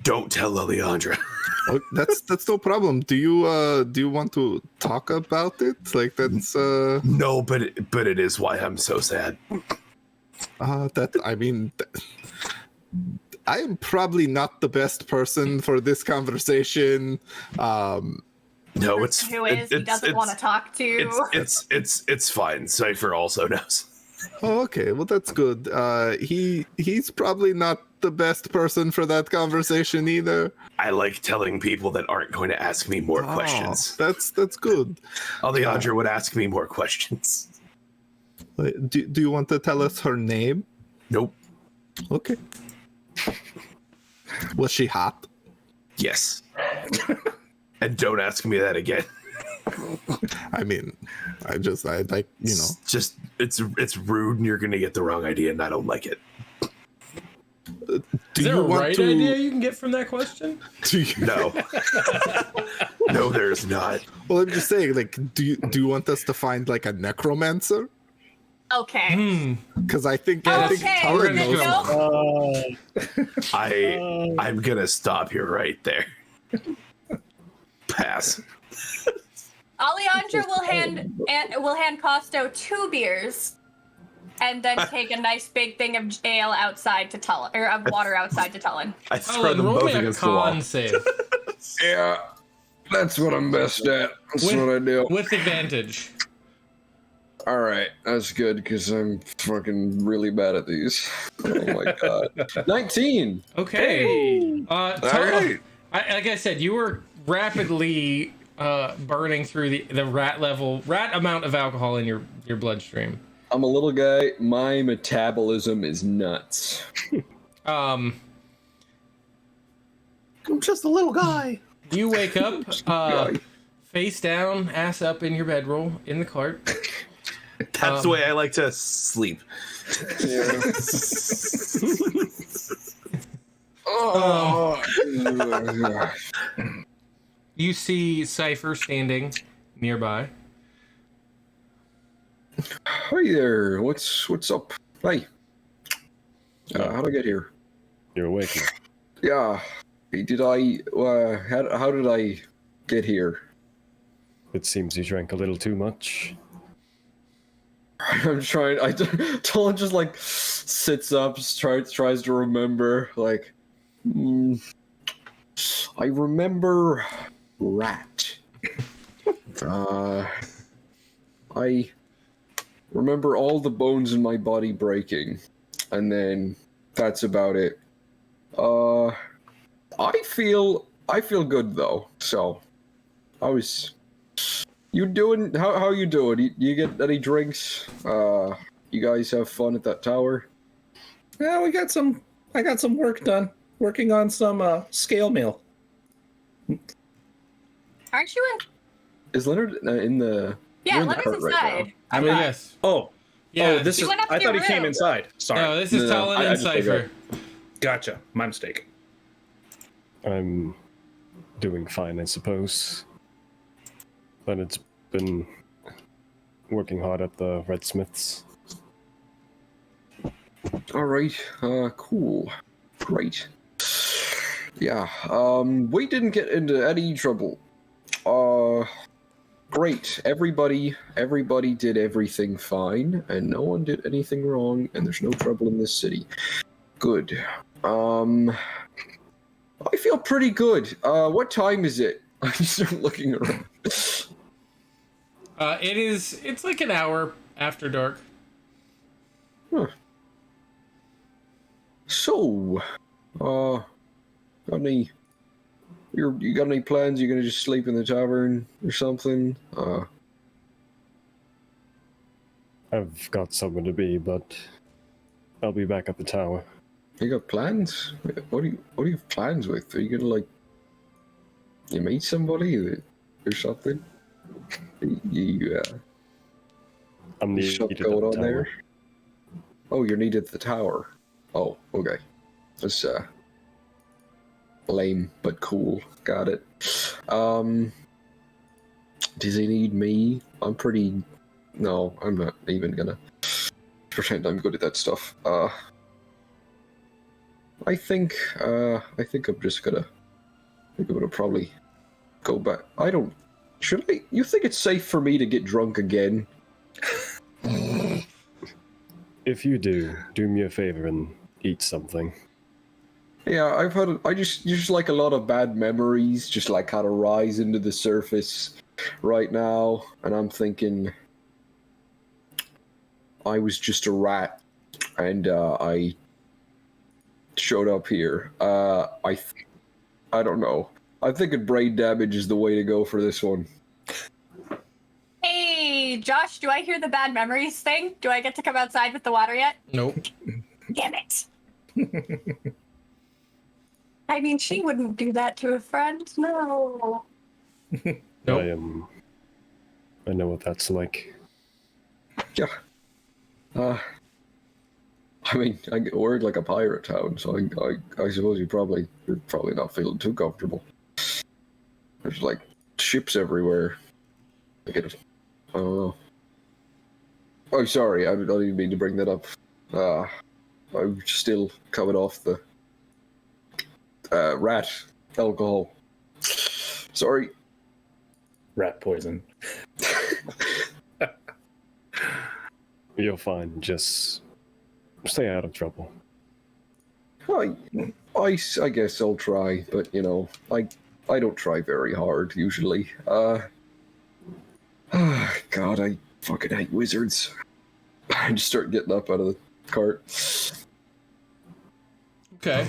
Don't tell Liliandra. Oh, that's no problem. Do you want to talk about it? Like that's No, but it is why I'm so sad. that I mean I am probably not the best person for this conversation. No, it's Who is he doesn't want to talk to. It's fine. Cypher also knows. Oh, okay. Well, that's good. He's probably not the best person for that conversation either. I like telling people that aren't going to ask me more questions. That's good. Alejandra would ask me more questions. Wait, do you want to tell us her name? Nope. Okay. Was she hot? Yes. And don't ask me that again. I mean, I like, you know. It's just it's rude and you're gonna get the wrong idea and I don't like it. Do Is there you a want right to? idea you can get from that question? Do you, No. No, there's not. well, I'm just saying, like, do you want us to find like a necromancer? Okay. Because I think Okay, Tara then knows. no. I'm gonna stop you right there. Pass. Alejandra will hand Costo 2 beers, and then take a nice big thing of ale outside to Tullen, or of water outside to Tullen. I throw Oh, them roll both me a against the wall. con save Yeah, that's what I'm best at. That's With- what I do. with advantage. All right, that's good because I'm fucking really bad at these. Oh my god. 19. Okay. All right. Like I said, you were rapidly burning through the rat amount of alcohol in your bloodstream. I'm a little guy. My metabolism is nuts. I'm just a little guy. You wake up face down, ass up in your bedroll in the cart. That's the way I like to sleep. Oh. You see Cypher standing nearby. Hi there. What's up? Hey. How'd I get here? You're awake. Yeah. Did I? How did I get here? It seems you drank a little too much. I'm trying. Tolan just like sits up, tries to remember. Like, I remember rat. I remember all the bones in my body breaking, and then that's about it. I feel good though. So, you doing? How you doing? You get any drinks? You guys have fun at that tower? Yeah, I got some work done. Working on some scale mail. Aren't you in? Is Leonard in the? Yeah, you're in the Leonard's cart right inside. I mean, Yes. Oh, this He is. went up I to thought he your came room. inside. Sorry. No, this is No, Talon I and just figured. Cypher. Gotcha. My mistake. I'm doing fine, I suppose. But it's been working hard at the Red Smiths. All right. Cool. Great. Yeah. We didn't get into any trouble. Great. Everybody did everything fine, and no one did anything wrong, and there's no trouble in this city. Good. I feel pretty good. What time is it? I start looking around. It's like an hour after dark. Huh. So, got any? You got any plans? You gonna just sleep in the tavern or something? I've got somewhere to be, but I'll be back at the tower. You got plans? What do you have plans with? Are you gonna like you meet somebody or something? You I'm needed something at the going on tower. there? Oh, you're needed at the tower. Oh, okay. That's lame but cool. Got it. Does he need me? I'm pretty. No, I'm not even gonna pretend I'm good at that stuff. I think I'm just gonna. I think I'm gonna probably go back. I don't. Should I? You think it's safe for me to get drunk again? If you do me a favor and eat something. Yeah, I've had. I just like a lot of bad memories, just like kind of rise into the surface right now, and I'm thinking I was just a rat, and I showed up here. I don't know. I'm thinking brain damage is the way to go for this one. Hey, Josh, do I hear the bad memories thing? Do I get to come outside with the water yet? Nope. Damn it. I mean, she wouldn't do that to a friend. No. Nope. I know what that's like. Yeah. I mean, I get word like a pirate town, so I suppose you're probably not feeling too comfortable. There's like ships everywhere. I don't know. Oh, sorry, I don't even mean to bring that up. I'm still coming off the rat alcohol. Sorry. Rat poison. You're fine. Just stay out of trouble. I guess I'll try, but you know, I don't try very hard usually. God, I fucking hate wizards. I just start getting up out of the cart. Okay.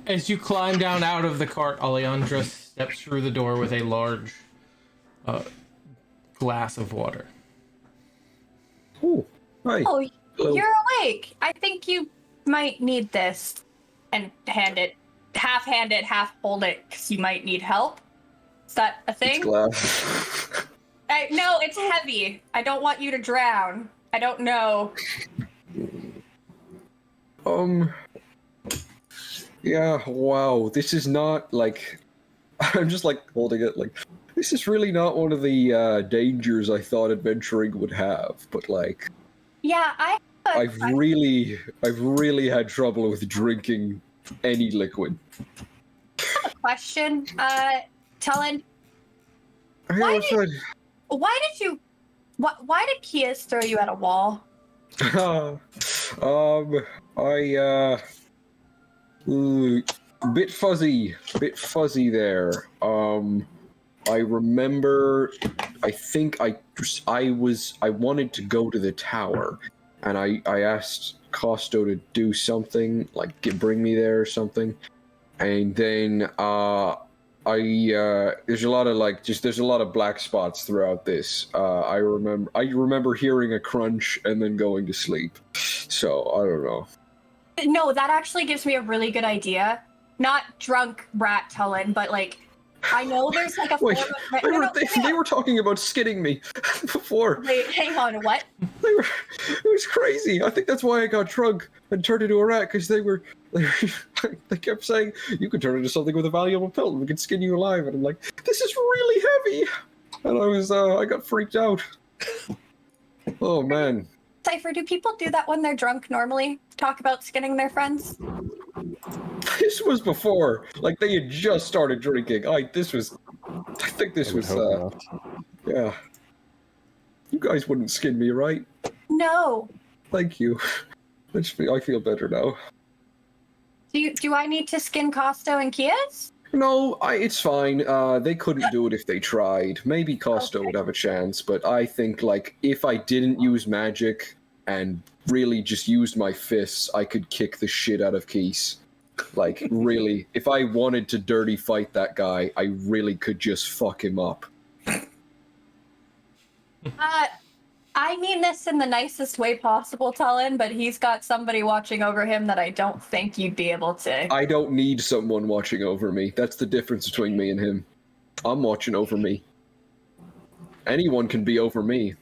As you climb down out of the cart, Alejandra steps through the door with a large glass of water. Oh, hi. Oh, Hello. you're awake. I think you might need this. And hand it, half hold it, because you might need help. Is that a thing? It's glass. No, it's heavy. I don't want you to drown. I don't know. Yeah, wow. This is not like. I'm just like holding it like. This is really not one of the dangers I thought adventuring would have, but like. Yeah, I've really had trouble with drinking any liquid. have a question. Tellin, Why why did Kias throw you at a wall? Bit fuzzy there. I remember, I think I wanted to go to the tower, and I asked Costo to do something, like bring me there or something, and then there's a lot of black spots throughout this. I remember hearing a crunch and then going to sleep. So I don't know. No, that actually gives me a really good idea. Not drunk rat Tellin, but like, I know there's like a Wait, form of... they were talking about skinning me before. Wait, hang on, what? It was crazy. I think that's why I got drunk and turned into a rat, because they kept saying you could turn into something with a valuable pill and we could skin you alive, and I'm like, this is really heavy, and I got freaked out. Oh man. Cypher, do people do that when they're drunk normally? Talk about skinning their friends? This was before, like, they had just started drinking. I think this was yeah. You guys wouldn't skin me, right? No. Thank you. I feel better now. Do I need to skin Costo and Kias? No, it's fine. They couldn't do it if they tried. Maybe Costo would have a chance, but I think, like, if I didn't use magic and really just used my fists, I could kick the shit out of Keese. Like, really, if I wanted to dirty fight that guy, I really could just fuck him up. I mean this in the nicest way possible, Tullen, but he's got somebody watching over him that I don't think you'd be able to. I don't need someone watching over me. That's the difference between me and him. I'm watching over me. Anyone can be over me.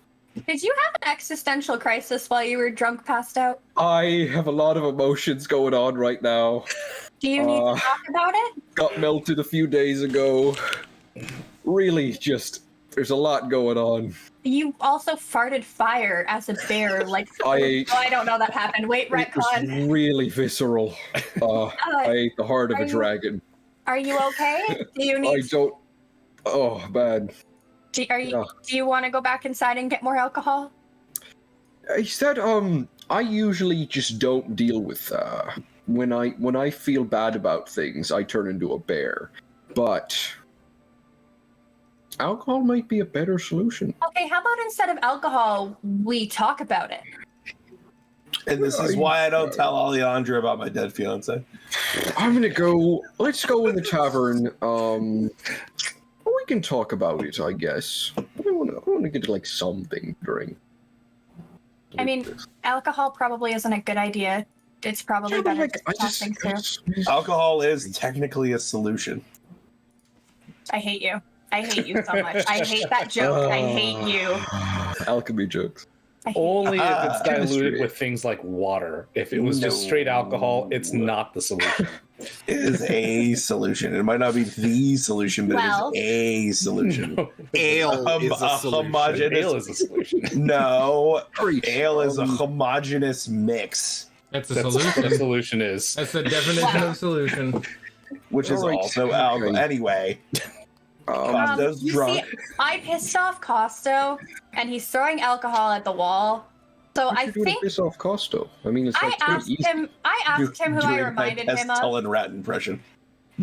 Did you have an existential crisis while you were drunk, passed out? I have a lot of emotions going on right now. Do you need to talk about it? Got melted a few days ago. Really, just there's a lot going on. You also farted fire as a bear, like I don't know that happened. Wait, It was retcon. really visceral. I ate the heart of a dragon. Are you okay? Do you I need? don't. Oh, bad. Do you want to go back inside and get more alcohol? He said, I usually just don't deal with when I feel bad about things, I turn into a bear. But alcohol might be a better solution. Okay, how about instead of alcohol, we talk about it? And this is why I don't tell Alejandra about my dead fiance. I'm gonna go. Let's go in the tavern. We can talk about it, I guess. I want to get like something to drink. I mean, alcohol probably isn't a good idea. It's probably better to talk things through. Alcohol is technically a solution. I hate you. I hate you so much. I hate that joke. I hate you. Alchemy jokes. I hate Only if it's diluted Chemistry. with things like water. If it was just straight alcohol, it's not the solution. It is a solution. It might not be the solution, but Well- it is a solution. Ale is a solution. homogeneous. Ale is a solution. No, Preach. ale is a homogeneous mix, That's a That's what solution. the solution is. That's the definition of solution. which is Alright. also alcohol. Anyway, Costa's you drunk. see, I pissed off Costo, and he's throwing alcohol at the wall. So I think piss off Costo. I mean, it's I like pretty asked easy. him. I asked him who I Doing my reminded best him of. Tullen Rat impression.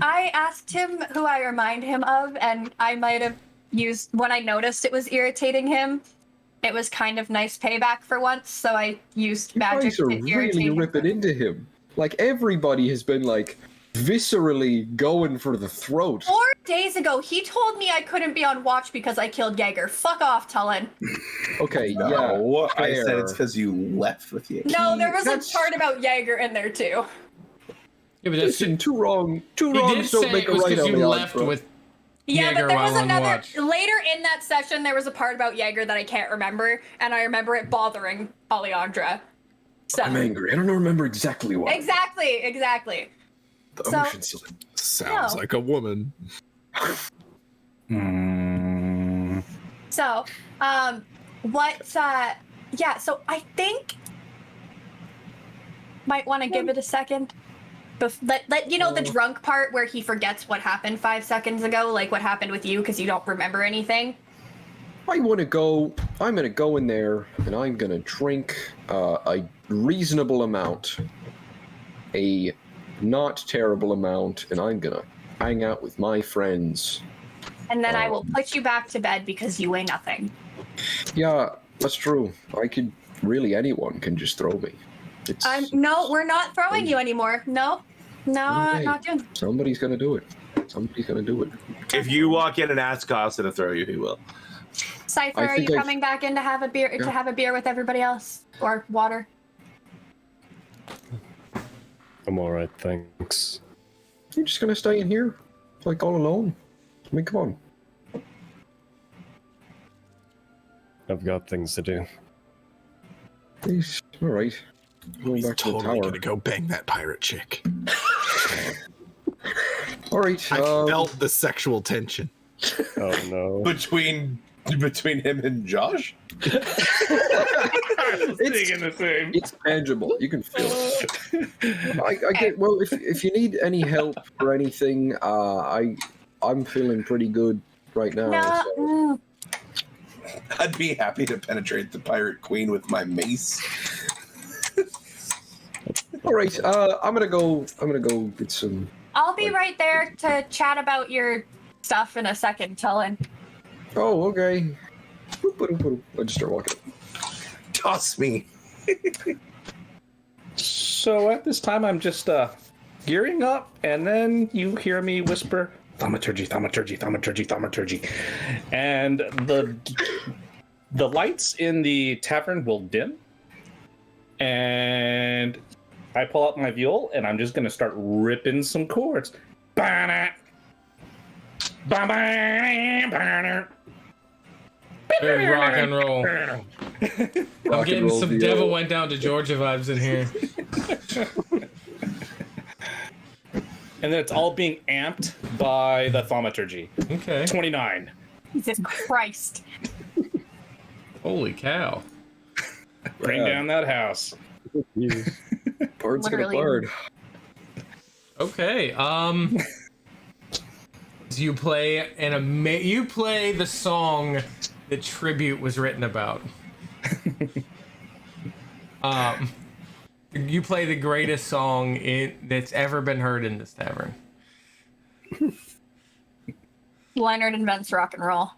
I asked him who I remind him of, and I might have used when I noticed it was irritating him. It was kind of nice payback for once, so I used You magic guys to are irritate really him. ripping into him. Like everybody has been like viscerally going for the throat. 4 days ago, he told me I couldn't be on watch because I killed Jaeger. Fuck off, Tullen. Okay, No, yeah, I said fair. it's because you left with you. No, there was That's- a part about Jaeger in there too. Yeah, but that's, Listen, two wrongs he did don't say make it a was right because on you the left front. with Yeah, Jaeger but there was while on another watch. later in that session. There was a part about Jaeger that I can't remember, and I remember it bothering Alejandra. So I'm angry. I don't remember exactly why. exactly. The So- ocean's Sounds No. like a woman. So, yeah, so I think might want to give it a second. Let you know the drunk part where he forgets what happened 5 seconds ago, like what happened with you because you don't remember anything. I'm gonna go in there and I'm gonna drink a reasonable amount, a not terrible amount, and I'm gonna hang out with my friends. And then I will put you back to bed because you weigh nothing. Yeah, that's true. Anyone can just throw me. It's, No, we're not throwing you anymore. No, Okay. not doing. Somebody's gonna do it. Somebody's gonna do it. If you walk in and ask Costa to throw you, he will. Cypher, I are you think coming back in to have a beer Yeah. to have a beer with everybody else or water? I'm all right, thanks. You're just gonna stay in here, like all alone. I mean, come on. I've got things to do. Please. All right. Going He's back to the totally tower. gonna go bang that pirate chick. All right. I felt the sexual tension. Oh no. Between him and Josh? It's tangible. You can feel it. I get. Well, if you need any help or anything, I'm feeling pretty good right now. No. so- I'd be happy to penetrate the pirate queen with my mace. All right. I'm gonna go get some. I'll be right there to chat about your stuff in a second, Tullen. Oh, okay. I just start walking. Toss me. So at this time, I'm just gearing up, and then you hear me whisper, thaumaturgy, thaumaturgy, thaumaturgy, thaumaturgy. And the the lights in the tavern will dim, and I pull out my viol, and I'm just gonna start ripping some chords. Ba-na, ba-ba, Very rock and roll. I'm Rock and getting roll some viol. Devil Went Down to Georgia vibes in here. And then it's all being amped by the thaumaturgy. Okay. 29. Jesus Christ. Holy cow. Bring Yeah. down that house. Jesus. Bard's got a Literally. bard. Okay. You play you play the song that Tribute was written about. You play the greatest song that's ever been heard in this tavern. Leonard invents rock and roll.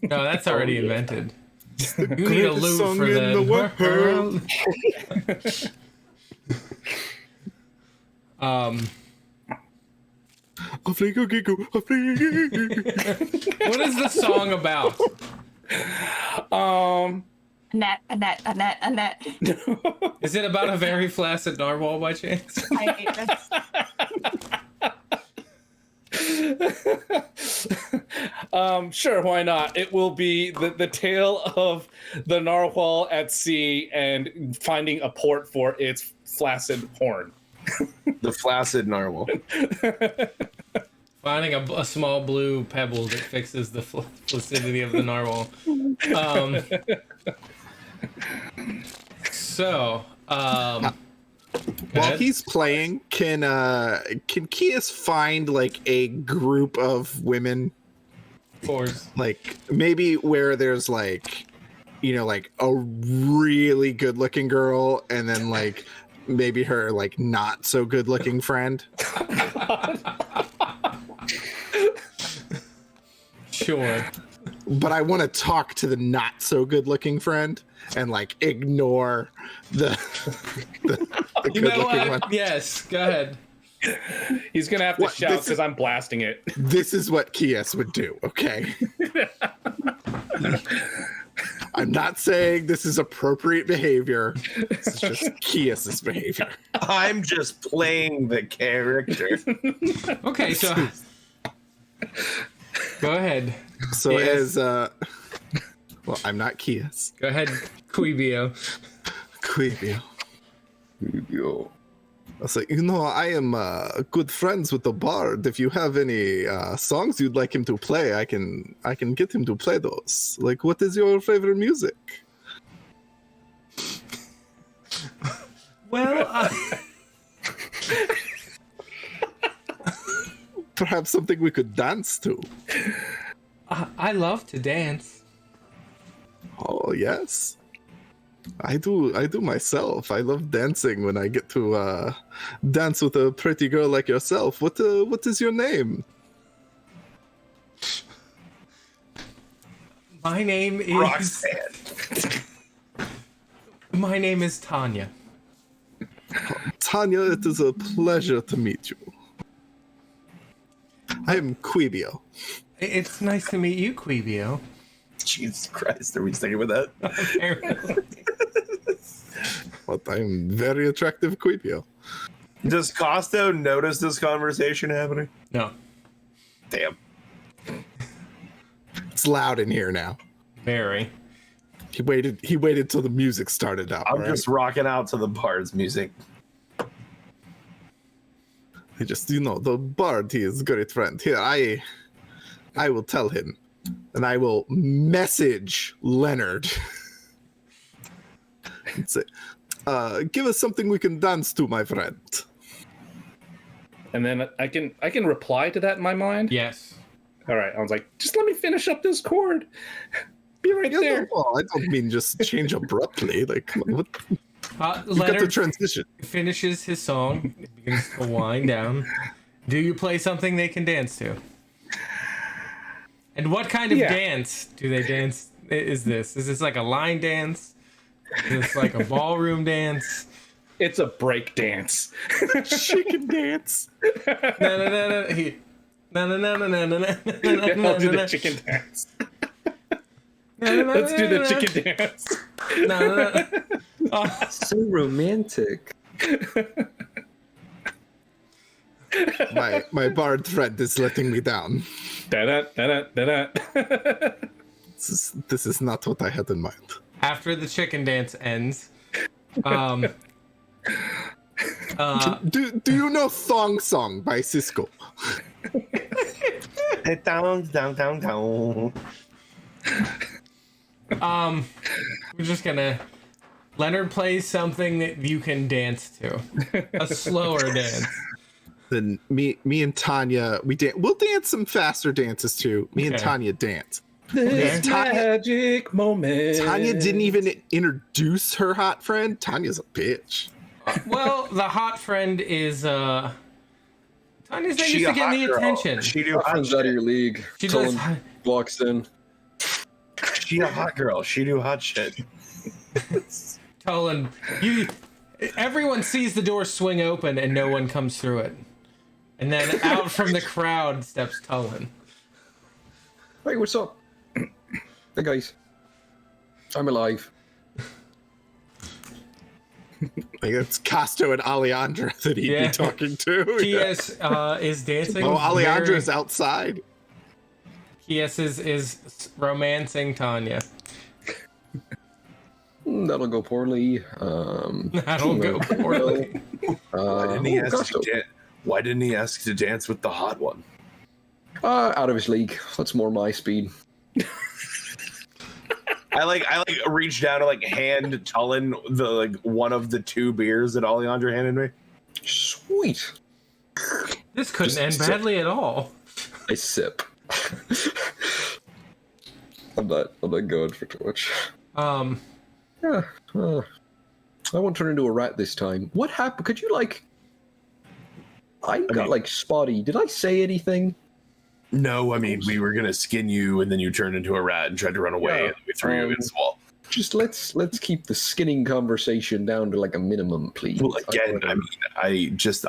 No, that's already invented. You need a Greatest loop song for in the world. What is the song about? Annette. Is it about a very flaccid narwhal by chance? I hate this. Sure, why not? It will be the tale of the narwhal at sea and finding a port for its flaccid horn. The flaccid narwhal. Finding a small blue pebble that fixes the flaccidity of the narwhal. While he's playing, can Kias find like a group of women, Of course. like maybe where there's like, you know, like a really good looking girl and then like maybe her like not so good looking friend? Sure. But I want to talk to the not so good looking friend and like ignore the You good know looking what? one. Yes, go ahead. He's gonna have to What, shout this is- because I'm blasting it. This is what Kias would do, okay? I'm not saying this is appropriate behavior. This is just Kias's behavior. I'm just playing the character. Okay, so go ahead. So Yes. well, I'm not Kias. Go ahead, Quibio. Quibio. Yo. I was like, you know, I am good friends with the bard. If you have any songs you'd like him to play, I can get him to play those. Like, what is your favorite music? Well, Perhaps something we could dance to. I love to dance. Oh yes, I do myself. I love dancing when I get to dance with a pretty girl like yourself. What is your name? My name is Roxanne. My name is Tanya. Tanya, it is a pleasure to meet you. I am Quibio. It's nice to meet you, Quibio. Jesus Christ, are we sticking with that? Apparently. But I'm very attractive Quibio. Does Costo notice this conversation happening? No, Damn. It's loud in here now. very. He waited till the music started up. I'm right? just rocking out to the bard's music. He just, the bard, he is a great friend. Here, I will tell him. And I will message Leonard. And say, give us something we can dance to, my friend. And then I can reply to that in my mind. Yes. All right. I was like, just let me finish up this chord. Be right Yeah, there. no, I don't mean just change abruptly. Like, come on, what? You got the Leonard transition. finishes his song, it begins to wind down. Do you play something they can dance to? And what kind of Yeah. dance do they dance? Is this? Is this like a line dance? Is this like a ballroom dance? It's a break dance. Chicken dance. No, no, no, no. No, no, no, no, no, no, no, no, I'll do no, the no. chicken dance. Let's do the chicken dance. No. So romantic. My bard friend is letting me down. Da-da, da-da, da-da. This is not what I had in mind. After the chicken dance ends, Do you know Thong Song by Cisco? Down. we're just gonna. Leonard plays something that you can dance to, a slower dance. Then me and Tanya, we'll dance some faster dances too. Me and Okay. Tanya dance. This Tanya- magic moment. Tanya didn't even introduce her hot friend. Tanya's a bitch. Well, the hot friend is Tanya's not used She to a getting hot the girl. attention. She do That hot one's out of shit. your league. She does. Cullen walks in. She a hot girl. She do hot shit. Tolan, everyone sees the door swing open and no one comes through it. And then out from the crowd steps Tolan. Hey, what's up? Hey guys, I'm alive. Like it's Costo and Alejandra that he'd Yeah. be talking to. Kies is dancing. Oh, Alejandra's outside. Kies is romancing Tanya. That'll go poorly. That'll go poorly. Why didn't he ask to dance with the hot one? Out of his league. That's more my speed. I reached down to hand Tullen the one of the 2 beers that Alejandra handed me. Sweet. This couldn't Just end sip. badly at all. I sip. I'm not going for too much. Yeah. I won't turn into a rat this time. What happened? Could you I got spotty. Did I say anything? No, I mean we were gonna skin you and then you turned into a rat and tried to run away Yeah. and we threw you against the wall. Just let's keep the skinning conversation down to a minimum, please. Well, again,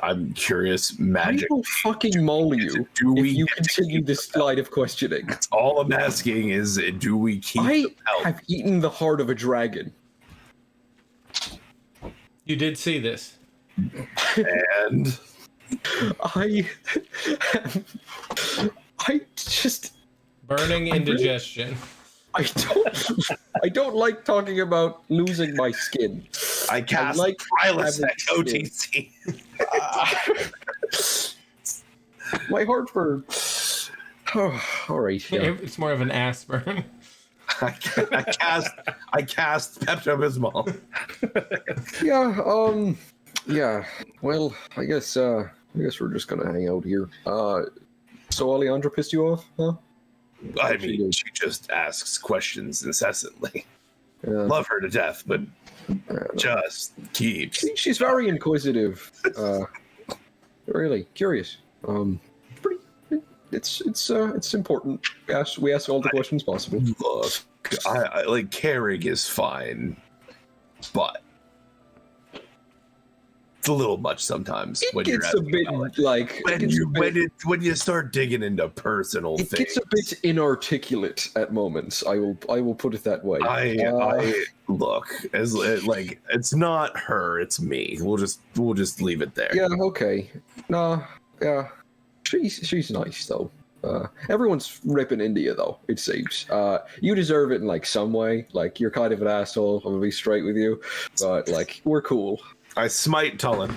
I'm curious. Magic. I will fucking maul you Do if we you get to continue keep this the belt? line of questioning. All I'm asking is, do we keep I the belt? have eaten the heart of a dragon. You did see this. And I just Burning indigestion. I don't like talking about losing my skin. I cast like Prilosec having OTC. My heart for. Oh, all right. Yeah. It's more of an ass burn. I cast Pepto Bismol. Yeah. Yeah. Well, I guess we're just gonna hang out here. So Alejandra pissed you off, huh? I mean, she just asks questions incessantly. Yeah. Love her to death, but just keeps. She's very inquisitive. Really curious. It's important. We ask all the questions possible. Look, I like caring is fine, but it's a little much sometimes It when you're gets a bit when you start digging into personal It things. gets a bit inarticulate at moments. I will put it that way. I look as it's not her, it's me. We'll just leave it there. Yeah. Okay. No. Yeah. She's nice though. Everyone's ripping India though. It seems. You deserve it in some way. You're kind of an asshole. I'm gonna be straight with you, but we're cool. I smite Tullen.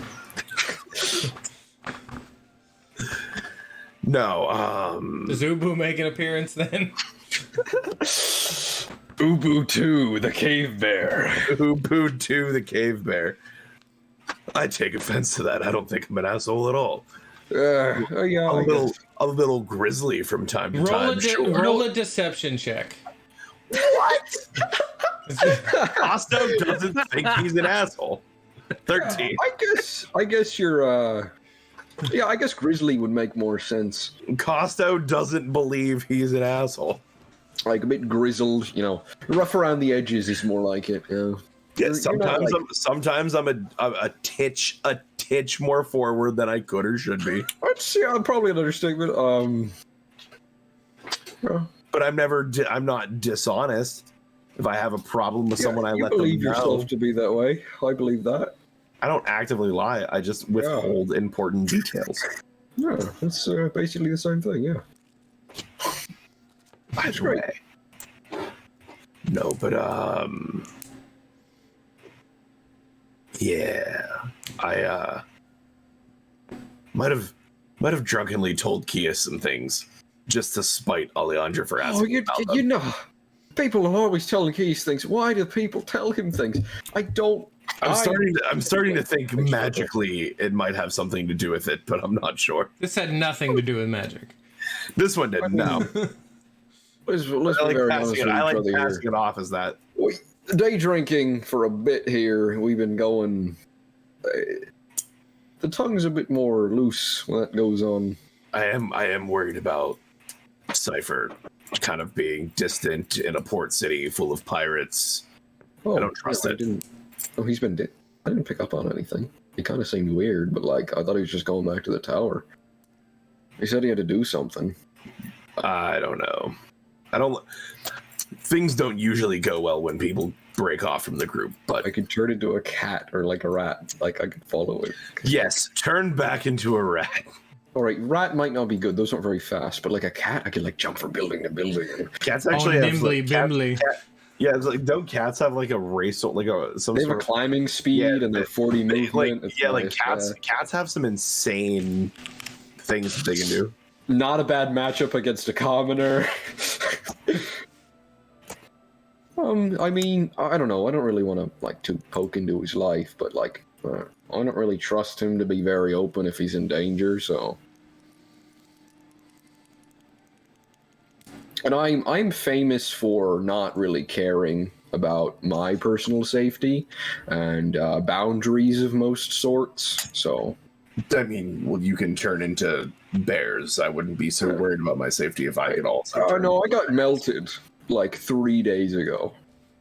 No, Does Ubu make an appearance then? Ubu 2, the cave bear. who booed to the cave bear? I take offense to that. I don't think I'm an asshole at all. Yeah. A little grizzly from time to time. Roll a deception check. Costo doesn't think he's an asshole. 13. I guess you're. Yeah, I guess grizzly would make more sense. Costo doesn't believe he's an asshole. A bit grizzled, rough around the edges is more like it. Yeah. Yeah, You're not sometimes I'm a titch more forward than I could or should be. I'd say probably an understatement. but I'm not dishonest. If I have a problem with someone, I you let them believe know. yourself to be that way. I believe that. I don't actively lie. I just withhold important details. Yeah, it's basically the same thing. Yeah. By the way. No, but yeah, I might have drunkenly told Kia some things just to spite Alejandra for asking. About them. You know, people are always telling Keys things. Why do people tell him things? I don't. I'm starting to think magically it might have something to do with it, but I'm not sure. This had nothing to do with magic. This one didn't. No. Let's I like be very honest passing with I each like other here. passing it off as that. Day drinking for a bit here. We've been going. The tongue's a bit more loose when that goes on. I am worried about Cypher kind of being distant in a port city full of pirates. Oh, I don't trust it. He's been. I didn't pick up on anything. He kind of seemed weird, but like I thought he was just going back to the tower. He said he had to do something. I don't know. Things don't usually go well when people break off from the group, but I could turn into a cat or like a rat. Like I could follow it. yes, turn back into a rat. All right, rat might not be good. Those aren't very fast. But like a cat, I could like jump from building to building. Cats actually have nimbly like, bimbly. yeah, it's like don't cats have like a race like some They have sort a climbing speed and they're 40 movement. It's like nice, cats have some insane things that they can do. Not a bad matchup against a commoner. I mean, I don't know. I don't really want to like to poke into his life, but like, I don't really trust him to be very open if he's in danger. So, and I'm famous for not really caring about my personal safety and boundaries of most sorts. So, I mean, well, you can turn into bears. I wouldn't be so worried about my safety if I could also. Oh no, I got melted like 3 days ago.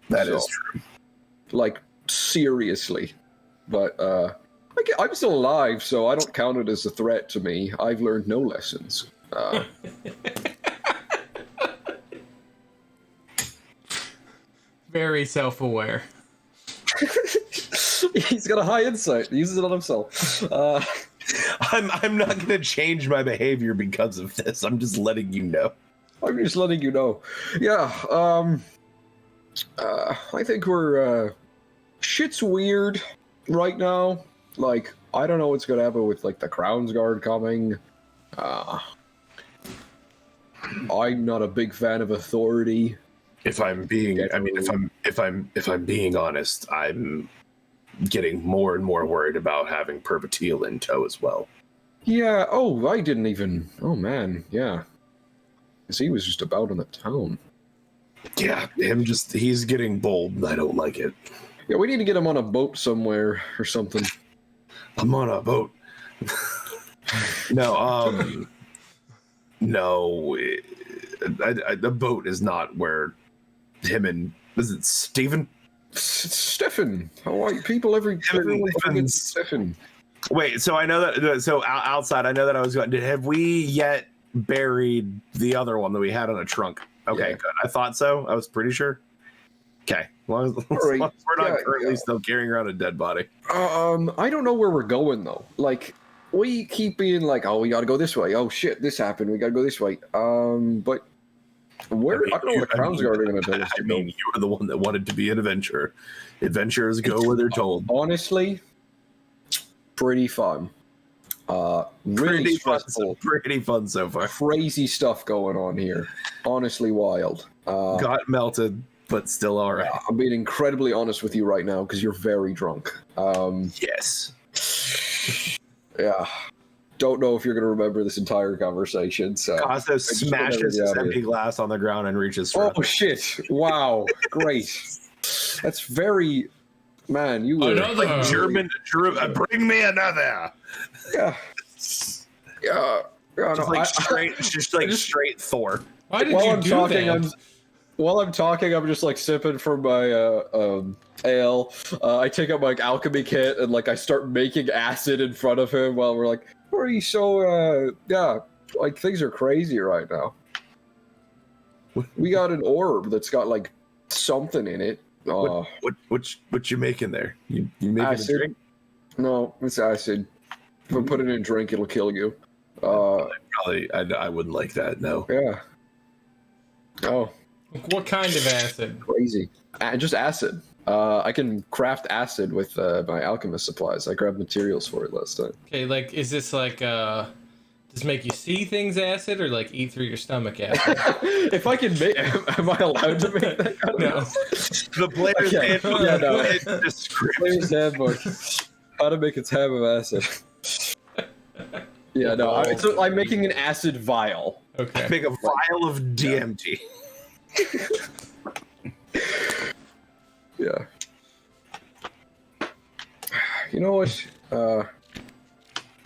That is true. Like seriously, but I'm still alive, so I don't count it as a threat to me. I've learned no lessons. Very self-aware. He's got a high insight. He uses it on himself. I'm not going to change my behavior because of this. I'm just letting you know. I'm just letting you know. Yeah. I think we're. Shit's weird right now. Like, I don't know what's gonna happen with like the Crown's Guard coming. I'm not a big fan of authority. If I'm being honest, I'm getting more and more worried about having Perpetil in tow as well. Yeah. Oh, I didn't even. Oh man. Yeah. Because he was just about in the town. Yeah, he's getting bold and I don't like it. Yeah, we need to get him on a boat somewhere or something. I'm on a boat. No, the boat is not where him and is it Stephen? Stefan. How are you? People everyone forgets Stefan. Wait, so I know that. So outside, I know that I was going. Have we yet buried the other one that we had on a trunk? Okay, Yeah. good. I thought so. I was pretty sure. Okay, as long as we're not currently still carrying around a dead body. I don't know where we're going though. Like, we keep being like, oh, we gotta go this way. Oh shit, this happened. We gotta go this way. But where? I don't know what the Crown's Guard are gonna tell us to go. You were the one that wanted to be an adventurer. Adventurers go where they're told. Honestly, pretty fun. Really stressful. Pretty fun so far. Crazy stuff going on here. Honestly, wild. Got melted, but still all right. I'm being incredibly honest with you right now because you're very drunk. Yes. Yeah. Don't know if you're going to remember this entire conversation. So Costa smashes his empty glass on the ground and reaches for it. Oh shit! Wow, great. That's very, man. You were like German. Bring me another. Yeah. Yeah. Just like straight Thor. Why did you do that? While I'm talking, I'm just like sipping from my ale. I take out my alchemy kit and like I start making acid in front of him while we're like, "Are you so yeah? Like things are crazy right now." We got an orb that's got like something in it. What you making there? You making a Acid. drink? No, it's acid. If I put it in a drink, it'll kill you. Probably, I wouldn't like that. No. Yeah. Oh, What kind of acid? crazy. Just acid. I can craft acid with my alchemist supplies. I grabbed materials for it last time. Okay, like, is this like, does it make you see things acid or like eat through your stomach acid? If I can make, am I allowed to make that kind of No. The player's Okay. handbook Yeah, no. is descriptive. Player's handbook. How to make a tab of acid. Yeah, no. I'm making an acid vial. Okay. Make a vial of DMT. Yeah. You know what?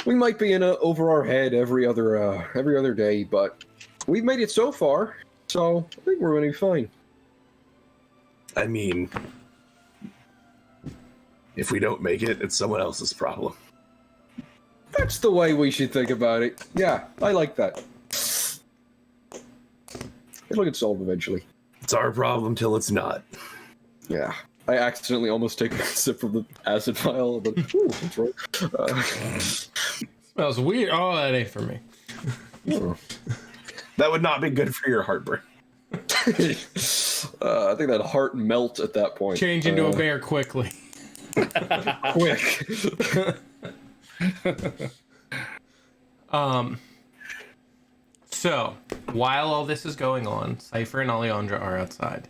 We might be in over our head every other day, but we've made it so far, so I think we're gonna be fine. I mean, if we don't make it, it's someone else's problem. That's the way we should think about it. Yeah, I like that. It'll get solved eventually. It's our problem till it's not. Yeah. I accidentally almost take a sip from the acid vial, but ooh, that's right. Smells weird. Oh, that ain't for me. That would not be good for your heartburn. I think that heart melt at that point. Change into a bear quickly. Quick. So, while all this is going on, Cypher and Alejandra are outside.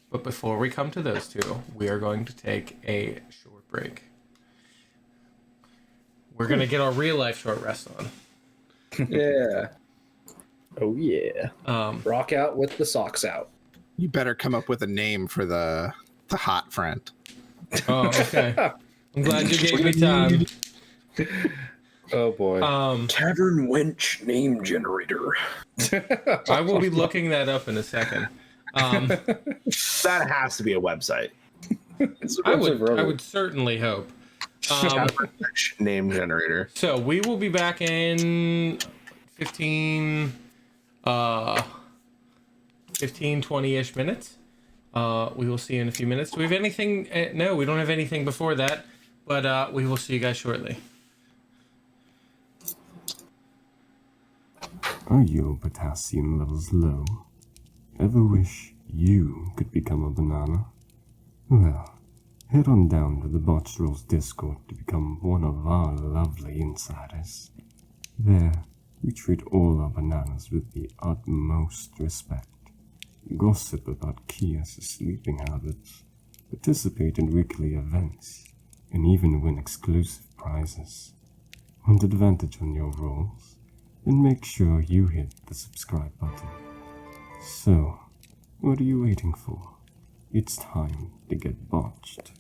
But before we come to those two, we are going to take a short break. We're going to get our real life short rest on. Yeah. Oh yeah. Rock out with the socks out. You better come up with a name for the hot friend. Oh, okay. I'm glad you gave me time. Oh boy. Tavern Wench name generator. I will be looking that up in a second. That has to be a website. I would certainly hope. Name generator. So we will be back in 15, 20-ish minutes. We will see you in a few minutes. Do we have anything? No, we don't have anything before that, but we will see you guys shortly. Are your potassium levels low? Ever wish you could become a banana? Well, head on down to the Botched Rules Discord to become one of our lovely insiders. There, we treat all our bananas with the utmost respect, gossip about Kia's sleeping habits, participate in weekly events, and even win exclusive prizes. Want advantage on your rolls? Then make sure you hit the subscribe button. So, what are you waiting for? It's time to get botched.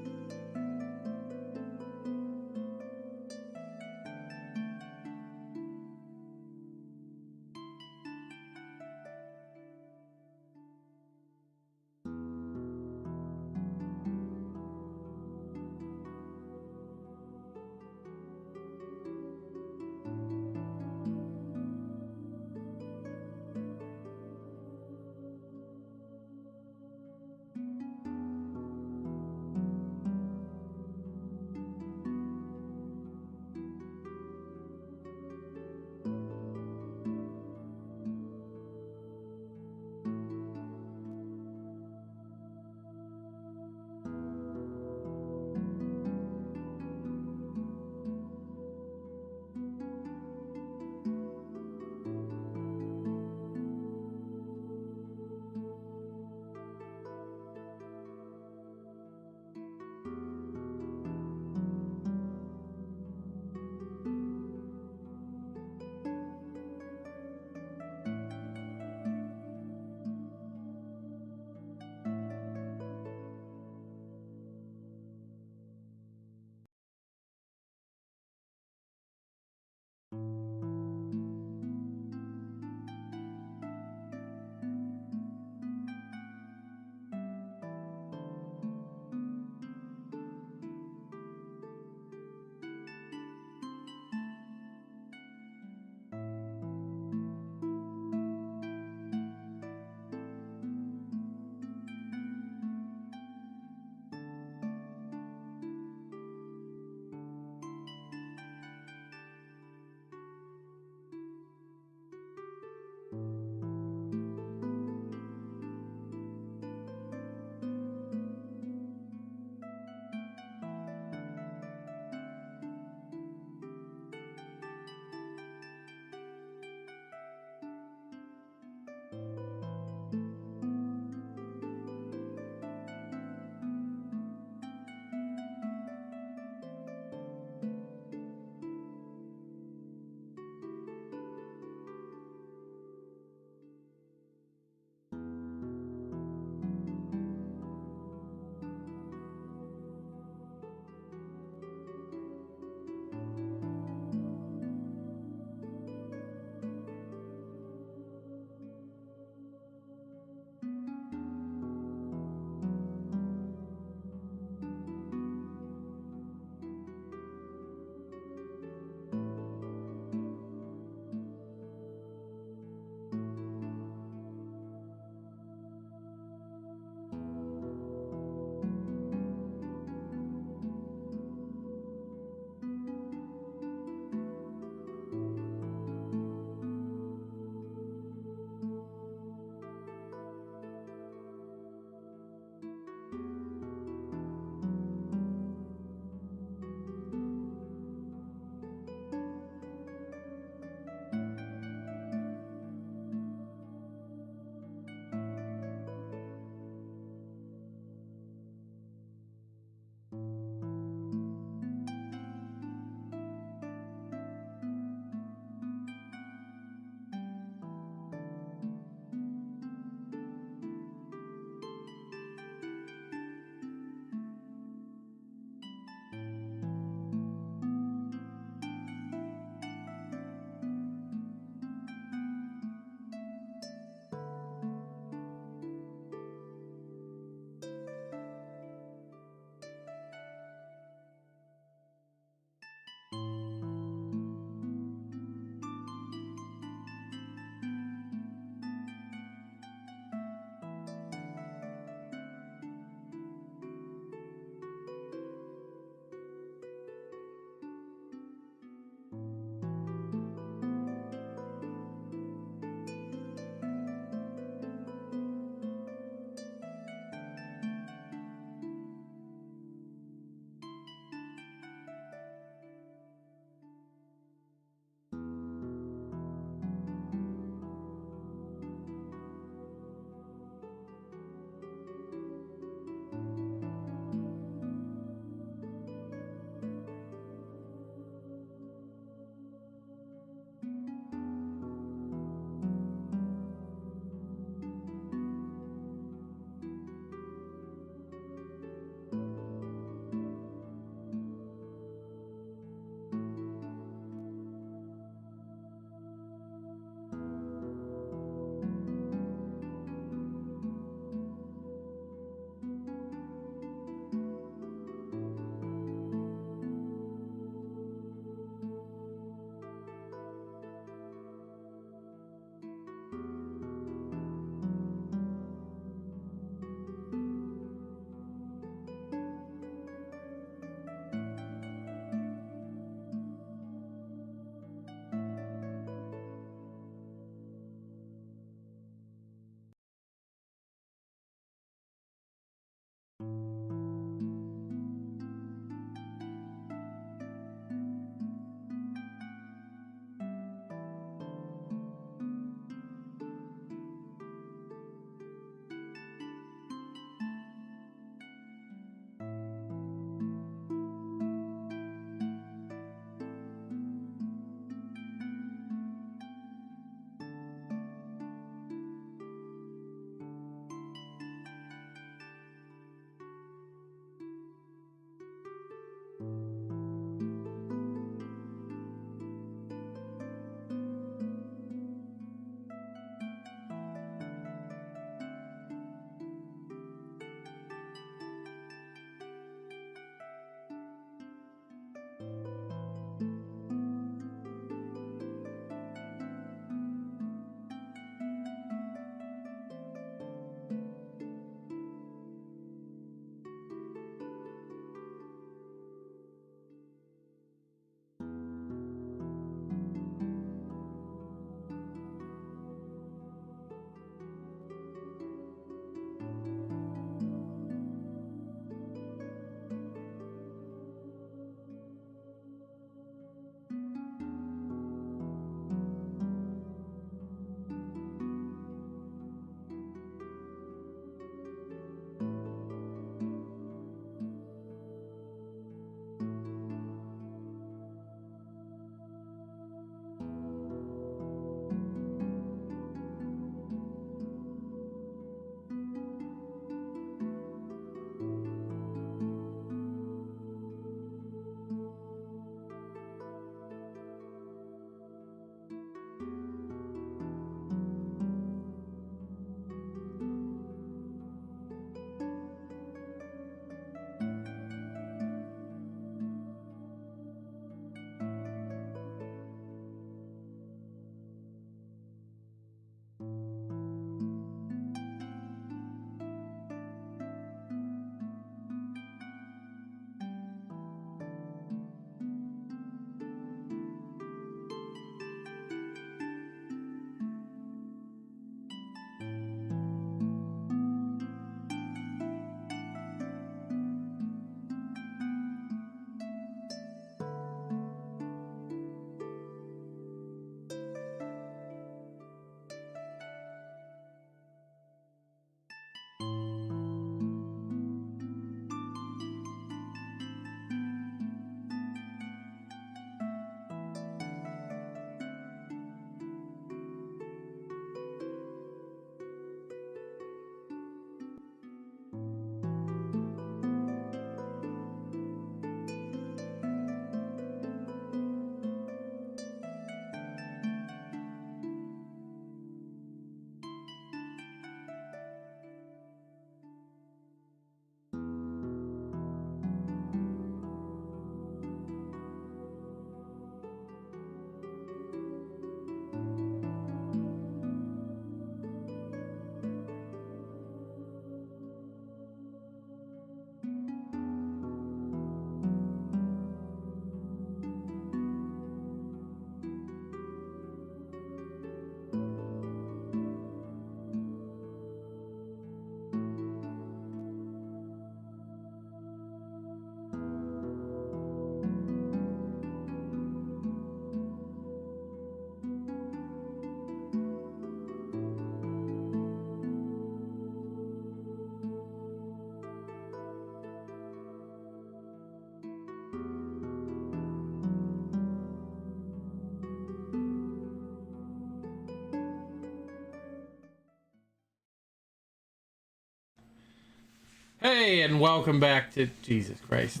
Hey, and welcome back to Jesus Christ.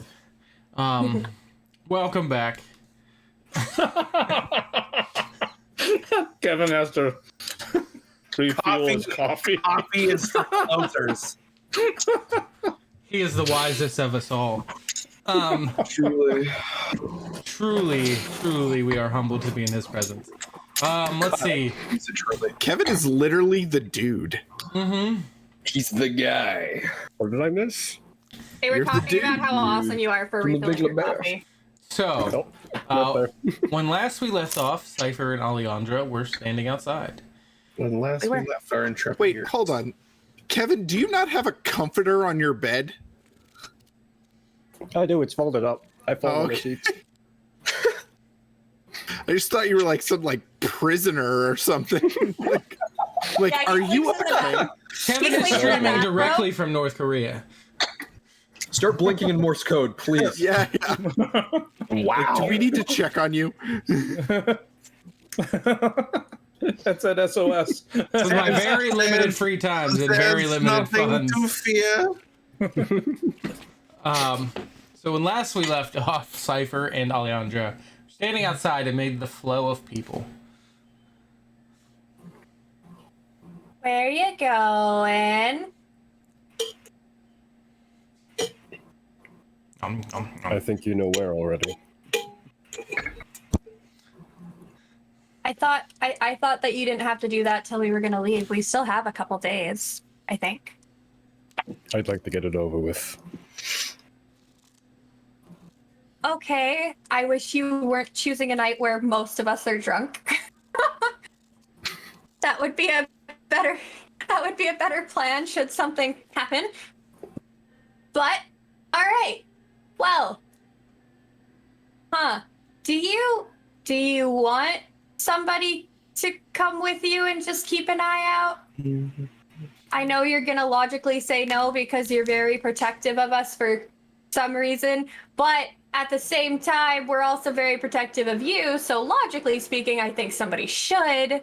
Welcome back. Kevin has to refuel his coffee. Coffee is for closers. He is the wisest of us all. Truly. Truly, we are humbled to be in his presence. Let's see. He's a truly. Kevin is literally the dude. Mm-hmm. He's the guy. What did I miss? They were You're the talking about how dude. awesome you are for From the refilling Big your LeBear. coffee. So, Not there. when last we left off, Cypher and Alejandra were standing outside. When last we left our intrepid. Wait, here- hold on. Kevin, do you not have a comforter on your bed? I do. It's folded up. I folded the okay. sheets. I just thought you were like some like prisoner or something. like, Yeah, are he you sleeps in the back. Kevin He is sleeps in the streaming back, bro. directly from North Korea. Start blinking in Morse code, please. Yeah. Wow. Do we need to check on you? That's an SOS. This is my very limited free times and very There's limited nothing funds. to fear. So when last we left off, Cypher and Alejandra were standing outside amid the flow of people. Where you going? I think you know where already. I thought that you didn't have to do that till we were gonna leave. We still have a couple days, I think. I'd like to get it over with. Okay, I wish you weren't choosing a night where most of us are drunk. That would be a better plan should something happen. But all right. Well. Do you want somebody to come with you and just keep an eye out? I know you're going to logically say no because you're very protective of us for some reason, but at the same time, we're also very protective of you, so logically speaking, I think somebody should.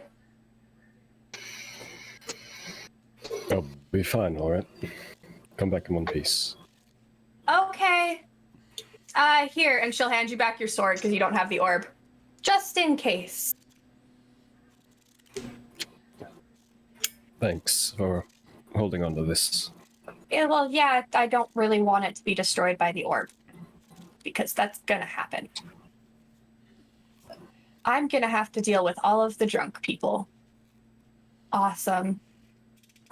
I'll be fine, alright? Come back in one piece. Okay. Here, and she'll hand you back your sword because you don't have the orb. Just in case. Thanks for holding on to this. Yeah, well, yeah, I don't really want it to be destroyed by the orb. Because that's gonna happen. I'm gonna have to deal with all of the drunk people. Awesome.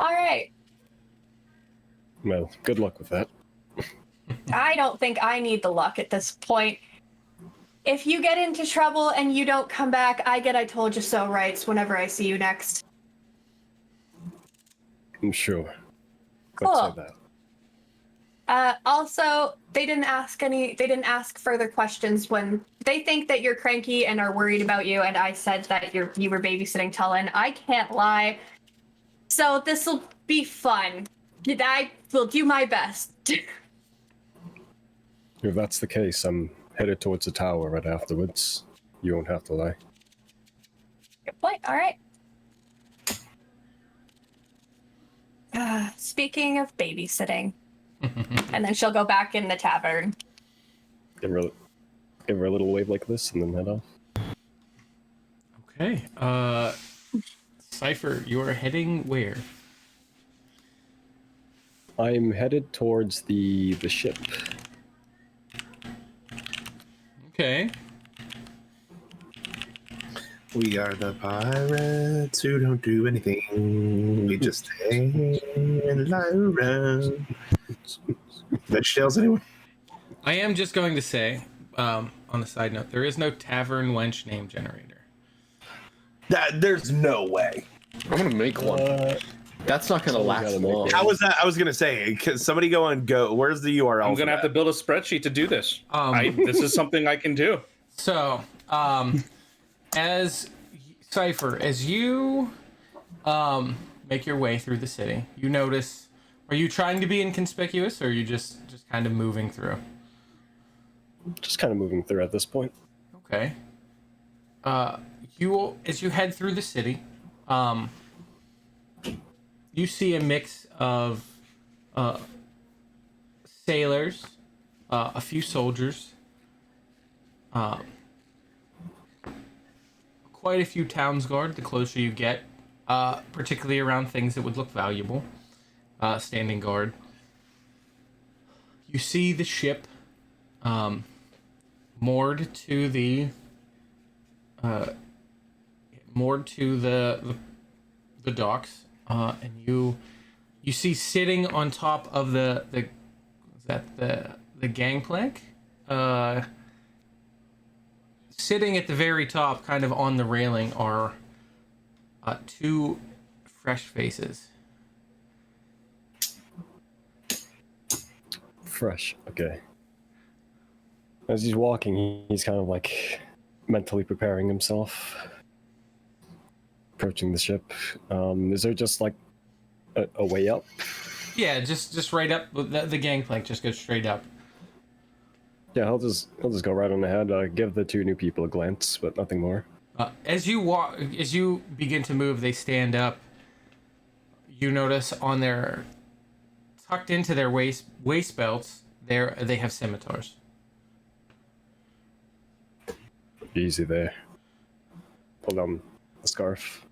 Alright. Well, good luck with that. I don't think I need the luck at this point. If you get into trouble and you don't come back, I get I told you so rights whenever I see you next. I'm sure. Cool. Let's say that. Also, they didn't ask further questions when they think that you're cranky and are worried about you, and I said that you were babysitting Tullen. I can't lie. So this'll be fun. I will do my best. If that's the case, I'm headed towards the tower right afterwards. You won't have to lie. Good point. All right. Speaking of babysitting, and then she'll go back in the tavern. Give her a little wave like this and then head off. Okay. Cypher, you are heading where? I'm headed towards the ship. Okay. We are the pirates who don't do anything. We just hang and lie around. VeggieTales, anyone? I am just going to say, on a side note, there is no tavern wench name generator. There's no way. I'm gonna make one. That's not gonna Someone last gotta make long. it. How was that? I was gonna say, somebody go on Go. Where's the URL? I'm for gonna have to that? build a spreadsheet to do this. Um, This is something I can do. So, as Cypher, as you make your way through the city, you notice. Are you trying to be inconspicuous, or are you just kind of moving through? Just kind of moving through at this point. Okay. As you head through the city, you see a mix of sailors, a few soldiers, quite a few townsguard the closer you get, particularly around things that would look valuable, standing guard. You see the ship moored to the docks, and you see sitting on top of the gangplank, sitting at the very top, kind of on the railing, are two fresh faces. Fresh. Okay. As he's walking, he's kind of like mentally preparing himself, approaching the ship. Is there just like a way up? Yeah, just right up the gangplank. Just go straight up. Yeah, he'll just go right on ahead. Give the two new people a glance, but nothing more. As you begin to move, they stand up. You notice on their tucked into their waist belts, they have scimitars. Easy there. Pull down the scarf.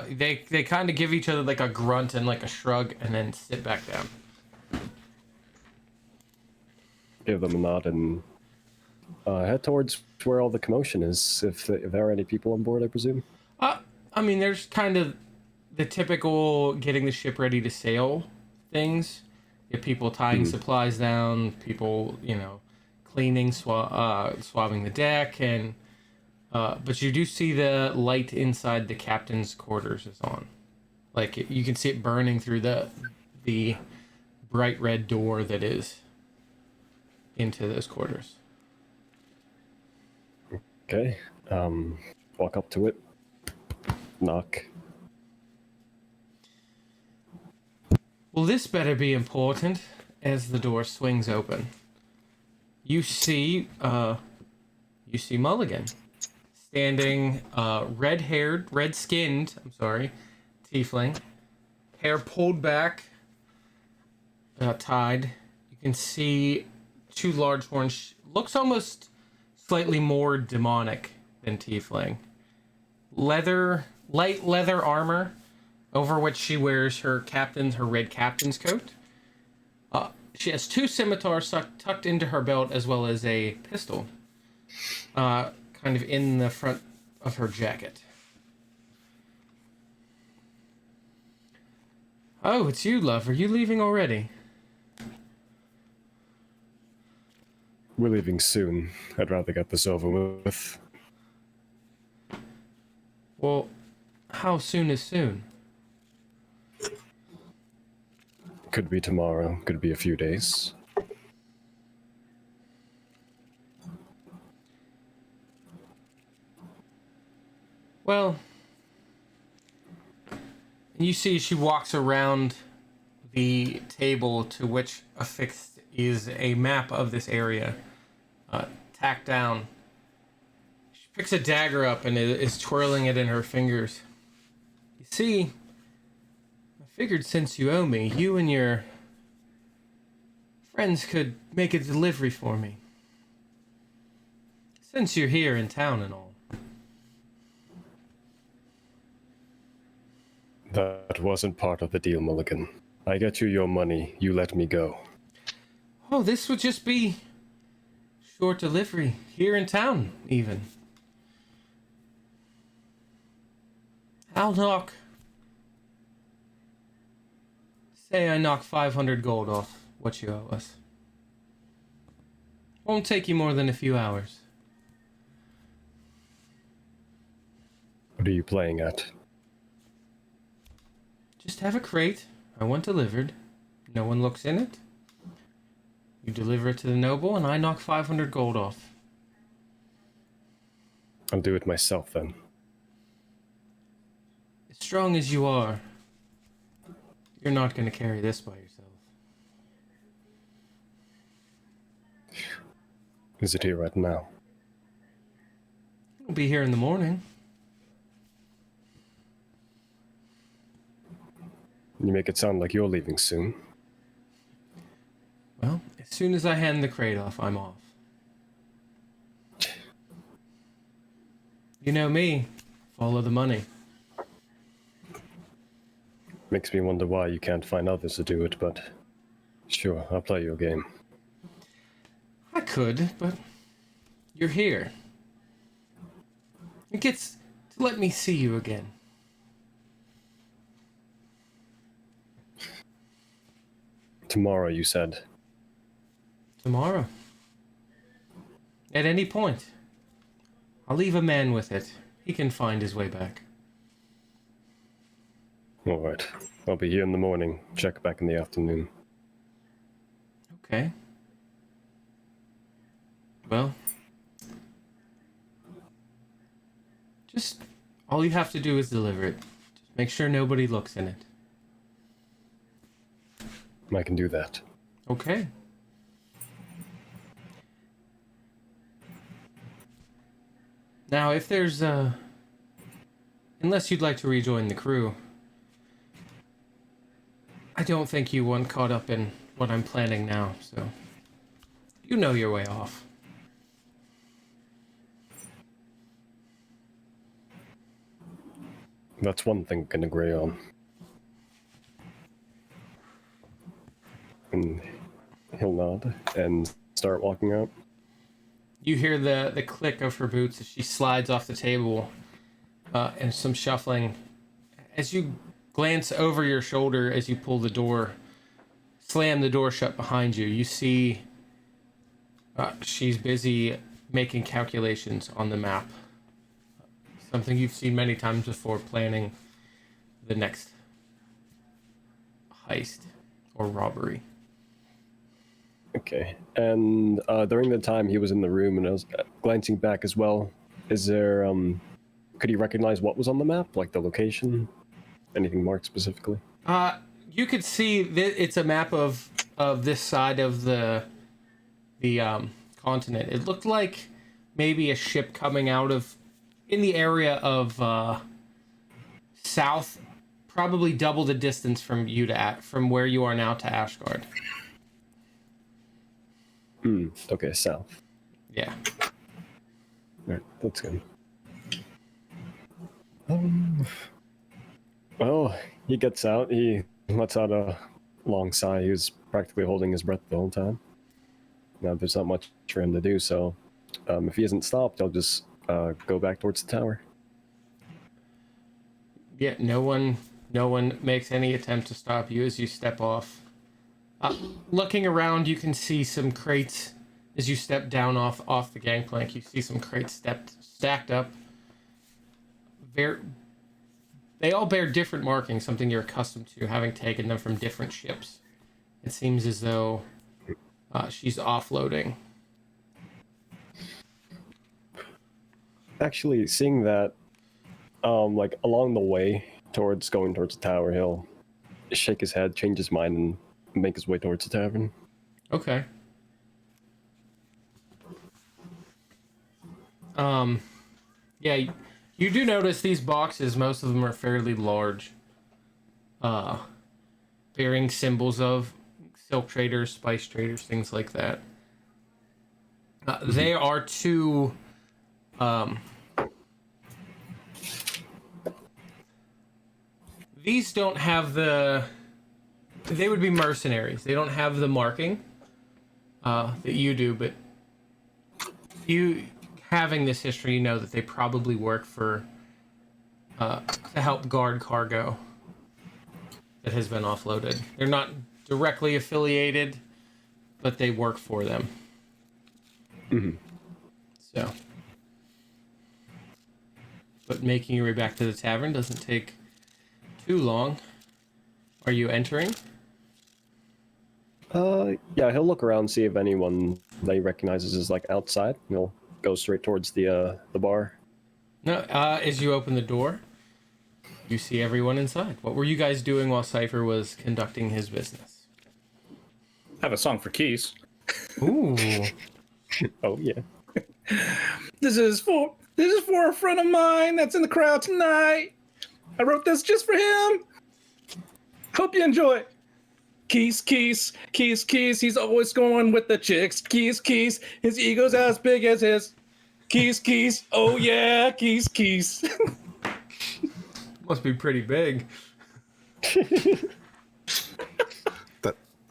They kind of give each other like a grunt and like a shrug, and then sit back down. Give them a nod and head towards where all the commotion is. If there are any people on board, I presume. I mean, there's kind of the typical getting the ship ready to sail things. You have people tying supplies down, people, cleaning, swabbing the deck, and but you do see the light inside the captain's quarters is on. Like, you can see it burning through the bright red door that is into those quarters. Okay. Walk up to it. Knock. Well, this better be important. As the door swings open, you see Mulligan standing, red-skinned, tiefling, hair pulled back, tied. You can see two large horns. Looks almost slightly more demonic than tiefling. Light leather armor, over which she wears her red captain's coat. She has two scimitars tucked into her belt, as well as a pistol, kind of in the front of her jacket. Oh, it's you, love. Are you leaving already? We're leaving soon. I'd rather get this over with. Well, how soon is soon? Could be tomorrow, could be a few days. Well, you see she walks around the table to which affixed is a map of this area, tacked down. She picks a dagger up and is twirling it in her fingers. You see, I figured since you owe me, you and your friends could make a delivery for me. Since you're here in town and all. That wasn't part of the deal, Mulligan. I get you your money, you let me go. Oh, this would just be short delivery here in town, even. I'll knock. Say I knock 500 gold off what you owe us. Won't take you more than a few hours. What are you playing at? Just have a crate. I want delivered. No one looks in it. You deliver it to the noble, and I knock 500 gold off. I'll do it myself then. As strong as you are, you're not going to carry this by yourself. Is it here right now? It'll be here in the morning. You make it sound like you're leaving soon. Well, as soon as I hand the crate off, I'm off. You know me. Follow the money. Makes me wonder why you can't find others to do it, but sure, I'll play your game. I could, but you're here. It gets to let me see you again. Tomorrow, you said. Tomorrow. At any point. I'll leave a man with it. He can find his way back. Alright. I'll be here in the morning. Check back in the afternoon. Okay. Well. Just all you have to do is deliver it. Just make sure nobody looks in it. I can do that. Okay. Now, if there's unless you'd like to rejoin the crew, I don't think you want caught up in what I'm planning now, so you know your way off. That's one thing we can agree on. And he'll nod and start walking out. You hear the click of her boots as she slides off the table, and some shuffling. As you glance over your shoulder as you pull the door, slam the door shut behind you, you see she's busy making calculations on the map. Something you've seen many times before, planning the next heist or robbery. Okay. And during the time he was in the room and I was glancing back as well, is there, could he recognize what was on the map? Like the location? Anything marked specifically? You could see that it's a map of this side of the continent. It looked like maybe a ship coming out of in the area of south, probably double the distance from you to from where you are now to Ashgard. Okay, south. Yeah. Alright, that's good. Well, he gets out, he lets out a long sigh. He was practically holding his breath the whole time. Now there's not much for him to do, so if he isn't stopped, I'll just go back towards the tower. Yeah, no one makes any attempt to stop you as you step off. Looking around, you can see some crates as you step down off the gangplank. You see some crates stacked up. They all bear different markings, something you're accustomed to, having taken them from different ships. It seems as though she's offloading. Actually, seeing that, like along the way going towards the tower, he'll shake his head, change his mind, and make his way towards the tavern. Okay. Yeah, you do notice these boxes, most of them are fairly large. Bearing symbols of silk traders, spice traders, things like that. They are two these don't have they would be mercenaries. They don't have the marking that you do, but you having this history, you know that they probably work for to help guard cargo that has been offloaded. They're not directly affiliated, but they work for them. Mm-hmm. So, but making your way back to the tavern doesn't take too long. Are you entering? Yeah, he'll look around, see if anyone that he recognizes is like outside. And he'll go straight towards the bar. No, as you open the door, you see everyone inside. What were you guys doing while Cypher was conducting his business? I have a song for Keys. Ooh. Oh yeah. This is for a friend of mine that's in the crowd tonight. I wrote this just for him. Hope you enjoy. Keys, Keys, Keys, Keys. He's always going with the chicks. Keys, Keys. His ego's as big as his. Keys, Keys. Oh yeah, Keys, Keys. Must be pretty big.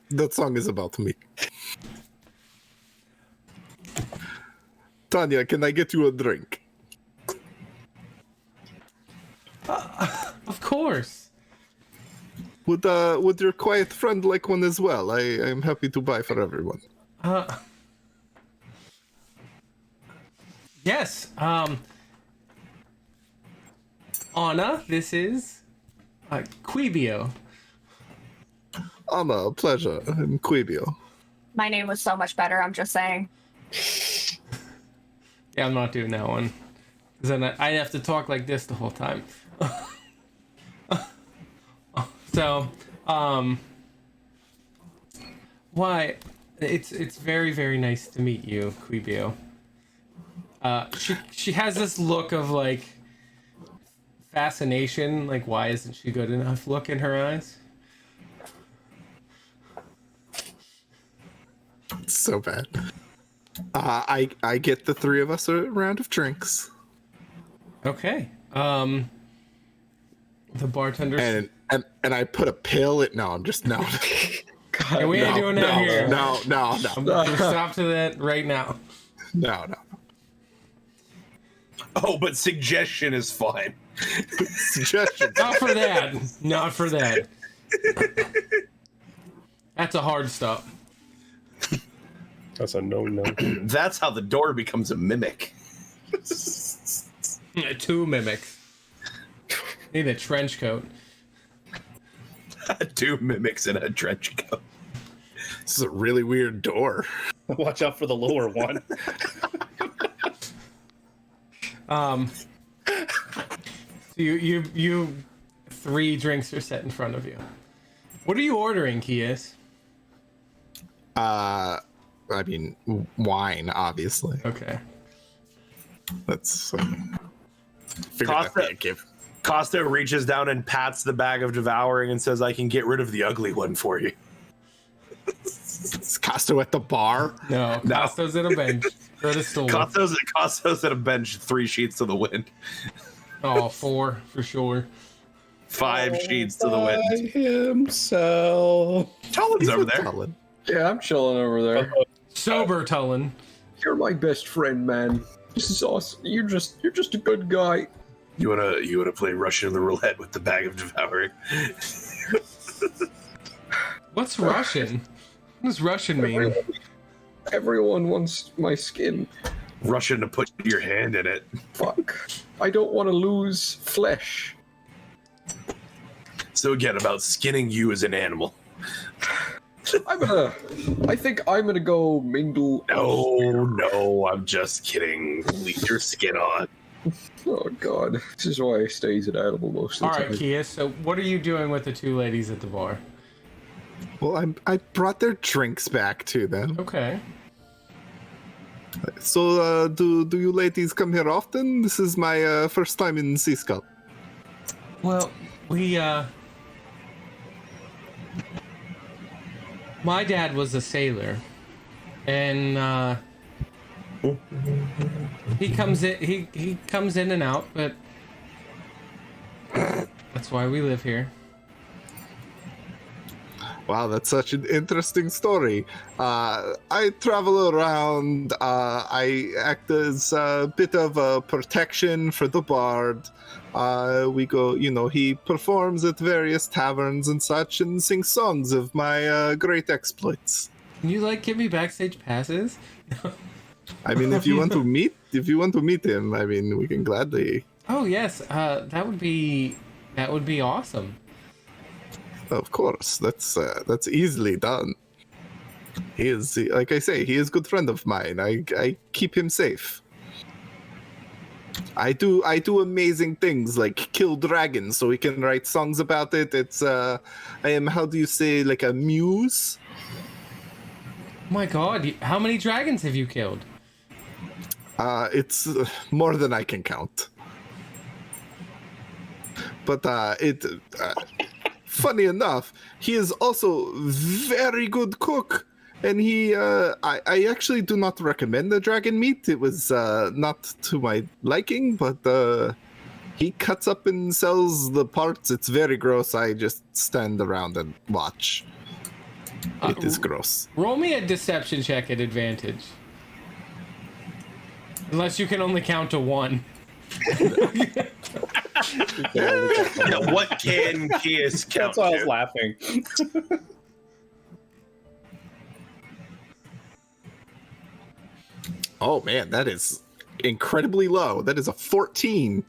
That song is about me. Tanya, can I get you a drink? Of course. Would your quiet friend like one as well? I am happy to buy for everyone. Yes. Anna, this is Quibio. Anna, a pleasure. I'm Quibio. My name was so much better. I'm just saying. Yeah, I'm not doing that one. 'Cause then I'd have to talk like this the whole time. So, why? It's very, very nice to meet you, Quibio. She has this look of like fascination, like why isn't she good enough look in her eyes. It's so bad. I get the three of us a round of drinks. Okay. The bartender. And I put a pill in. No, I'm just no. God, we ain't doing that here. No. I'm gonna stop to that right now. No. Oh, but suggestion is fine. Suggestion. Not for that. Not for that. That's a hard stop. That's a no-no. That's how the door becomes a mimic. Two mimics. Need a trench coat. Two mimics in a trench coat. This is a really weird door. Watch out for the lower one. So you three drinks are set in front of you. What are you ordering, Kias? I mean, wine, obviously. Okay. That's figure that'd be a gift. Costa reaches down and pats the bag of devouring and says, I can get rid of the ugly one for you. Is Costa at the bar? No, Costa's at a bench. Or at a stool. Costa's at a bench, 3 sheets to the wind. Oh, 4 for sure. 5 sheets to the wind. Himself. Tullen's over there. Tullen. Yeah, I'm chilling over there. Sober Tullen. You're my best friend, man. This is awesome. You're just a good guy. You wanna play Russian roulette with the bag of devouring? What's Russian? What does Russian mean? Everyone wants my skin. Russian to put your hand in it. Fuck. I don't want to lose flesh. So again, about skinning you as an animal. I think I'm gonna go mingle. No, I'm just kidding. Leave your skin on. Oh god, this is why I stays at edible most of the All time. right, Kias. So what are you doing with the 2 ladies at the bar? Well, I brought their drinks back to them. Okay. So, do you ladies come here often? This is my first time in Seaskull. Well, my dad was a sailor, and he comes in and out, but that's why we live here. Wow, that's such an interesting story. I travel around. I act as a bit of a protection for the bard. We go, he performs at various taverns and such and sings songs of my great exploits. Can you give me backstage passes? I mean, if you want to meet him, I mean, we can gladly. Oh yes, that would be awesome. Of course, that's easily done. He is, like I say, he is a good friend of mine. I keep him safe. I do amazing things like kill dragons, so we can write songs about it. It's I am, how do you say, like a muse? My God, how many dragons have you killed? It's more than I can count. But funny enough, he is also very good cook. And I actually do not recommend the dragon meat. It was not to my liking, but he cuts up and sells the parts. It's very gross. I just stand around and watch. It is gross. Roll me a deception check at advantage. Unless you can only count to 1. Yeah, what can Kias count That's why I was to? laughing. Oh man, that is incredibly low. That is a 14.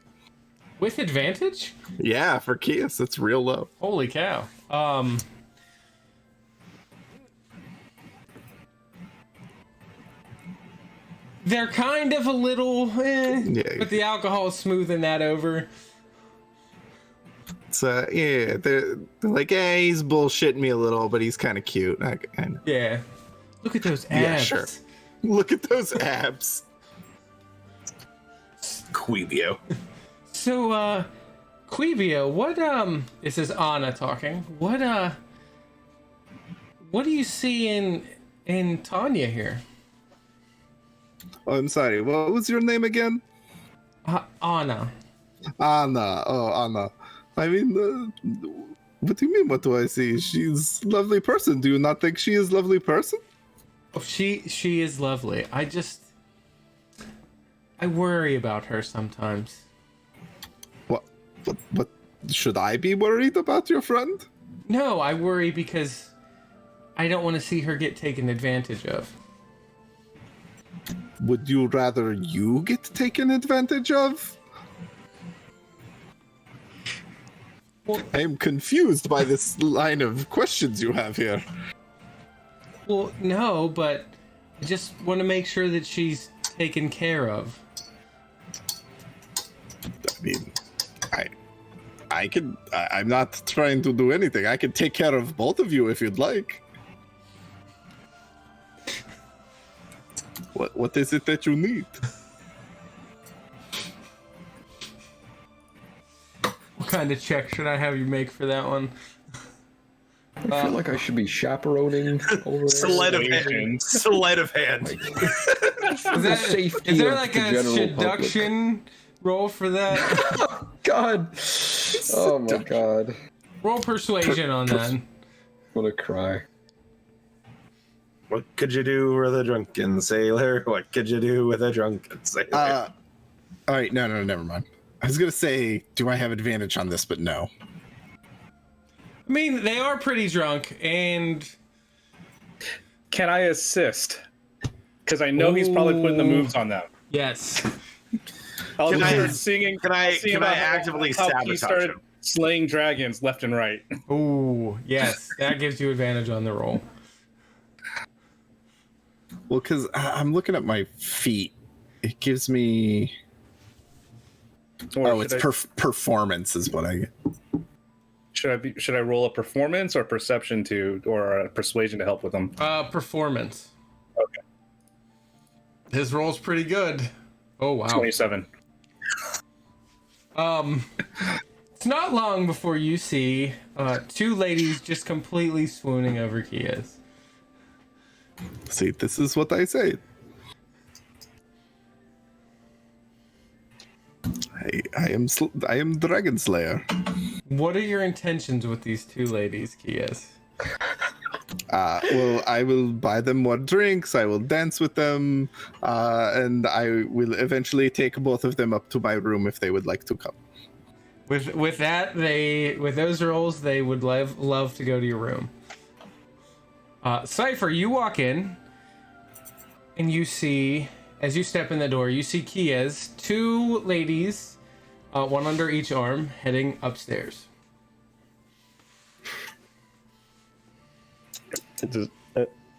With advantage? Yeah, for Kias, that's real low. Holy cow. They're kind of a little, Yeah. but the alcohol is smoothing that over. So yeah, they're like, he's bullshitting me a little, but he's kind of cute. Yeah. Look at those abs. Yeah, sure. Look at those abs. Quibio. So, Quibio, what, this is Anna talking. What do you see in Tanya here? Oh, I'm sorry. What was your name again? Anna. Anna. Oh, Anna. I mean, what do you mean? What do I see? She's a lovely person. Do you not think she is a lovely person? Oh, she is lovely. I worry about her sometimes. What should I be worried about your friend? No, I worry because I don't want to see her get taken advantage of. Would you rather you get taken advantage of? Well, I am confused by this line of questions you have here. well, no, but I just want to make sure that she's taken care of. I mean, I'm not trying to do anything. I can take care of both of you if you'd like. What is it that you need? What kind of check should I have you make for that one? I feel like I should be chaperoning over there. Sleight of hand. Sleight of hand. The safety Is there of like the a general seduction roll for that? public. God. Oh my god. Roll persuasion on that. What a cry. What could you do with a drunken sailor? What could you do with a drunken sailor? All right, no, never mind. I was gonna say, do I have advantage on this? But no. I mean, they are pretty drunk, and Can I assist? Because I know he's probably putting the moves on them. yes. I'll Can just I- start singing. can I- sing can I about actively how he sabotage started him? slaying dragons left and right. Ooh, yes. That gives you advantage on the roll. Well, because I'm looking at my feet. It gives me. Or It's should I- performance is what I get. Should I roll a performance or perception or a persuasion to help with them? Performance. Okay. His roll's pretty good. Oh, wow. 27. It's not long before you see two ladies just completely swooning over Kias. See, this is what I say. I am Dragon Slayer. What are your intentions with these two ladies, Kias? Well, I will buy them more drinks. I will dance with them, and I will eventually take both of them up to my room if they would like to come. With that, with those rolls, they would love to go to your room. Cypher, you walk in, and you see, as you step in the door, you see Kias, two ladies, one under each arm, heading upstairs.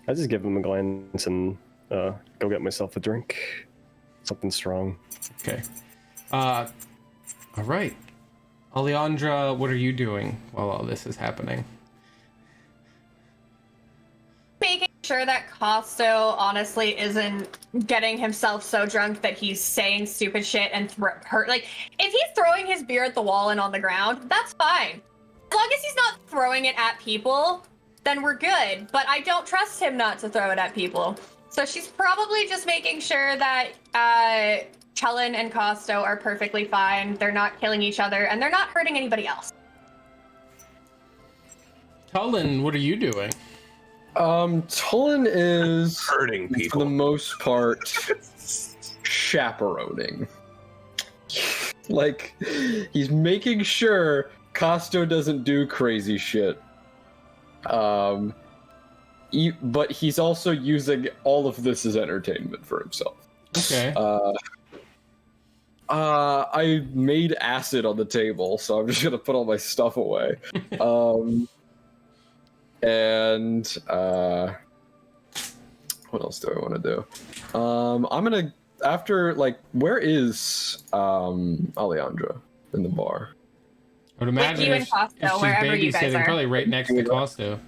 I just give him a glance and go get myself a drink. Something strong. Okay. All right. Alejandra, what are you doing while all this is happening? Making sure that Costo honestly isn't getting himself so drunk that he's saying stupid shit and hurt. Like, if he's throwing his beer at the wall and on the ground, that's fine. As long as he's not throwing it at people, then we're good. But I don't trust him not to throw it at people. So she's probably just making sure that Chellin and Costo are perfectly fine. They're not killing each other, and they're not hurting anybody else. Cullen, what are you doing? Tulin is Hurting for people. the most part chaperoning. Like, he's making sure Costo doesn't do crazy shit. But he's also using all of this as entertainment for himself. Okay. I made acid on the table, so I'm just gonna put all my stuff away. And what else do I want to do? I'm gonna where is Alejandra in the bar? I would imagine With you and Costo, if she's wherever you guys babysitting, are. probably right next to Costo.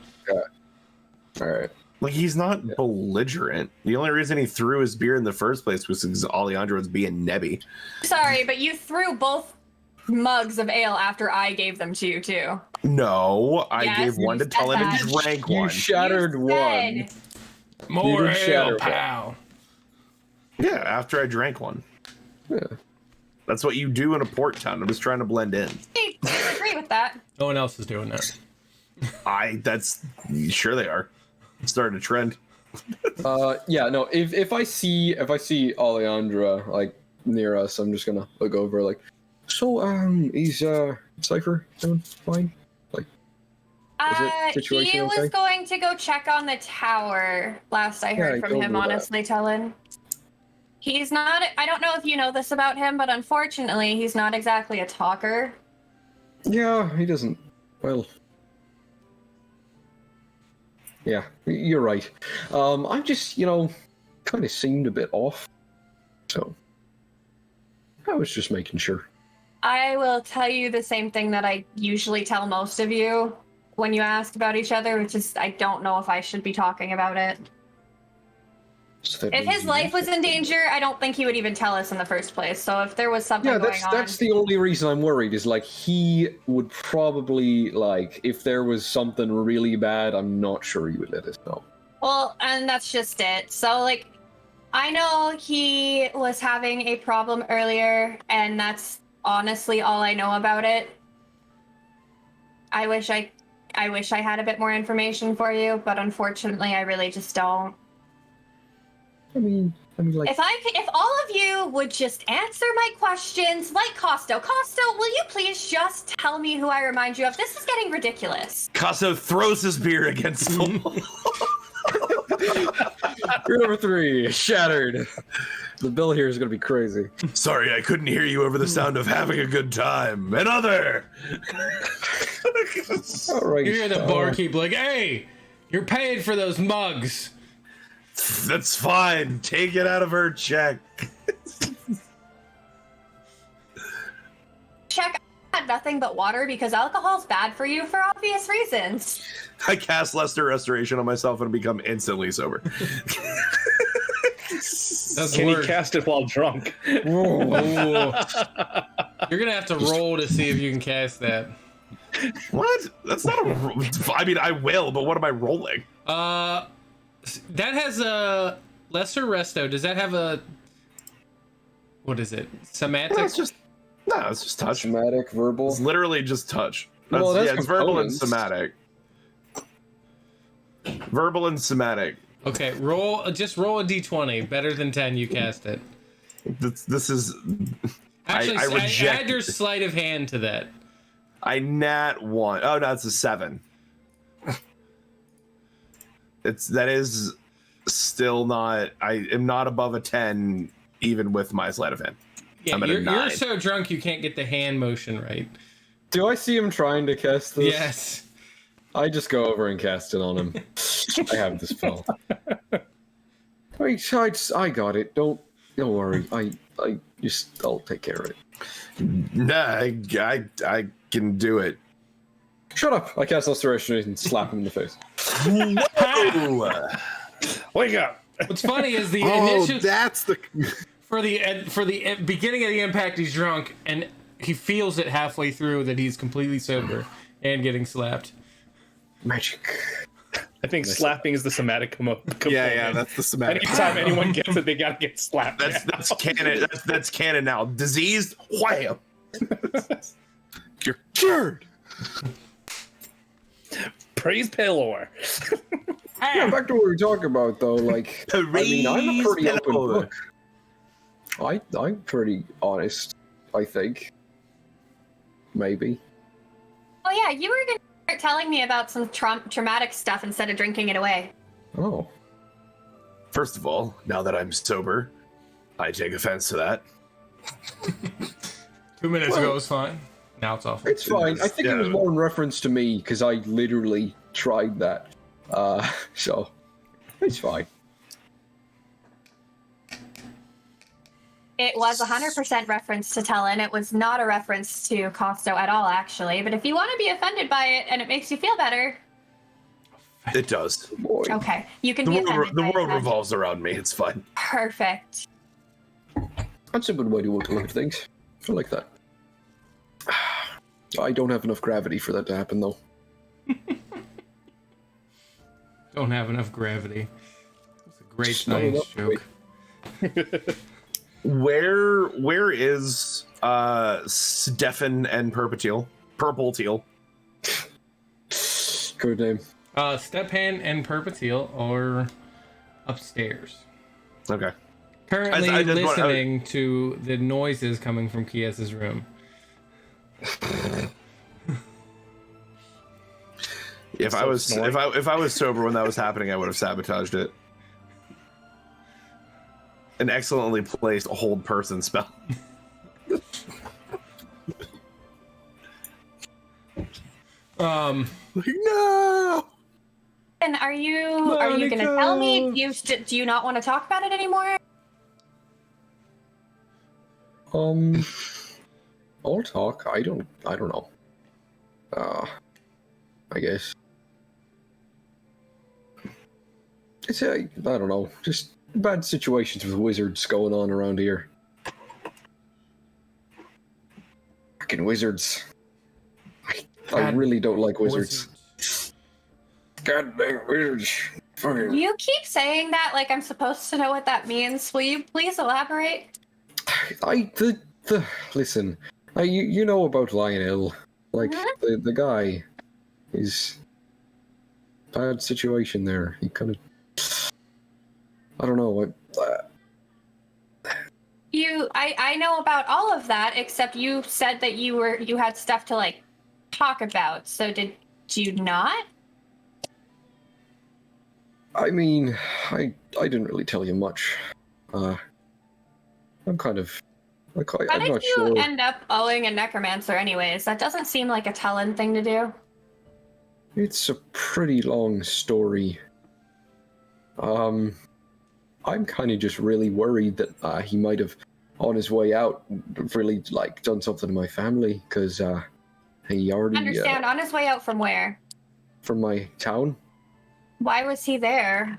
All right. Like, he's not belligerent. The only reason he threw his beer in the first place was because Alejandro was being nebby. Sorry, but you threw both mugs of ale after I gave them to you, too. No, I Yes, gave one to you Tullen said and that. drank You one. shattered You one. said- More didn't shatter ale, one. pal. Yeah, after I drank one. Yeah. That's what you do in a port town. I'm just trying to blend in. I disagree with that. No one else is doing that. Sure they are. Starting a trend. Yeah, no, if I see Alejandra like near us, I'm just gonna look over like, so is Cypher doing fine? Like, situation He was okay? going to go check on the tower, last I heard Yeah, from go him, do that. honestly, Tellin. He's not, I don't know if you know this about him, but unfortunately, he's not exactly a talker. Yeah, he doesn't. Well, yeah, you're right. I'm just, kind of seemed a bit off. So, I was just making sure. I will tell you the same thing that I usually tell most of you when you ask about each other, which is I don't know if I should be talking about it. So that If means his you life was in know. danger, I don't think he would even tell us in the first place. So if there was something Yeah, going on, that's the only reason I'm worried is like he would probably like if there was something really bad, I'm not sure he would let us know. well, and that's just it. So like, I know he was having a problem earlier, and that's honestly all I know about it. I wish I had a bit more information for you, but unfortunately, I really just don't. I mean, like If all of you would just answer my questions, like Costo. Costo, will you please just tell me who I remind you of? This is getting ridiculous. Casso throws his beer against the wall. You're number 3, shattered. The bill here is gonna be crazy. Sorry, I couldn't hear you over the sound of having a good time. Another. All right. You hear the barkeep like, "Hey, you're paid for those mugs." That's fine. Take it out of her check. Check, I had nothing but water because alcohol's bad for you for obvious reasons. I cast Lesser Restoration on myself and become instantly sober. That's Can he worse. cast it while drunk? Ooh. You're gonna have to roll to see if you can cast that. What? That's not a. I mean, I will, but what am I rolling? That has a lesser resto. Does that have a? What is it? Somatic. No, it's just touch. Somatic, verbal. It's literally just touch. Well, that's it's verbal and components. somatic. Verbal and somatic. Okay, just roll a d20. Better than 10, you cast it. This is. Actually, I reject. add your sleight of hand to that. I nat 1. Oh no, it's a 7. That is still not. I am not above a 10, even with my sleight of hand. Yeah, I'm at a you're 9. so drunk you can't get the hand motion right. Do I see him trying to cast this? Yes. I just go over and cast it on him. I have the spell. I got it. Don't worry. I'll take care of it. Nah, I can do it. Shut up! I cast Restoration and slap him in the face. Ooh. Wake up! What's funny is the Oh, initial that's the. for the beginning of the impact he's drunk and he feels it halfway through that he's completely sober and getting slapped. Magic. I think slapping is the somatic component. Yeah, that's the somatic. Anytime anyone gets it, they gotta get slapped. That's canon. That's canon now. Diseased, wham. You're cured. Praise Pelor. Yeah, back to what we were talking about though. Like, I mean, I'm a pretty open book. I'm pretty honest. I think. Maybe. Oh yeah, you were gonna start telling me about some traumatic stuff instead of drinking it away. Oh. First of all, now that I'm sober, I take offense to that. 2 minutes ago it was fine. Now it's off. It's fine. I think it was Yeah. more in reference to me because I literally tried that. So it's fine. It was 100% reference to Talon. It was not a reference to Costo at all, actually. But if you want to be offended by it and it makes you feel better, It does. Boy. okay, you can The be world, offended the by world it. revolves around me. It's fine. Perfect. That's a good way to look at things. I like that. I don't have enough gravity for that to happen, though. Don't have enough gravity. That's a great Not science enough joke. Where is Stefan and Purple Teal? Good name. Stepan and Purpateel are upstairs. Okay. Currently I just want- listening to the noises coming from Kies's room. If I was sober when that was happening, I would have sabotaged it. An excellently placed hold person spell. No. And are you going to tell me? Do you not want to talk about it anymore? I'll talk. I don't know. I guess. It's I don't know. Just bad situations with wizards going on around here. Fucking wizards. I really don't like wizards. Goddamn wizards. Fucking. You keep saying that like I'm supposed to know what that means. Will you please elaborate? Listen. You know about Lionel. Like the guy is bad situation there. He kind of I don't know. I know about all of that, except you said that you had stuff to like talk about. So did you not? I mean, I didn't really tell you much. I'm kind of like How I'm did not you sure. end up owing a necromancer anyways? That doesn't seem like a Talon thing to do. It's a pretty long story. I'm kind of just really worried that he might have, on his way out, really like done something to my family because he already Understand, on his way out from where? from my town. Why was he there?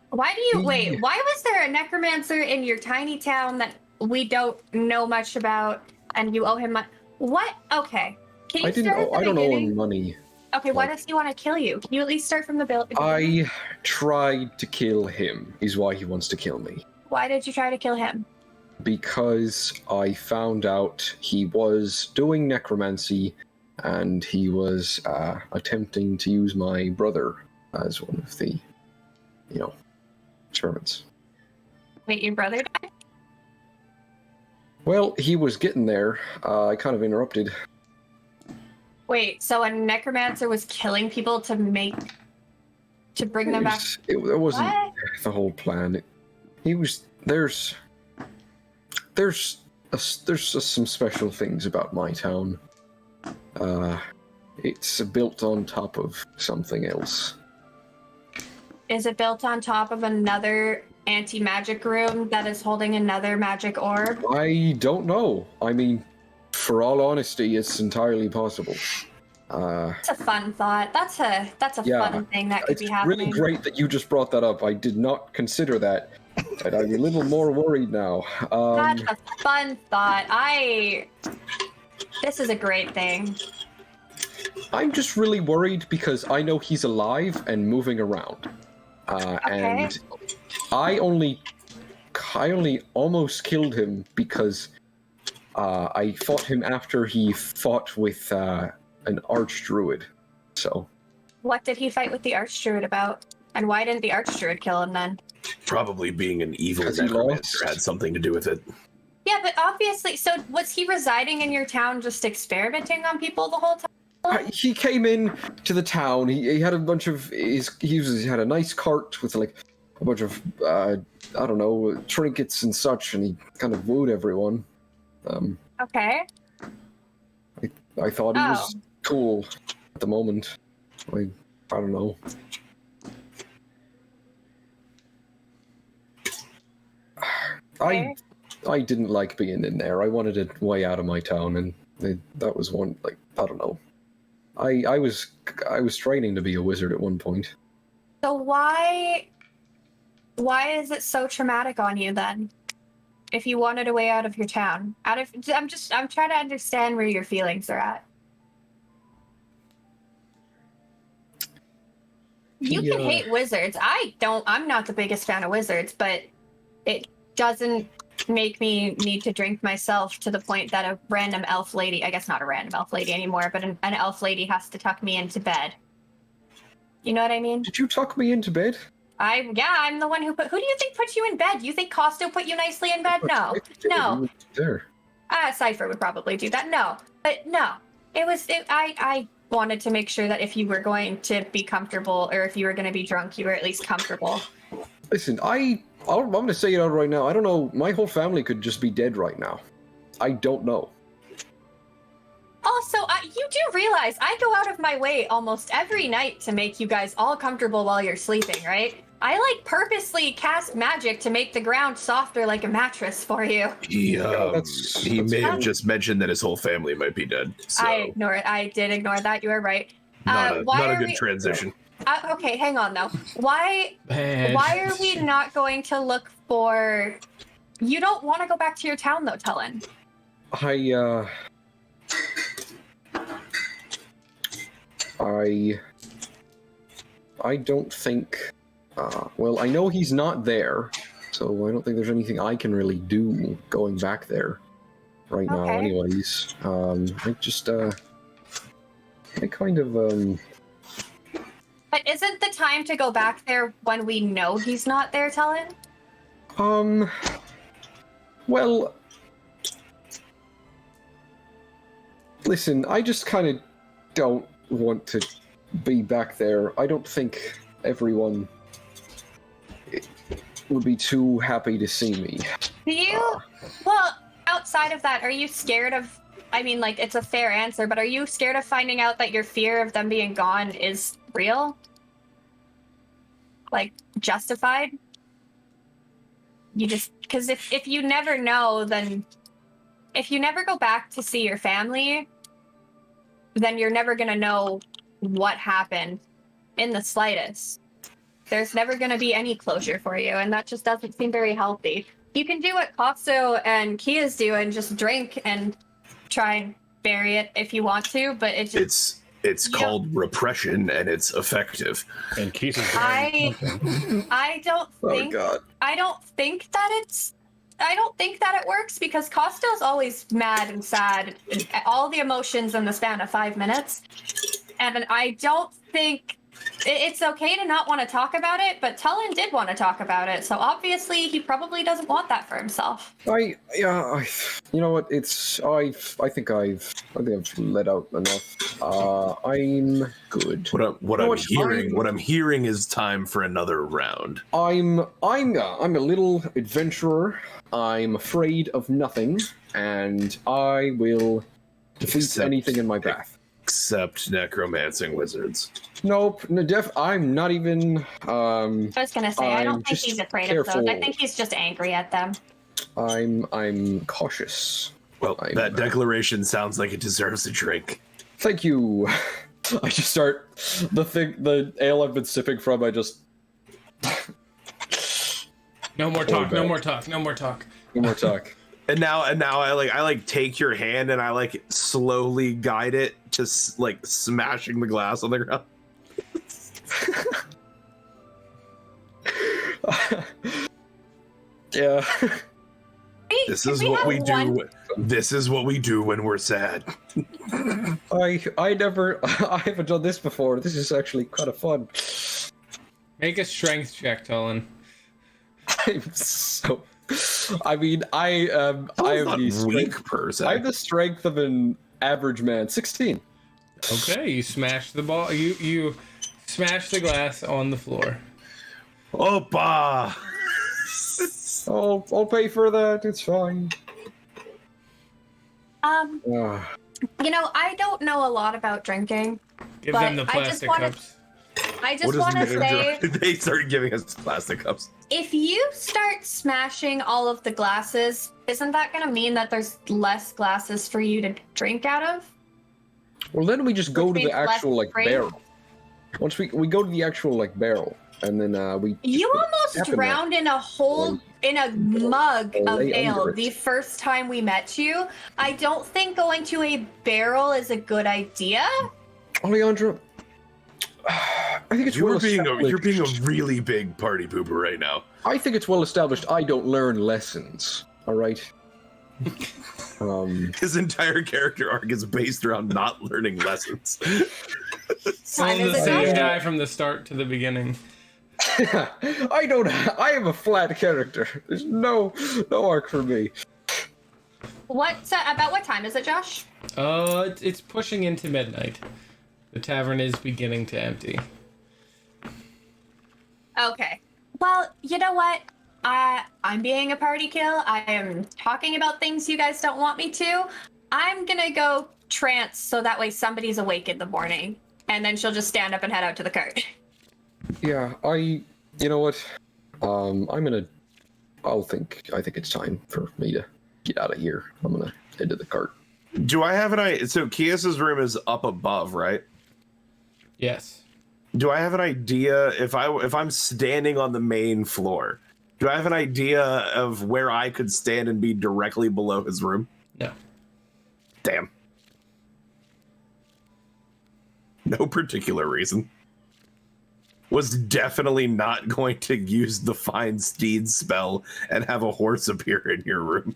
Why do you wait? Why was there a necromancer in your tiny town that we don't know much about, and you owe him money? What? Okay, can you I didn't. start at the I don't owe beginning? him money. Okay, why like- does he want to kill you? Can you at least start from the beginning? I tried to kill him. Is why he wants to kill me. Why did you try to kill him? Because I found out he was doing necromancy, and he was attempting to use my brother as one of the, experiments. Wait, your brother died? Well, he was getting there. I kind of interrupted. Wait, so a necromancer was killing people to bring them back? It wasn't What? the whole plan. There's just some special things about my town. It's built on top of something else. Is it built on top of another anti-magic room that is holding another magic orb? I don't know. I mean, for all honesty, it's entirely possible. That's a fun thought. That's a Yeah, fun thing that could It's be happening. really great that you just brought that up. I did not consider that, and I'm a little more worried now. That's a fun thought. This is a great thing. I'm just really worried because I know he's alive and moving around. And I only almost killed him because I fought him after he fought with an archdruid. So. What did he fight with the archdruid about? And why didn't the archdruid kill him then? Probably being an evil 'Cause he necromancer lost. had something to do with it. Yeah, but obviously, so was he residing in your town just experimenting on people the whole time? He came in to the town. He had a bunch of he had a nice cart with like a bunch of I don't know, trinkets and such, and he kind of wooed everyone. Okay. I thought he was cool at the moment. I don't know. Okay. I didn't like being in there. I wanted it way out of my town, and that was one, like, I don't know. I was training to be a wizard at one point. So why is it so traumatic on you then? If you wanted a way out of your town, I'm trying to understand where your feelings are at. You can hate wizards. I'm not the biggest fan of wizards, but it doesn't make me need to drink myself to the point that a random elf lady, I guess not a random elf lady anymore, but an elf lady has to tuck me into bed. You know what I mean? Did you tuck me into bed? I'm the one who do you think put you in bed? You think Costo put you nicely in bed? No. No. There. Cypher would probably do that. No. But no. I wanted to make sure that if you were going to be comfortable or if you were going to be drunk, you were at least comfortable. Listen, I'm going to say it out right now. I don't know. My whole family could just be dead right now. I don't know. Also, you do realize I go out of my way almost every night to make you guys all comfortable while you're sleeping, right? I purposely cast magic to make the ground softer like a mattress for you. He may have fine. just mentioned that his whole family might be dead. So I did ignore that. You are right. not a good transition. Okay, hang on though. Why are we not going to look for? You don't want to go back to your town though, Tellin. I don't think. Well, I know he's not there, so I don't think there's anything I can really do going back there right now. Okay. Anyways, I kind of But isn't the time to go back there when we know he's not there, Tellin? Well, listen, I just kind of don't want to be back there. I don't think everyone would be too happy to see me. Do you? Well, outside of that, are you scared of? I mean, it's a fair answer, but are you scared of finding out that your fear of them being gone is real? Justified? You just because if you never know, then if you never go back to see your family, then you're never gonna know what happened in the slightest. There's never going to be any closure for you, and that just doesn't seem very healthy. You can do what Costo and Kia's do and just drink and try and bury it if you want to, but it's called repression, and it's effective. And Keith is I don't think God. I don't think that it works because Costo's always mad and sad and all the emotions in the span of 5 minutes. And I don't think it's okay to not want to talk about it, but Tellin did want to talk about it, so obviously he probably doesn't want that for himself. You know what? I think I've let out enough. I'm good. What I'm hearing is time for another round. I'm a little adventurer. I'm afraid of nothing, and I will defeat anything in my path. Except necromancing wizards. Nope, I'm not even. I was gonna say I don't think just he's afraid careful. of those. I think he's just angry at them. I'm cautious. Well, that declaration sounds like it deserves a drink. Thank you. I just start the ale I've been sipping from. I just. No more talk. No more talk. No more talk. No more talk. And now I take your hand and I slowly guide it to smashing the glass on the ground. Yeah. This is what we do. This is what we do when we're sad. I haven't done this before. This is actually kind of fun. Make a strength check, Tolan. I'm so. I mean, I am the strength person. I have the strength of an average man. 16. Okay, you smash the ball. You smash the glass on the floor. Opa! I'll pay for that. It's fine. You know, I don't know a lot about drinking. Give But them the I just plastic wanna- cups. I just want to say, They started giving us plastic cups. if you start smashing all of the glasses, isn't that going to mean that there's less glasses for you to drink out of? Well, then we just go Which to the means less actual free? barrel. Once we go to the actual barrel, and then we. You almost Happened drowned in a whole in a mug of lay ale under it. the first time we met you. I don't think going to a barrel is a good idea. Alejandro, I think it's You're being a really big party pooper right now. I think it's well established. I don't learn lessons. All right. His entire character arc is based around not learning lessons. Still Time the is it same done? guy from the start to the beginning. I am a flat character. There's no arc for me. About what time is it, Josh? It's pushing into midnight. The tavern is beginning to empty. Okay. Well, you know what? I'm being a party kill. I am talking about things you guys don't want me to. I'm gonna go trance so that way somebody's awake in the morning. And then she'll just stand up and head out to the cart. Yeah, you know what? I think it's time for me to get out of here. I'm gonna head to the cart. Do I have an idea? So Kias's room is up above, right? Yes. Do I have an idea if I'm standing on the main floor? Do I have an idea of where I could stand and be directly below his room? No. Damn. No particular reason. Was definitely not going to use the Find Steed spell and have a horse appear in your room.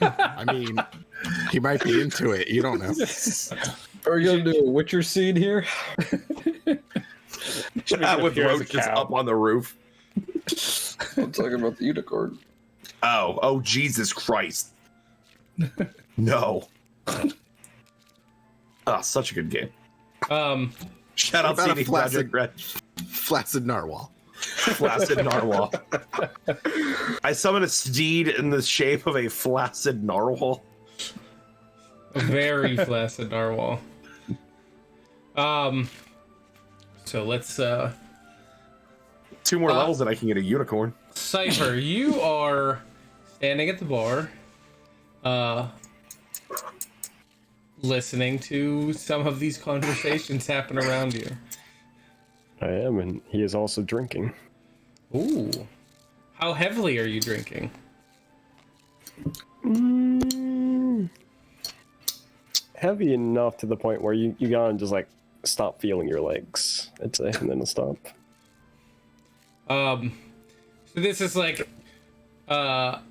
I mean, he might be into it. You don't know. Are you gonna do a Witcher scene here? With Roach just up on the roof. I'm talking about the unicorn. Oh, Jesus Christ. No. Such a good game. Shout out What about a CD Projekt Red. Flaccid Narwhal. Flaccid Narwhal. I summon a steed in the shape of a flaccid narwhal. A very flaccid narwhal. So let's 2 more levels and I can get a unicorn. Cypher, you are standing at the bar, listening to some of these conversations happen around you. I am, and he is also drinking. Ooh. How heavily are you drinking? Heavy enough to the point where you gotta just like stop feeling your legs, I'd say, and then it'll stop. So this is like cover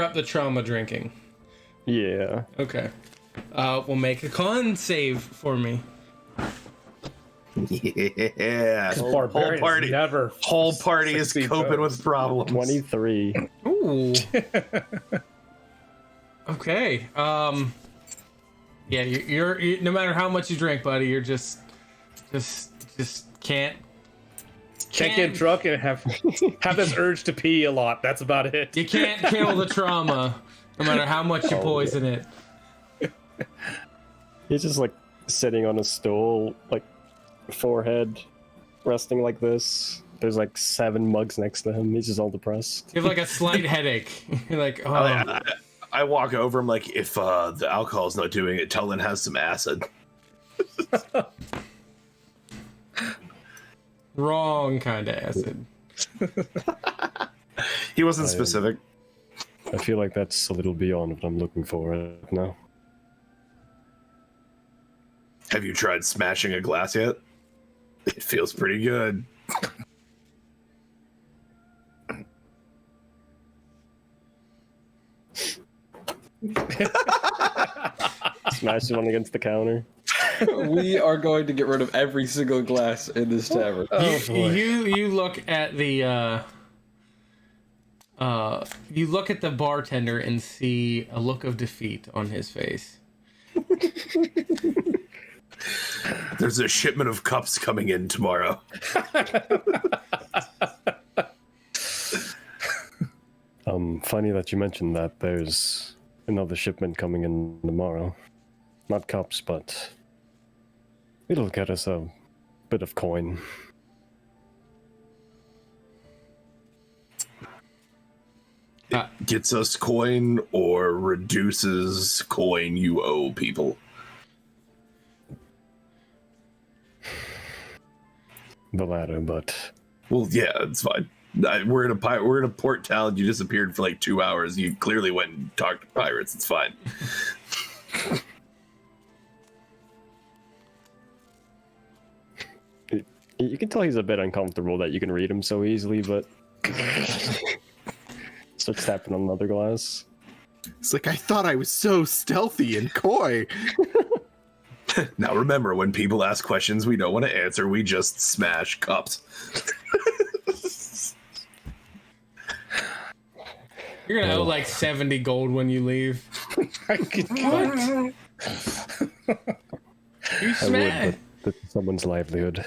up the trauma drinking. Yeah. Okay. We'll make a con save for me. Yeah. Barbarians Whole party is succeed coping those. with problems. 23. Ooh. Okay. Yeah, you're no matter how much you drink, buddy, you're just can't get drunk and have this urge to pee a lot. That's about it. You can't kill the trauma, no matter how much you poison it. He's just like sitting on a stool, like forehead resting like this. There's like 7 mugs next to him. He's just all depressed. You have like a slight headache. You're like, oh. I walk over. I'm like, if the alcohol's not doing it, Tellin has some acid. Wrong kind of acid. He wasn't specific. I feel like that's a little beyond what I'm looking for right now. Have you tried smashing a glass yet? It feels pretty good. Smash one against the counter. We are going to get rid of every single glass in this tavern. You look at the you look at the bartender and see a look of defeat on his face. There's a shipment of cups coming in tomorrow. Funny that you mentioned that. There's another shipment coming in tomorrow. Not cups, but it'll get us a bit of coin. It gets us coin or reduces coin you owe people. The latter, but Well, yeah, it's fine. We're in a port town. You disappeared for like 2 hours. You clearly went and talked to pirates. It's fine. you can tell he's a bit uncomfortable that you can read him so easily, but starts tapping on another glass. It's like, I thought I was so stealthy and coy. Now remember, when people ask questions we don't want to answer, we just smash cups. You're gonna owe like 70 gold when you leave. What? You I smash. would, but that's someone's livelihood.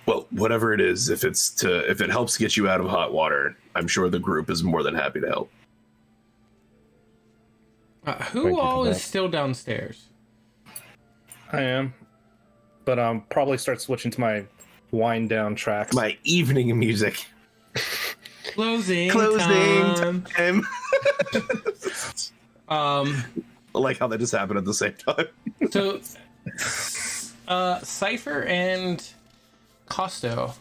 Well, whatever it is, if it helps get you out of hot water, I'm sure the group is more than happy to help. Thank Who you all for is that. still downstairs? I am, but probably start switching to my wind down tracks. My evening music. Closing Closing time. I like how they just happen at the same time. So, Cypher and Costo,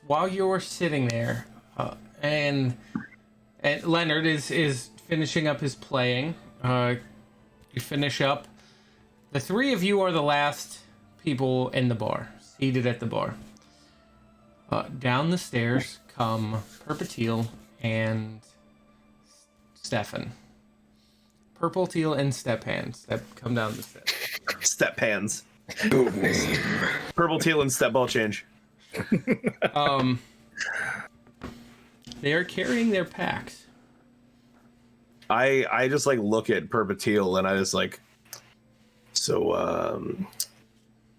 while you're sitting there, and Leonard is finishing up his playing. You finish up. The three of you are the last people in the bar, seated at the bar. Down the stairs come Purple Teal and Stefan. Purple Teal and Stepan come down the steps. Step hands. Purple, teal, and step ball change. They are carrying their packs. I just like look at Purple Teal and I just like, so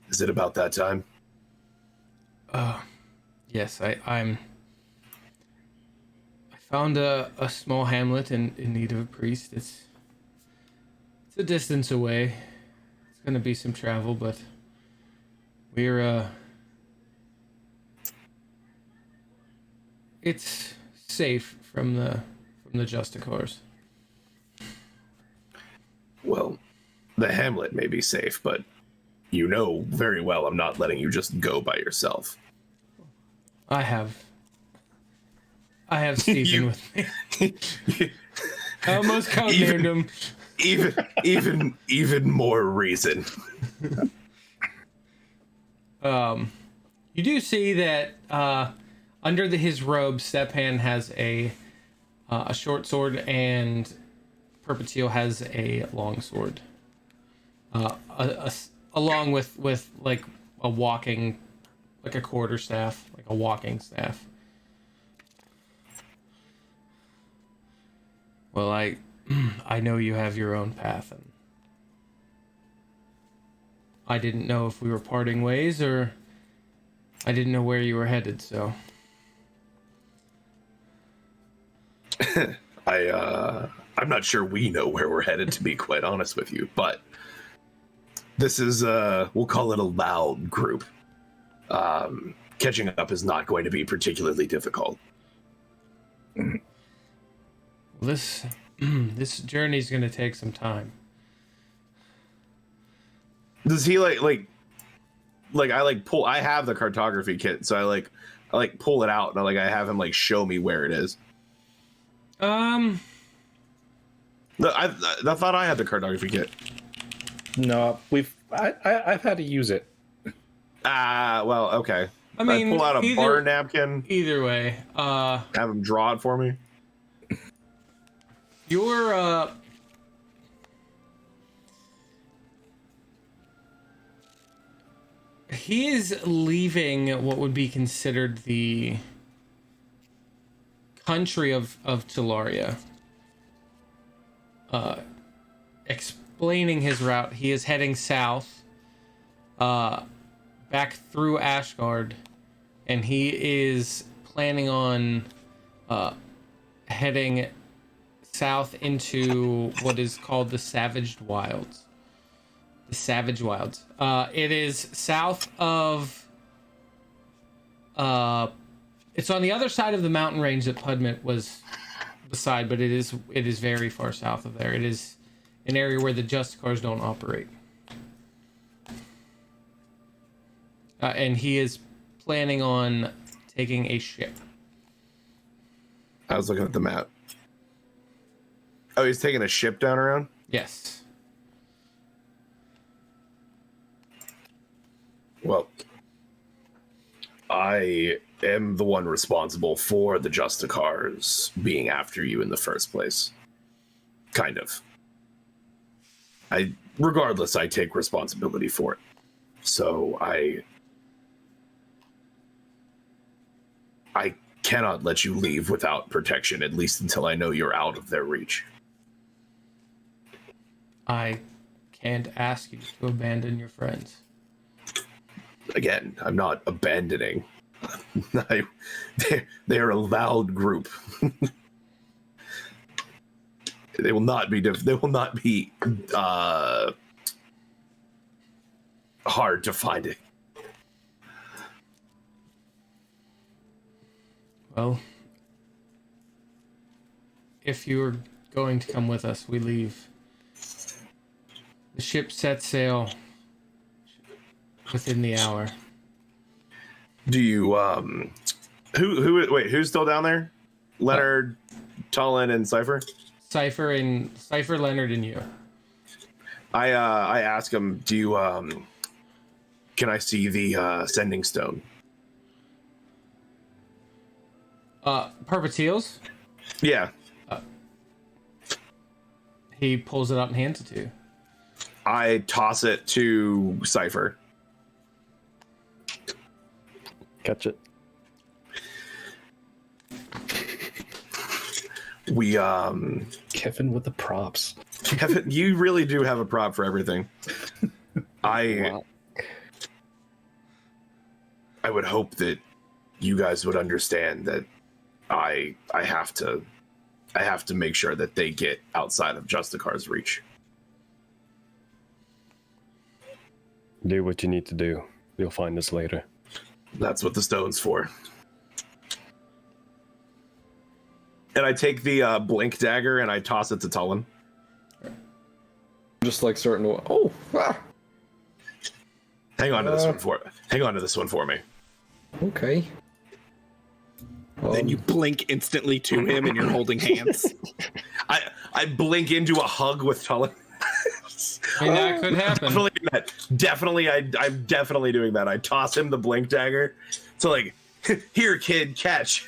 is it about that time? Yes, I found a small hamlet in need of a priest. It's a distance away. It's gonna be some travel, but we're it's safe from the Justicars. Well, the hamlet may be safe, but you know very well I'm not letting you just go by yourself. I have Stephen with me. I almost codenamed him. Even more reason. You do see that under his robe, Stepan has a short sword and Perpetual has a long sword. Along with like a walking, like a quarterstaff, like a walking staff. Well, I know you have your own path, and I didn't know if we were parting ways or I didn't know where you were headed, so. I'm not sure we know where we're headed, to be quite honest with you, but this is we'll call it a loud group. Catching up is not going to be particularly difficult. This journey's gonna take some time. Does he like I like pull? I have the cartography kit, so I pull it out and I have him like show me where it is. I thought I had the cartography kit. No, I've had to use it. Well, okay. I mean, pull out a bar napkin. Either way, have him draw it for me. Your he is leaving what would be considered the country of Talaria. Explaining his route, he is heading south, back through Ashgard, and he is planning on heading south into what is called the Savage Wilds. The Savage Wilds. It is south of. It's on the other side of the mountain range that Pudmit was beside, but it is very far south of there. It is an area where the Justicars don't operate. And he is planning on taking a ship. I was looking at the map. Oh, he's taking a ship down around? Yes. Well, I am the one responsible for the Justicars being after you in the first place. Kind of. Regardless, I take responsibility for it. So I cannot let you leave without protection, at least until I know you're out of their reach. I can't ask you to abandon your friends. Again, I'm not abandoning. They're a loud group. They will not be hard to find it. Well, if you're going to come with us, we leave. The ship sets sail within the hour. Do you who's still down there? Leonard, Tullin, and Cypher? Cypher, Leonard, and you. I ask him, do you can I see the sending stone? Perpetuals? Yeah. He pulls it out and hands it to you. I toss it to Cypher. Catch it. We Kevin with the props. Kevin, you really do have a prop for everything. I would hope that you guys would understand that I have to make sure that they get outside of Justicar's reach. Do what you need to do. You'll find us later. That's what the stone's for. And I take the blink dagger and I toss it to Tullin. Just like starting to. Oh! Ah. Hang on to this one for me. Okay. Then you blink instantly to him and you're holding hands. I blink into a hug with Tullin. I mean, that could happen. Definitely, I'm definitely doing that. I toss him the blink dagger. So like, here, kid, catch.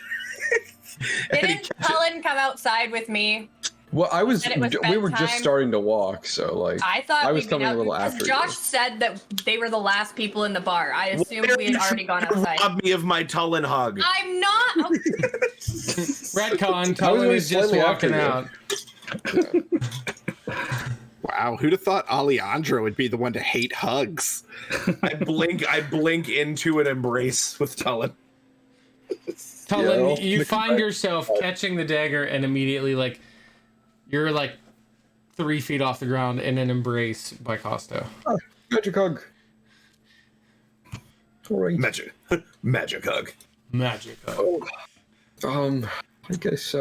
Didn't Cullen come outside with me? Well, we were just bedtime? starting to walk, so like I thought I was we'd coming been a little out, after Josh you. said that they were the last people in the bar. I assumed we had already gone outside. Rob me of my Tullin hug. I'm not. Redcon, Tullin is just slightly walking after out. Wow, who'd have thought Alejandro would be the one to hate hugs? I blink into an embrace with Tullin. Tullin, Yeah, you find yourself catching the dagger and immediately, like, you're like 3 feet off the ground in an embrace by Costo. Magic hug. All right. Magic hug. Magic hug. I guess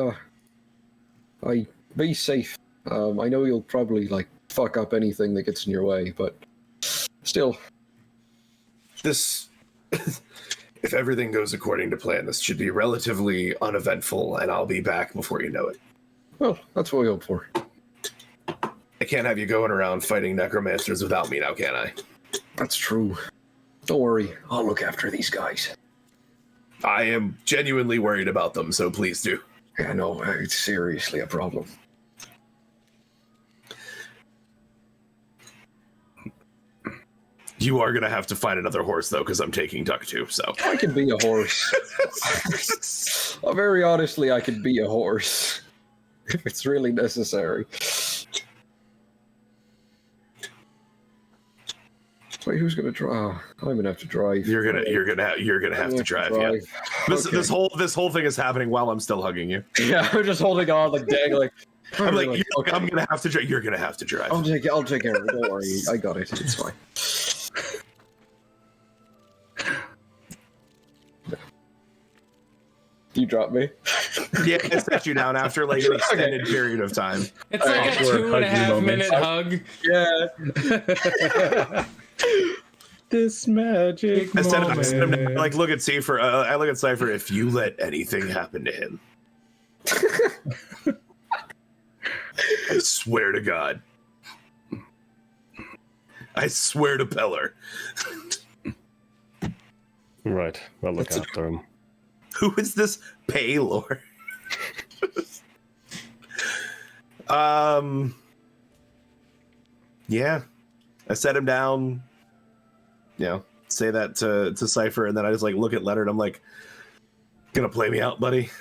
I be safe. I know you'll probably like fuck up anything that gets in your way, but Still, This, if everything goes according to plan, this should be relatively uneventful, and I'll be back before you know it. well, that's what we hope for. I can't have you going around fighting necromancers without me now, can I? That's true. Don't worry, I'll look after these guys. I am genuinely worried about them, so please do. I know, it's seriously a problem. You are going to have to find another horse, though, because I'm taking Duck too, so. I can be a horse. Very honestly, I can be a horse. If it's really necessary. Wait, who's gonna drive? I'm gonna have to drive. You're gonna have to drive. Yeah. This whole thing is happening while I'm still hugging you. Yeah, I'm just holding on, like dangling. I'm like, okay. I'm gonna have to drive. You're gonna have to drive. I'll take care of it. Don't worry, I got it. It's fine. You dropped me. Yeah, I set you down after like an extended period of time. It's like a 2.5 minute hug. Yeah. This magic I said, moment. like, look at Cypher. I look at Cypher. If you let anything happen to him, I swear to God. I swear to Peller. Right. I'll look after him. Who is this Paylor? Yeah. I set him down. You know, say that to Cypher, and then I just like look at Leonard. I'm like, gonna play me out, buddy.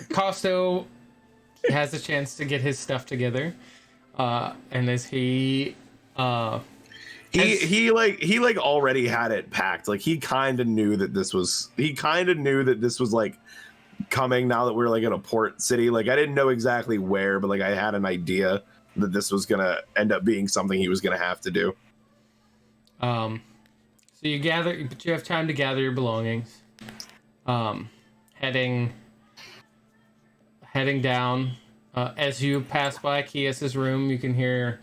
Costo has a chance to get his stuff together, and as he He already had it packed. Like he kind of knew that this was like coming now that we're like in a port city. Like I didn't know exactly where, but like I had an idea that this was gonna end up being something he was gonna have to do. So you gather, but you have time to gather your belongings. Heading down. As you pass by Kias's room, you can hear.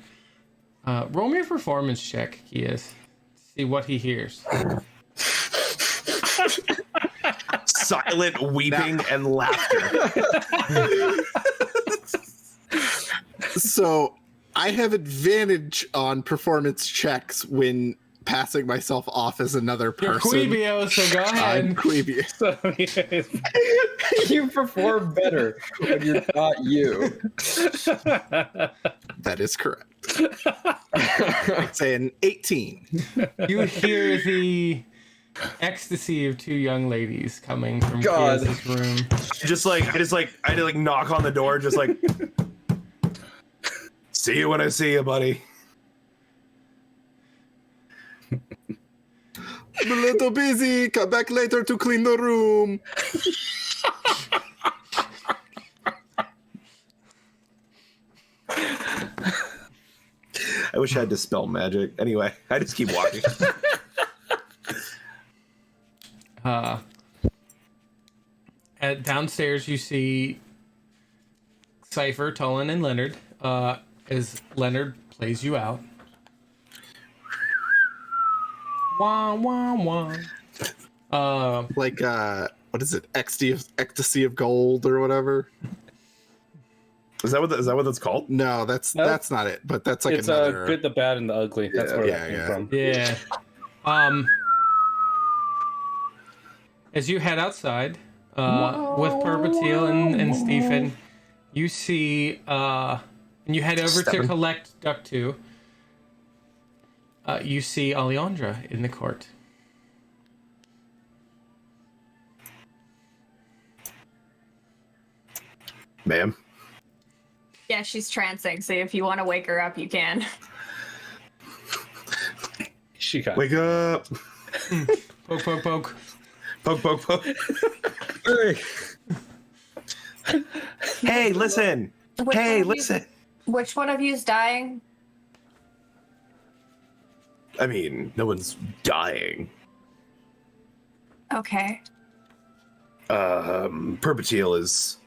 Roll me a performance check, Kias. See what he hears. Silent weeping and laughter. So I have advantage on performance checks when passing myself off as another You're person. Quebio, so go ahead. I'm Quebio. You perform better when you're not you. That is correct. It's an 18. You hear the ecstasy of two young ladies coming from God. Kias's room. I had to knock on the door, just like see you when I see you, buddy. I'm a little busy. Come back later to clean the room. I wish I had dispel magic. Anyway, I just keep walking. Downstairs, you see Cypher, Tullen, and Leonard. As Leonard plays you out. Wah wah wah. Like what is it? Ecstasy of gold or whatever. Is that what that's called? No, that's not it. But that's like It's another. good, the bad, and the ugly. That's where that came from. Yeah. As you head outside, with Perpetil and Stephen, you see, and you head over to collect Duck 2. You see Alejandra in the court. Ma'am. Yeah, she's trancing, so if you want to wake her up, you can. She got Wake up. Poke, poke, poke. Poke, poke, poke. Hey, listen. Listen. Which one of you is dying? I mean, no one's dying. Okay. Perpetil is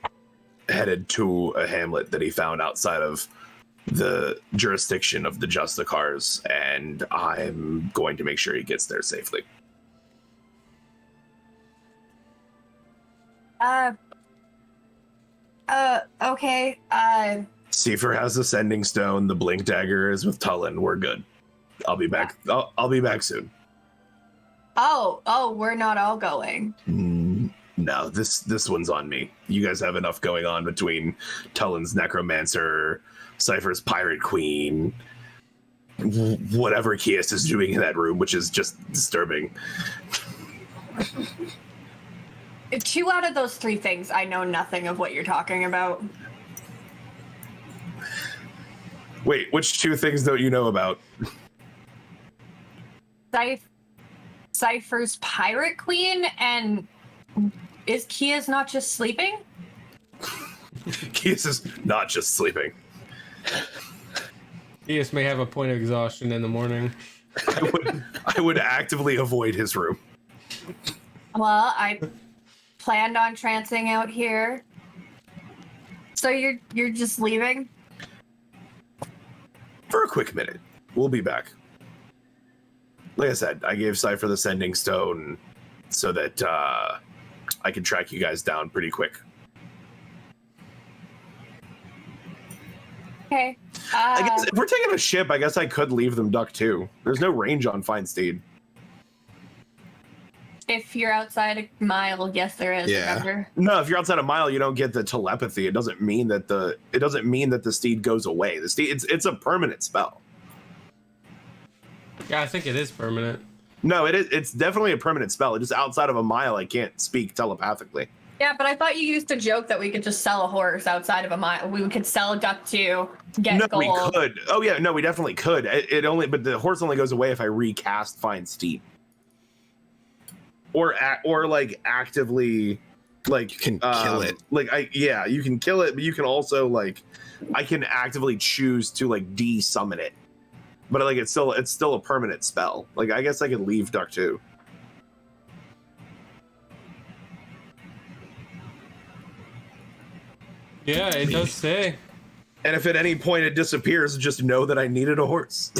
headed to a hamlet that he found outside of the jurisdiction of the Justicars, and I'm going to make sure he gets there safely. Okay. Seifer has the Sending Stone. The Blink Dagger is with Tullen. We're good. I'll be back. I'll be back soon. Oh, we're not all going. No, this one's on me. You guys have enough going on between Tullen's Necromancer, Cypher's Pirate Queen, whatever Kias is doing in that room, which is just disturbing. 2 out of those 3 things, I know nothing of what you're talking about. Wait, which 2 things don't you know about? Cypher's Pirate Queen, and is Kia's not just sleeping? Kias is not just sleeping. Kias may have a point of exhaustion in the morning. I would actively avoid his room. Well, I planned on trancing out here. So you're just leaving? For a quick minute. We'll be back. Like I said, I gave Cypher the Sending Stone so that I can track you guys down pretty quick. Okay. I guess if we're taking a ship, I guess I could leave them duck too. There's no range on Fine Steed. If you're outside a mile, yes, there is. Yeah. Remember? No, if you're outside a mile, you don't get the telepathy. It doesn't mean that the steed goes away. The steed, it's a permanent spell. Yeah, I think it is permanent. No, it is. It's definitely a permanent spell. It's just outside of a mile, I can't speak telepathically. Yeah, but I thought you used to joke that we could just sell a horse outside of a mile. We could sell a duck to get No, gold. we could. Oh yeah, no, we definitely could. But the horse only goes away if I recast Fine Steed. Or like actively, like You can kill it. You can kill it, but you can also I can actively choose to de-summon it. But it's still a permanent spell. I guess I could leave Duck too. Yeah, it does say. And if at any point it disappears, just know that I needed a horse.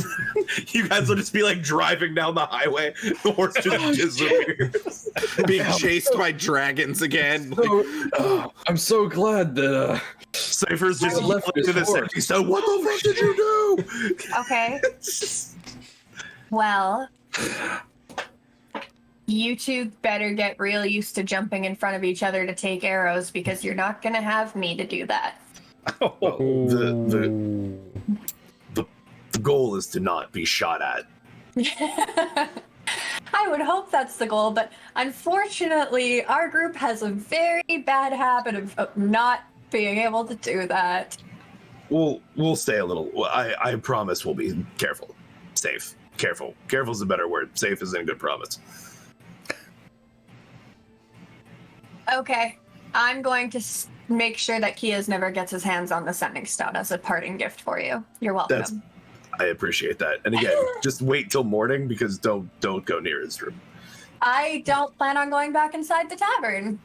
You guys will just be driving down the highway. The horse just disappears. Being chased by dragons again. I'm so glad that Cypher's just I left yelling to this the horse. safety. So what the fuck did you do? Okay. Well, you two better get real used to jumping in front of each other to take arrows, because you're not gonna have me to do that. Well, the goal is to not be shot at. I would hope that's the goal, but unfortunately, our group has a very bad habit of not being able to do that. We'll stay a little. I promise we'll be careful, safe, careful. Careful is a better word. Safe isn't a good promise. Okay, I'm going to make sure that Kias never gets his hands on the Sending Stone as a parting gift for you. You're welcome. I appreciate that. And again, just wait till morning, because don't go near his room. I don't plan on going back inside the tavern.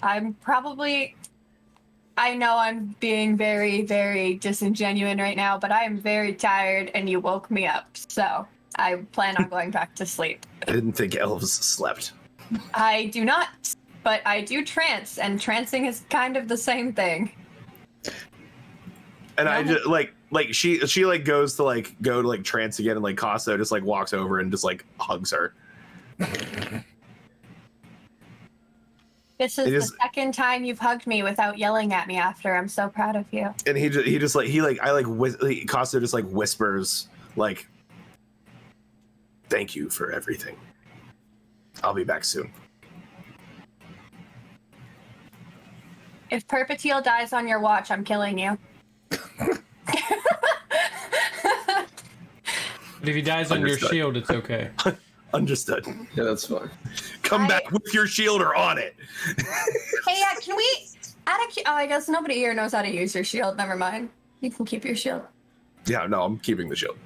I know I'm being very, very disingenuous right now, but I am very tired and you woke me up. So I plan on going back to sleep. I didn't think elves slept. I do not, but I do trance, and trancing is kind of the same thing. And I just she goes to go to trance again, and Casso just walks over and just hugs her. This is the second time you've hugged me without yelling at me after. I'm so proud of you. And Casso just whispers thank you for everything. I'll be back soon. If Perpetual dies on your watch, I'm killing you. But if he dies on your shield, it's okay. Understood. Yeah, that's fine. Come back with your shield or on it. Hey, can we add oh, I guess nobody here knows how to use your shield. Never mind. You can keep your shield. Yeah, no, I'm keeping the shield.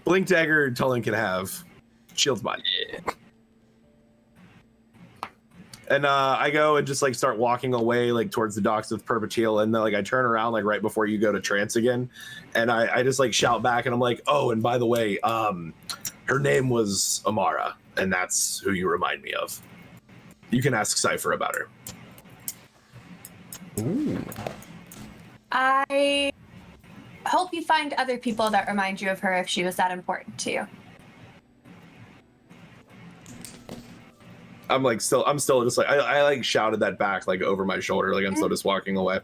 Blink Dagger, Tullen can have. Shield's mine. And I go and just like start walking away like towards the docks of Perpetual, and then like I turn around like right before you go to trance again, and I just like shout back and I'm like, oh, and by the way, her name was Amara, and that's who you remind me of. You can ask Cypher about her. Ooh. I hope you find other people that remind you of her if she was that important to you. I'm still just like I like shouted that back like over my shoulder, like I'm still just walking away.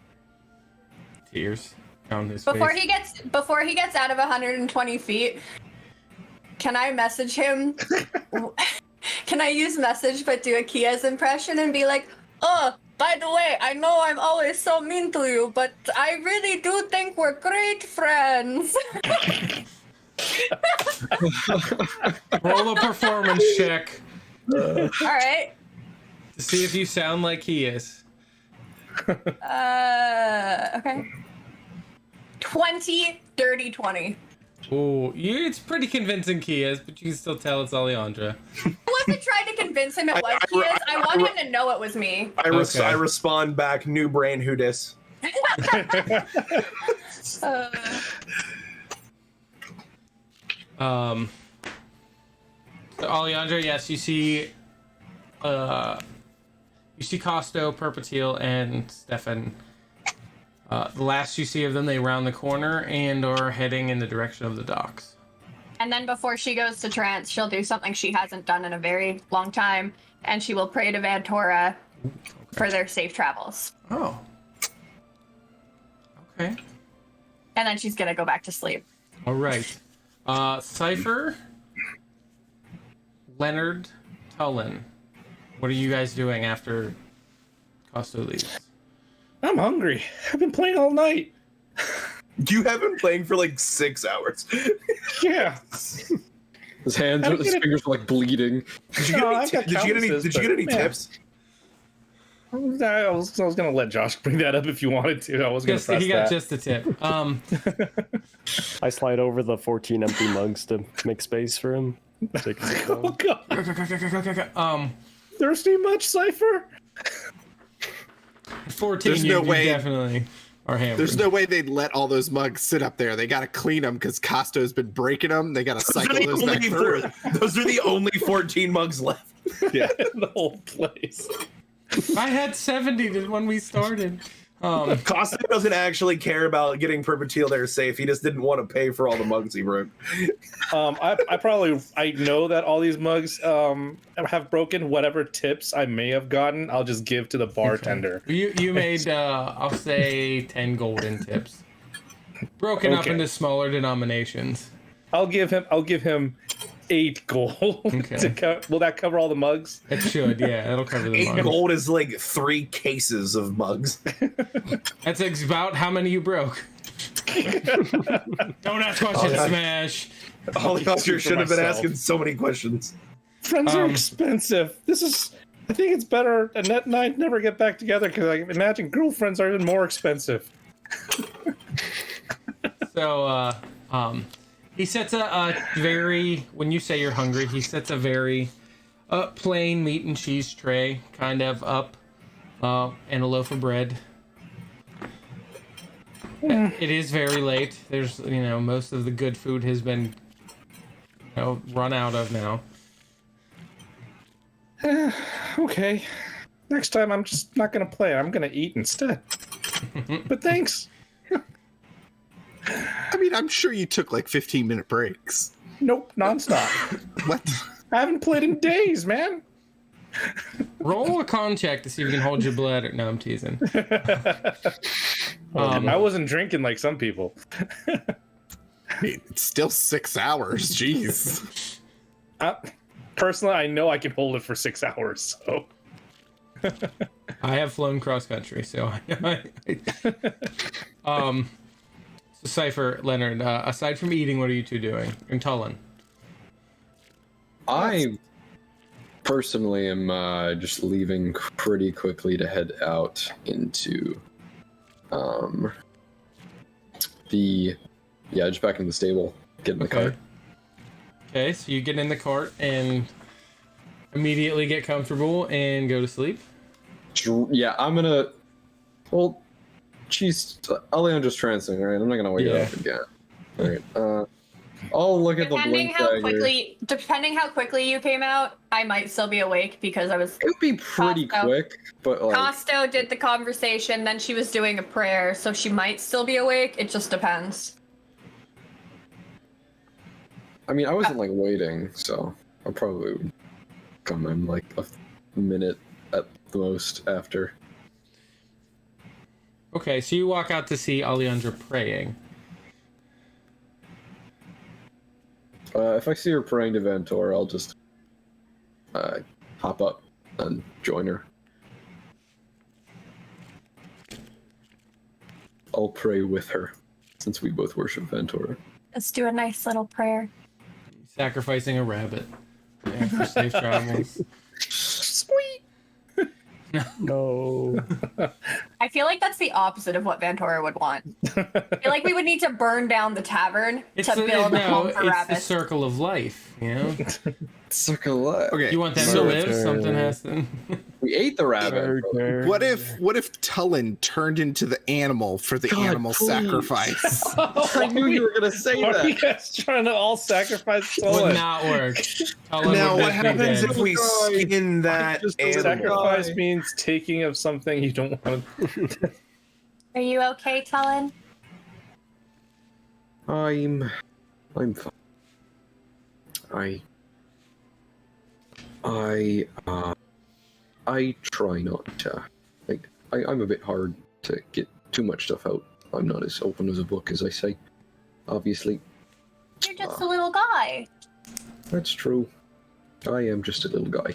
Tears down his Before face. he gets out of 120 feet, can I message him? Can I use message but do a Kia's impression and be like, oh, by the way, I know I'm always so mean to you, but I really do think we're great friends. Roll a performance check All right. to see if you sound like he is. Okay. 20, dirty 20. Ooh, it's pretty convincing Kia's, but you can still tell it's Alejandra. I wasn't trying to convince him it was Kia's. I want him to know it was me. I respond back, new brain, who dis? So Alejandra, yes, you see Costo, Perpetual, and Stefan. The last you see of them, they round the corner and are heading in the direction of the docks. And then before she goes to trance, she'll do something she hasn't done in a very long time, and she will pray to Vantora for their safe travels. Oh. Okay. And then she's gonna go back to sleep. All right. Cypher, Leonard, Tullen. What are you guys doing after Costo leaves? I'm hungry. I've been playing all night. You have been playing for like 6 hours. Yeah. His fingers are like bleeding. Did you get any tips? I was gonna let Josh bring that up if you wanted to. I was gonna press He got that. just a tip. I slide over the 14 empty mugs to make space for him. Take a sip. Oh god. – Thirsty much, Cypher? 14. There's you, no you way. Definitely are hammered. There's no way they'd let all those mugs sit up there. They got to clean them because Costo's been breaking them. They got to cycle those back through. Those are the only 14 mugs left. Yeah, the whole place. I had 70 when we started. Costa doesn't actually care about getting Perpetual there safe. He just didn't want to pay for all the mugs he broke. I know that all these mugs have broken. Whatever tips I may have gotten, I'll just give to the bartender. You made I'll say 10 golden tips, broken up into smaller denominations. I'll give him 8 gold. Okay. Will that cover all the mugs? It should, yeah. That'll cover the 8 mugs. gold is like 3 cases of mugs. That's about how many you broke. Don't ask questions, Smash. Alejandro should have been asking so many questions. Friends are expensive. I think it's better Annette and I never get back together because I imagine girlfriends are even more expensive. So, he sets a very, when you say you're hungry, he sets a very plain meat and cheese tray kind of up and a loaf of bread. It is very late. There's, most of the good food has been, run out of now. Okay. Next time I'm just not going to play. I'm going to eat instead. But thanks. I mean, I'm sure you took like 15-minute breaks. Nope, nonstop. What? I haven't played in days, man. Roll a con check to see if you can hold your blood. No, I'm teasing. I wasn't drinking like some people. I mean, it's still 6 hours. Jeez. Personally, I know I can hold it for 6 hours. So I have flown cross country, so So Cypher, Leonard, aside from eating, what are you two doing? And Tullen? I personally am just leaving pretty quickly to head out into just back in the stable, get in the cart. Okay, so you get in the cart and immediately get comfortable and go to sleep. Yeah, I'm gonna. Well, she's Alejandro's trancing, right? I'm not gonna wake her up again. All right. I'll look at the blink dagger. Depending how quickly you came out, I might still be awake because I was. It would be pretty quick, but like. Costo did the conversation, then she was doing a prayer, so she might still be awake. It just depends. I mean, I wasn't like waiting, so I'll probably come in like a minute at the most after. Okay, so you walk out to see Alejandra praying. If I see her praying to Ventor, I'll just hop up and join her. I'll pray with her, since we both worship Ventor. Let's do a nice little prayer. Sacrificing a rabbit. Yeah, for safe travels. Sweet! No. I feel like that's the opposite of what Ventura would want. I feel like we would need to burn down the tavern to build a home for it's rabbits. the circle of life, you know? Circle of life. Okay. You want them to live? Something has to... We ate the rabbit. What if Tullen turned into the animal for the animal please. sacrifice? I knew you were gonna say Are that. you guys trying to all sacrifice Would Solon? not work. Now, what happens if we Die. skin that animal? Sacrifice means taking of something you don't want to. Are you okay, Tullen? I'm fine. I try not to. Like, I'm a bit hard to get too much stuff out. I'm not as open as a book as I say. Obviously, You're just a little guy. that's true. I am just a little guy.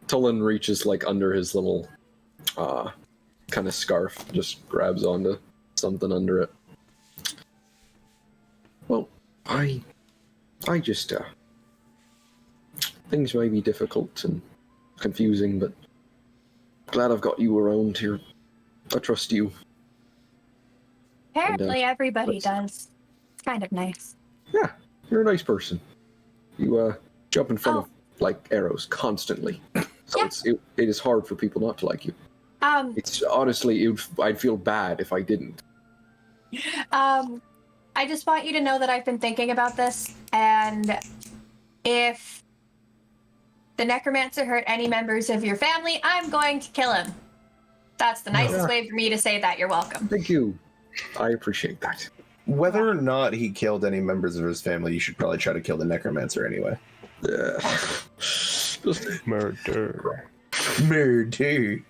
Tullen reaches like under his little kind of scarf, just grabs onto something under it. Well, I just things may be difficult and confusing, but glad I've got you around here. I trust you. Apparently, everybody let's- does. It's kind of nice. Yeah, you're a nice person. You jump in front of like arrows constantly, so Yeah. it is hard for people not to like you. It's honestly, I'd feel bad if I didn't. I just want you to know that I've been thinking about this, and if the necromancer hurt any members of your family, I'm going to kill him. That's the nicest way for me to say that. You're welcome. Thank you. I appreciate that. Whether or not he killed any members of his family, you should probably try to kill the necromancer anyway. Murder. Murder.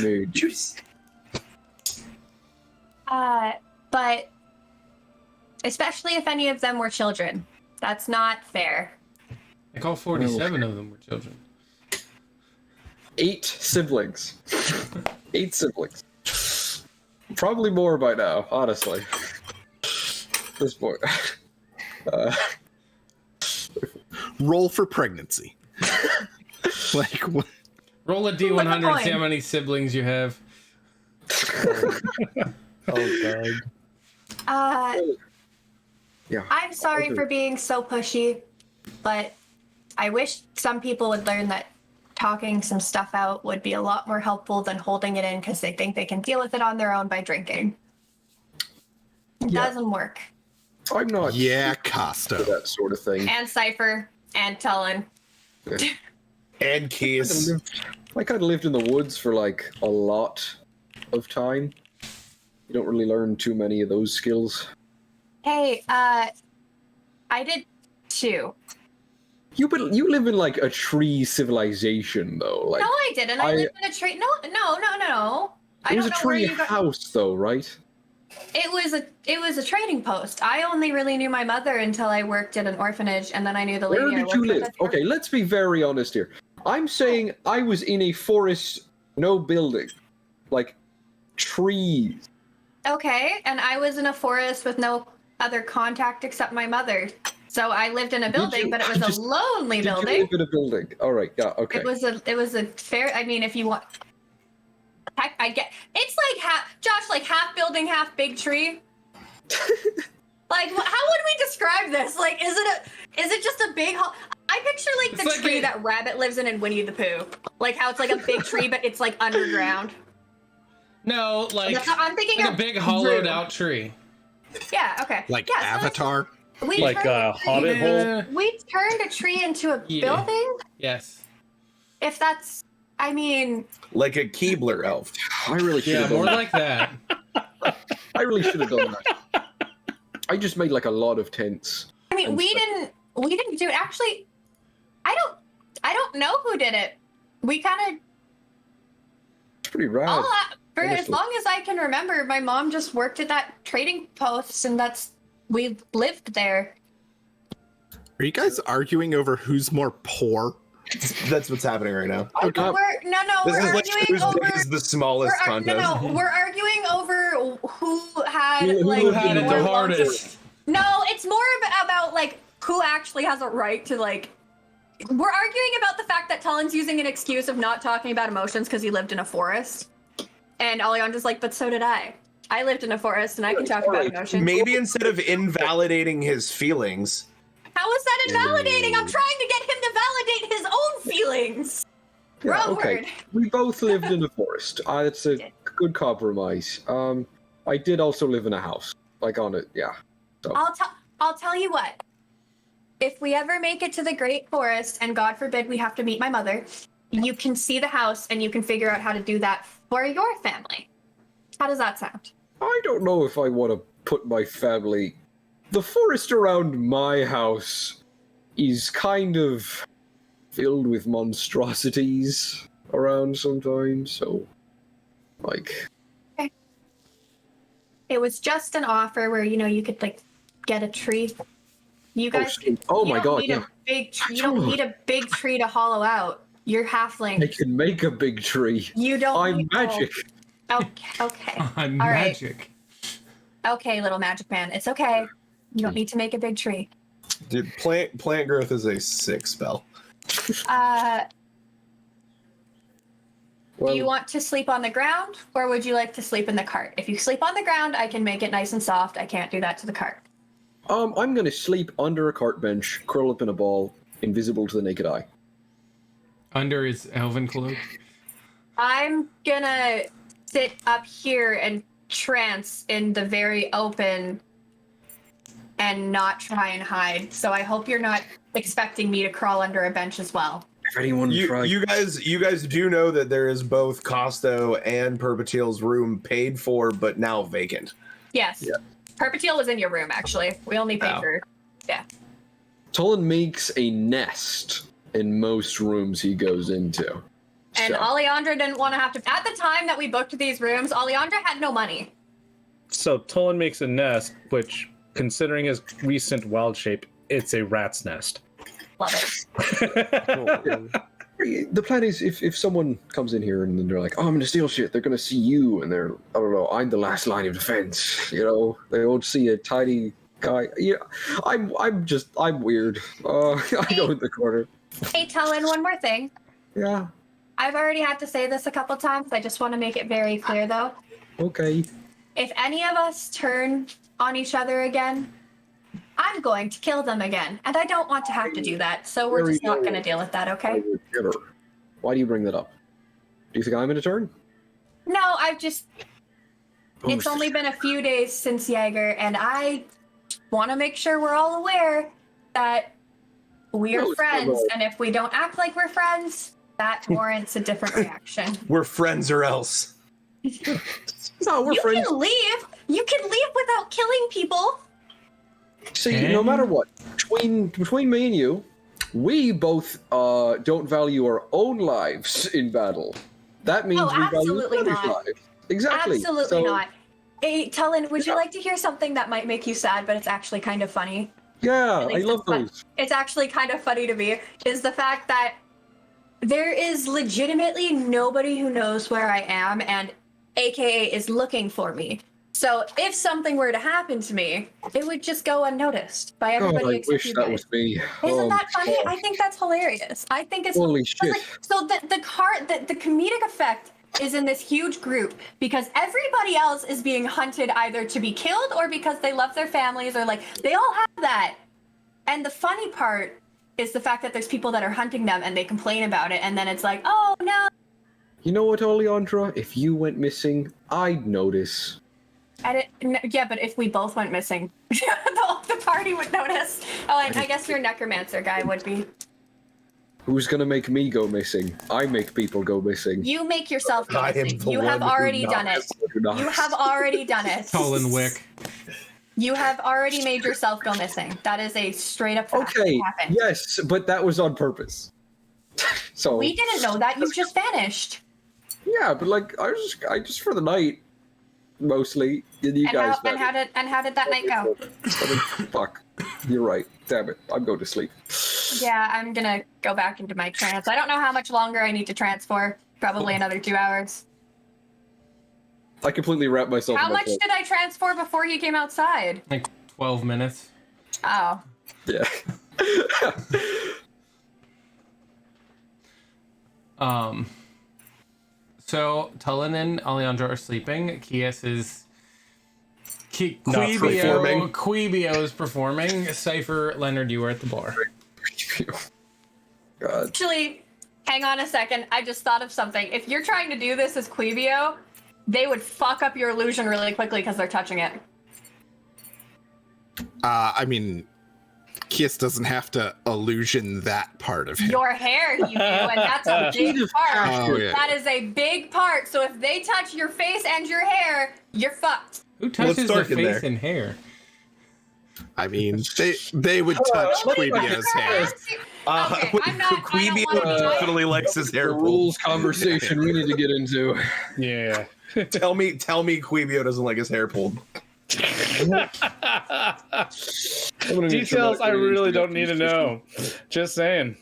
Mood. Juice. But especially if any of them were children, that's not fair. Like all 47 of them were children. 8 siblings. 8 siblings. Probably more by now, honestly. This boy. Roll for pregnancy. Like what? Roll a D100, see how many siblings you have. Oh god. Yeah. I'm sorry for being so pushy, but I wish some people would learn that talking some stuff out would be a lot more helpful than holding it in because they think they can deal with it on their own by drinking. It doesn't work. I'm not Yeah, for Costa. that sort of thing. And Cypher and Tullen. And Keys. I kind of lived in the woods for like a lot of time. You don't really learn too many of those skills. Hey, I did too. You live in like a tree civilization though. Like No, I didn't. I lived in a tree. No. it I was don't a know where tree you got. house though, right? It was a trading post. I only really knew my mother until I worked at an orphanage, and then I knew the lady Where I did worked you with live? at the Okay, let's be very honest here. I'm saying I was in a forest, no building, like trees. Okay, and I was in a forest with no other contact except my mother. So I lived in a building, you- but it was a lonely Did you building. live in a building? All right, yeah, okay. It was a fair. I mean, if you want, heck, I get. It's like half Josh, like half building, half big tree. Like, how would we describe this? Like, is it just a big hall? I picture like the It's like tree a- that Rabbit lives in Winnie the Pooh. Like how it's like a big tree, but it's like underground. No, like, I'm thinking like a of big hollowed room. out tree. Yeah. Okay. Like yeah, Avatar. So we Like turned a hobbit hole. Yeah. we turned a tree into a Yeah. building. Yes. If that's, I mean, Like a Keebler elf. I really should Yeah, have more done like that. I really should have done that. I just made like a lot of tents. I mean, And we stuff. didn't do it. Actually, I don't know who did it. We kind of It's pretty rad. for as honestly. long as I can remember, my mom just worked at that trading post, and we lived there. Are you guys arguing over who's more poor? That's what's happening right now. We're This is like arguing who's over. is the smallest contest. We're arguing over who had Who like had it more the long-term- hardest? No, it's more about like who actually has a right to like. We're arguing about the fact that Tullen's using an excuse of not talking about emotions because he lived in a forest, and Alejandro's like, but so did I. I lived in a forest and I can talk about emotions. Maybe instead of invalidating his feelings, How is that invalidating? I'm trying to get him to validate his own feelings. Yeah, Wrong okay. word. We both lived in a forest. It's a good compromise. I did also live in a house. Like on it, yeah. So I'll tell you what. If we ever make it to the Great Forest, and God forbid we have to meet my mother, you can see the house and you can figure out how to do that for your family. How does that sound? I don't know if I want to put my family. The forest around my house is kind of filled with monstrosities around sometimes. So, like, It was just an offer where you could like get a tree. You guys, oh you my don't god, need yeah. a big. You don't need a big tree to hollow out. You're I halfling. can make a big tree. You don't. I'm need- magic. Okay. Okay. I'm All right. magic. Okay, little magic man. It's okay. You don't need to make a big tree. dude, plant growth is a 6 spell. Do you want to sleep on the ground, or would you like to sleep in the cart? If you sleep on the ground, I can make it nice and soft. I can't do that to the cart. I'm gonna sleep under a cart bench, curl up in a ball, invisible to the naked eye. Under his elven cloak. I'm gonna sit up here and trance in the very open and not try and hide. So I hope you're not expecting me to crawl under a bench as well. If anyone tried, You guys do know that there is both Costo and Perpetual's room paid for, but now vacant. Yes. Yeah. Perpetual was in your room, actually. We only paid Oh. for. Yeah. Tullen makes a nest in most rooms he goes into. And So- Alejandra didn't want to have to. At the time that we booked these rooms, Alejandra had no money. So Tolan makes a nest, which, considering his recent wild shape, it's a rat's nest. Love it. The plan is if someone comes in here and then they're like, oh, I'm gonna steal shit, they're gonna see you and they're, I don't know, I'm the last line of defense. You know, they won't see a tiny guy. Yeah, I'm weird. I go in the corner. Hey, Tullen, one more thing. Yeah. I've already had to say this a couple times. I just want to make it very clear, though. Okay. If any of us turn on each other again, I'm going to kill them again. And I don't want to have to do that. So we're just not going to deal with that, okay? Why do you bring that up? Do you think I'm gonna turn? No, it's only been a few days since Jaeger, and I want to make sure we're all aware that we are No, it's friends. not. And if we don't act like we're friends, that warrants a different reaction. We're friends or else. No, we're You friends. can leave. You can leave without killing people. See, no matter what, between me and you, we both don't value our own lives in battle. That means Oh, we value absolutely others' not. lives. Exactly. Absolutely So, not. Hey, Tullen, would you like to hear something that might make you sad, but it's actually kind of funny? Yeah, At I least love it's fun. those. It's actually kind of funny to me, is the fact that there is legitimately nobody who knows where I am, and AKA is looking for me. So if something were to happen to me, it would just go unnoticed by God, everybody I except wish you that guys. was me. Isn't Oh, that funny? God. I think that's hilarious. I think it's Holy but, shit. like, so the comedic effect is in this huge group because everybody else is being hunted either to be killed or because they love their families or like they all have that. And the funny part is the fact that there's people that are hunting them and they complain about it and then it's like, oh no. You know what, Oleandra? If you went missing, I'd notice. Yeah, but if we both went missing, the party would notice. Oh, and I guess your necromancer guy would be. Who's gonna make me go missing? I make people go missing. You make yourself go I am missing. the You have one who already done it. knocks. You have already done it. Colin Wick. You have already made yourself go missing. That is a straight up fact. Okay, It happened. yes, but that was on purpose. So We didn't know that. You just vanished. yeah, but like I just for the night, mostly. And you guys. And how did that night go? Fuck. You're right. Damn it. I'm going to sleep. Yeah, I'm gonna go back into my trance. I don't know how much longer I need to trance for. Probably another 2 hours. I completely wrapped myself. How in my much cloak. did I trance for before you came outside? Like 12 minutes. Oh. Yeah. So Tulin and Alejandro are sleeping. Kies is performing. Quibio is performing. Cypher, Leonard, you were at the bar. God. Actually, hang on a second. I just thought of something. If you're trying to do this as Quibio, they would fuck up your illusion really quickly because they're touching it. I mean, Kiss doesn't have to illusion that part of him. Your hair, you do, and that's a big part. Oh, yeah. That is a big part. So if they touch your face and your hair, you're fucked. Who touches their dark in face there? and hair? I mean, they would touch Quibio's hair. Okay, I'm not. I don't Queebio want to be definitely likes his hair pulled. Rules conversation we need to get into. Yeah. Tell me Queebio doesn't like his hair pulled. Details I really don't need to know. Just saying.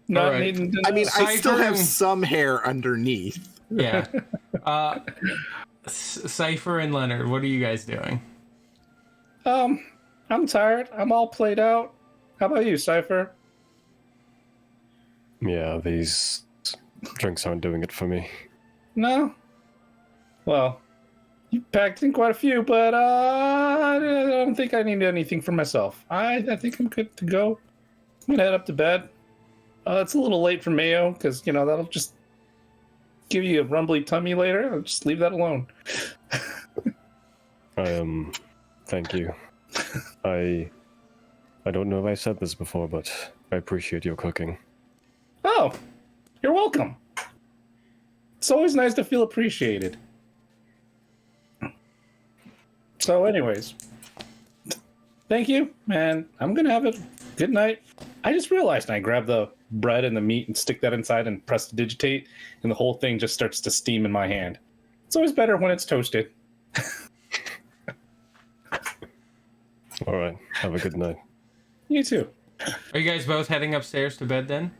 Not All right. needing to know. I mean, I still have Cypher- some hair underneath. Yeah. Cypher and Leonard, what are you guys doing? I'm tired. I'm all played out. How about you, Cypher? Yeah, these drinks aren't doing it for me. No? Well, you packed in quite a few, but I don't think I need anything for myself. I think I'm good to go. I'm gonna head up to bed. It's a little late for Mayo, because, you know, that'll just give you a rumbly tummy later. I'll just leave that alone. Thank you. I don't know if I said this before, but I appreciate your cooking. Oh, you're welcome. It's always nice to feel appreciated. So, anyways, thank you, and I'm gonna have a good night. I just realized I grabbed the bread and the meat and stick that inside and press to digitate, and the whole thing just starts to steam in my hand. It's always better when it's toasted. All right, have a good night. You too. Are you guys both heading upstairs to bed then?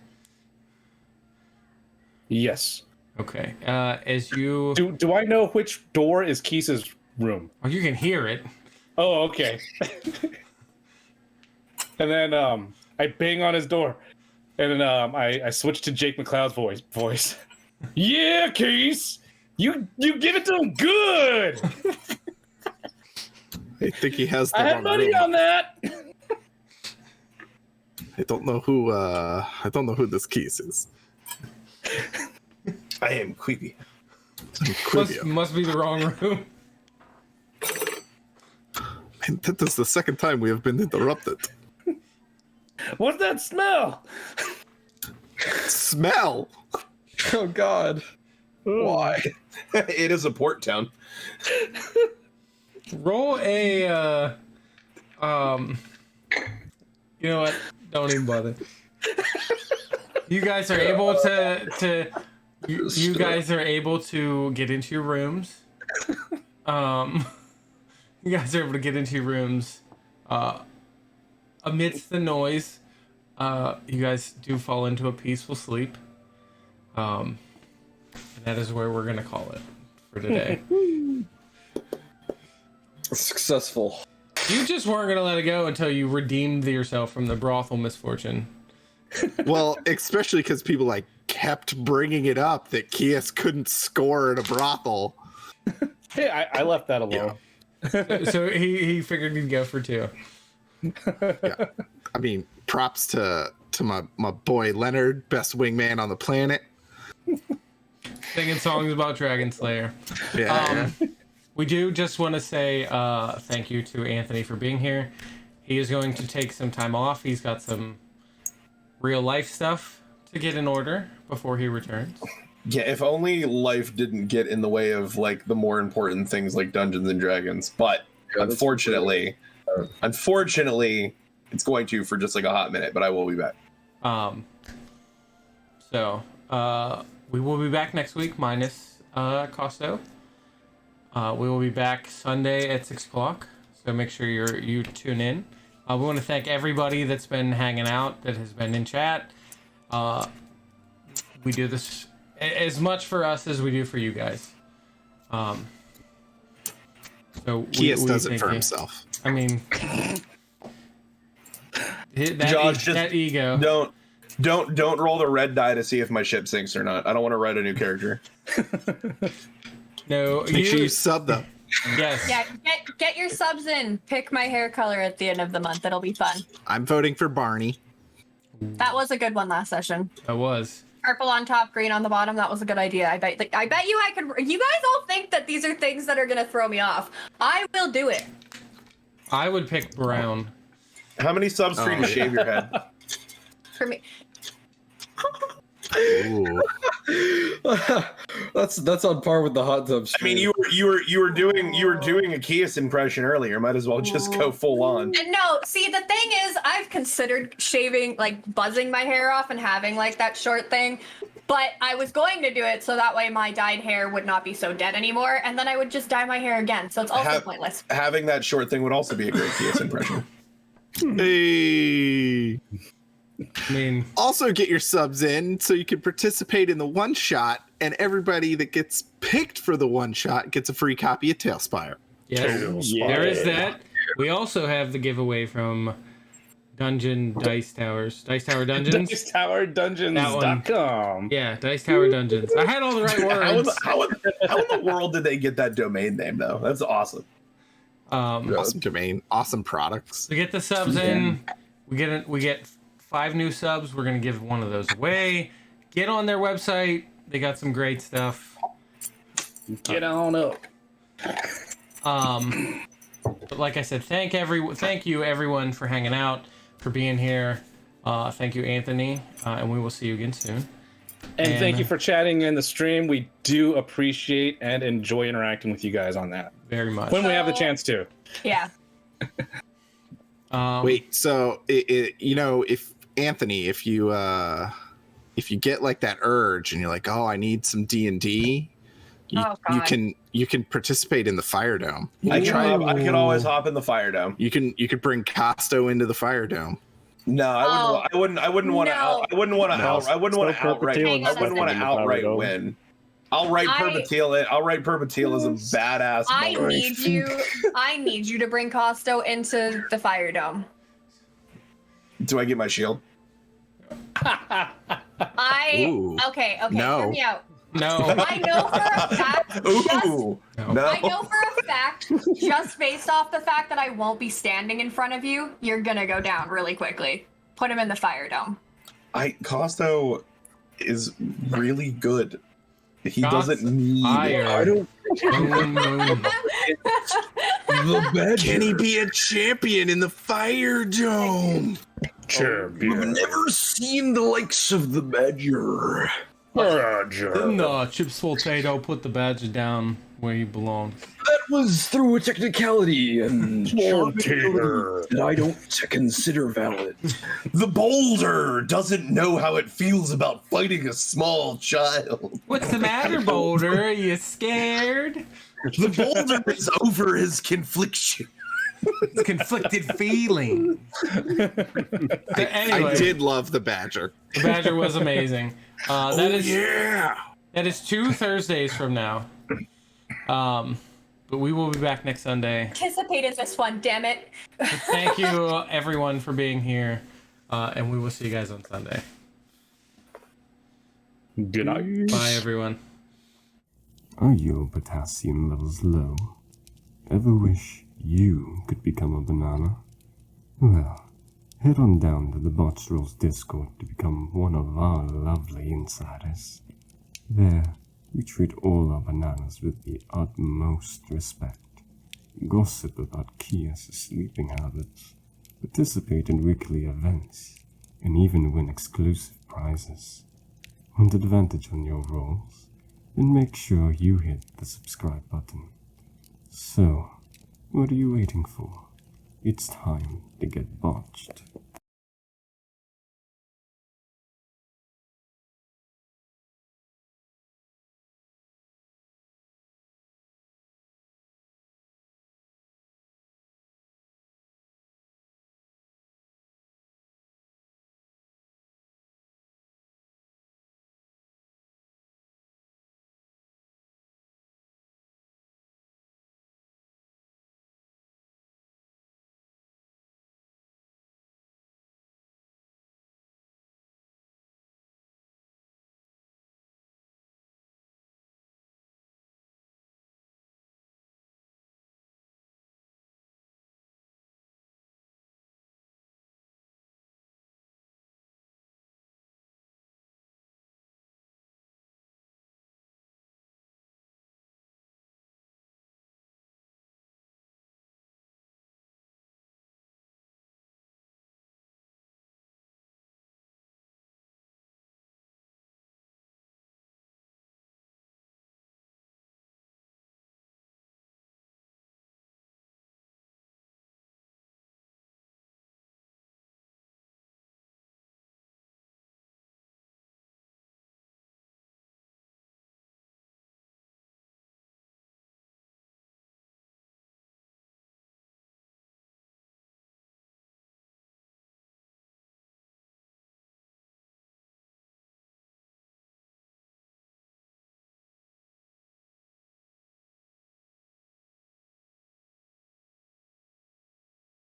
Yes. Okay. As you... Do I know which door is Keese's room? Oh, you can hear it. Oh, okay. And then I bang on his door, and then I switch to Jake McLeod's voice. Yeah, Keese, you give it to him good. I think he has the I had wrong money room. on that. I don't know who this Keys is. I am Queebio. Must be the wrong room. And that is the second time we have been interrupted. What's that smell? Smell. Oh God. Why? It is a port town. Roll a... You know what? Don't even bother. You guys are able you guys are able to get into your rooms. You guys are able to get into your rooms. Amidst the noise, you guys do fall into a peaceful sleep. And that is where we're gonna call it for today. Successful. You just weren't gonna let it go until you redeemed yourself from the brothel misfortune. Well, especially because people like kept bringing it up that Kias couldn't score at a brothel. Hey, I left that alone. So he figured he'd go for 2. Yeah. I mean, props to my boy Leonard, best wingman on the planet. Singing songs about Dragon Slayer. Yeah. We do just want to say thank you to Anthony for being here. He is going to take some time off. He's got some real life stuff to get in order before he returns. Yeah, if only life didn't get in the way of like the more important things like Dungeons and Dragons. But unfortunately, it's going to for just like a hot minute. But I will be back. So we will be back next week minus Costo. We will be back Sunday at 6 o'clock. So make sure you tune in. We want to thank everybody that's been hanging out, that has been in chat. We do this as much for us as we do for you guys. So Kias does it thank for you. himself. I mean, Josh, that ego. Don't roll the red die to see if my ship sinks or not. I don't want to write a new character. No, Make sure you sub them. Yes. Yeah, get your subs in. Pick my hair color at the end of the month. It'll be fun. I'm voting for Barney. That was a good one last session. It was. Purple on top, green on the bottom. That was a good idea. I bet you I could. You guys all think that these are things that are gonna throw me off. I will do it. I would pick brown. How many subs for you to shave your head? For me. Ooh. That's on par with the hot tub. I mean, you were doing a Kias impression earlier. Might as well just go full on. And no, see, the thing is, I've considered shaving, like buzzing my hair off and having like that short thing, but I was going to do it so that way my dyed hair would not be so dead anymore, and then I would just dye my hair again. So it's also pointless. Having that short thing would also be a great Kias impression. Hey. I mean, Also get your subs in so you can participate in the one shot, and everybody that gets picked for the one shot gets a free copy of Tailspire. yes, Yeah. there is that. We also have the giveaway from Dice Tower Dungeons. DiceTowerDungeons.com. Yeah, Dice Tower Dungeons. I had all the right words. How in the world did they get that domain name though? That's awesome. Awesome domain, awesome products. To get the subs in, we get 5 new subs. We're gonna give one of those away. Get on their website. They got some great stuff. Get on up. But like I said, thank you everyone for hanging out, for being here. Thank you, Anthony, and we will see you again soon. And thank you for chatting in the stream. We do appreciate and enjoy interacting with you guys on that very much when we have the chance to. Yeah. Wait, so if Anthony, if you get like that urge and you're like, oh, I need some D&D, you can participate in the Fire Dome. I can always hop in the Fire Dome. You could bring Costo into the Fire Dome. No, I wouldn't want to outright win. I'll write Perpetil. I'll write Perpetil as a badass. I need you to bring Costo into the Fire Dome. Do I get my shield? Okay, No. hear me out. No. I know for a fact. Ooh, no. I know for a fact, just based off the fact that I won't be standing in front of you, you're gonna go down really quickly. Put him in the Fire Dome. Costo is really good. He Shots doesn't need. fired. I don't. The Badger. Can he be a champion in the Fire Dome? I've never seen the likes of the Badger. No, Chips Potato put the badger down where he belongs. That was through a technicality and that I don't consider valid. The Boulder doesn't know how it feels about fighting a small child. What's the matter, Boulder? Are you scared? The Boulder is over his confliction. Conflicted feeling. Anyway, I did love the Badger. the badger was amazing. That is 2 Thursdays from now. But we will be back next Sunday. Anticipated this one, damn it. Thank you, everyone, for being here, and we will see you guys on Sunday. Good night. Bye, everyone. Are your potassium levels low? Ever wish you could become a banana? Well, head on down to the Botched Discord to become one of our lovely insiders. There, we treat all our bananas with the utmost respect, gossip about Kia's sleeping habits, participate in weekly events, and even win exclusive prizes. Want advantage on your rolls? Then make sure you hit the subscribe button. So, what are you waiting for? It's time to get botched.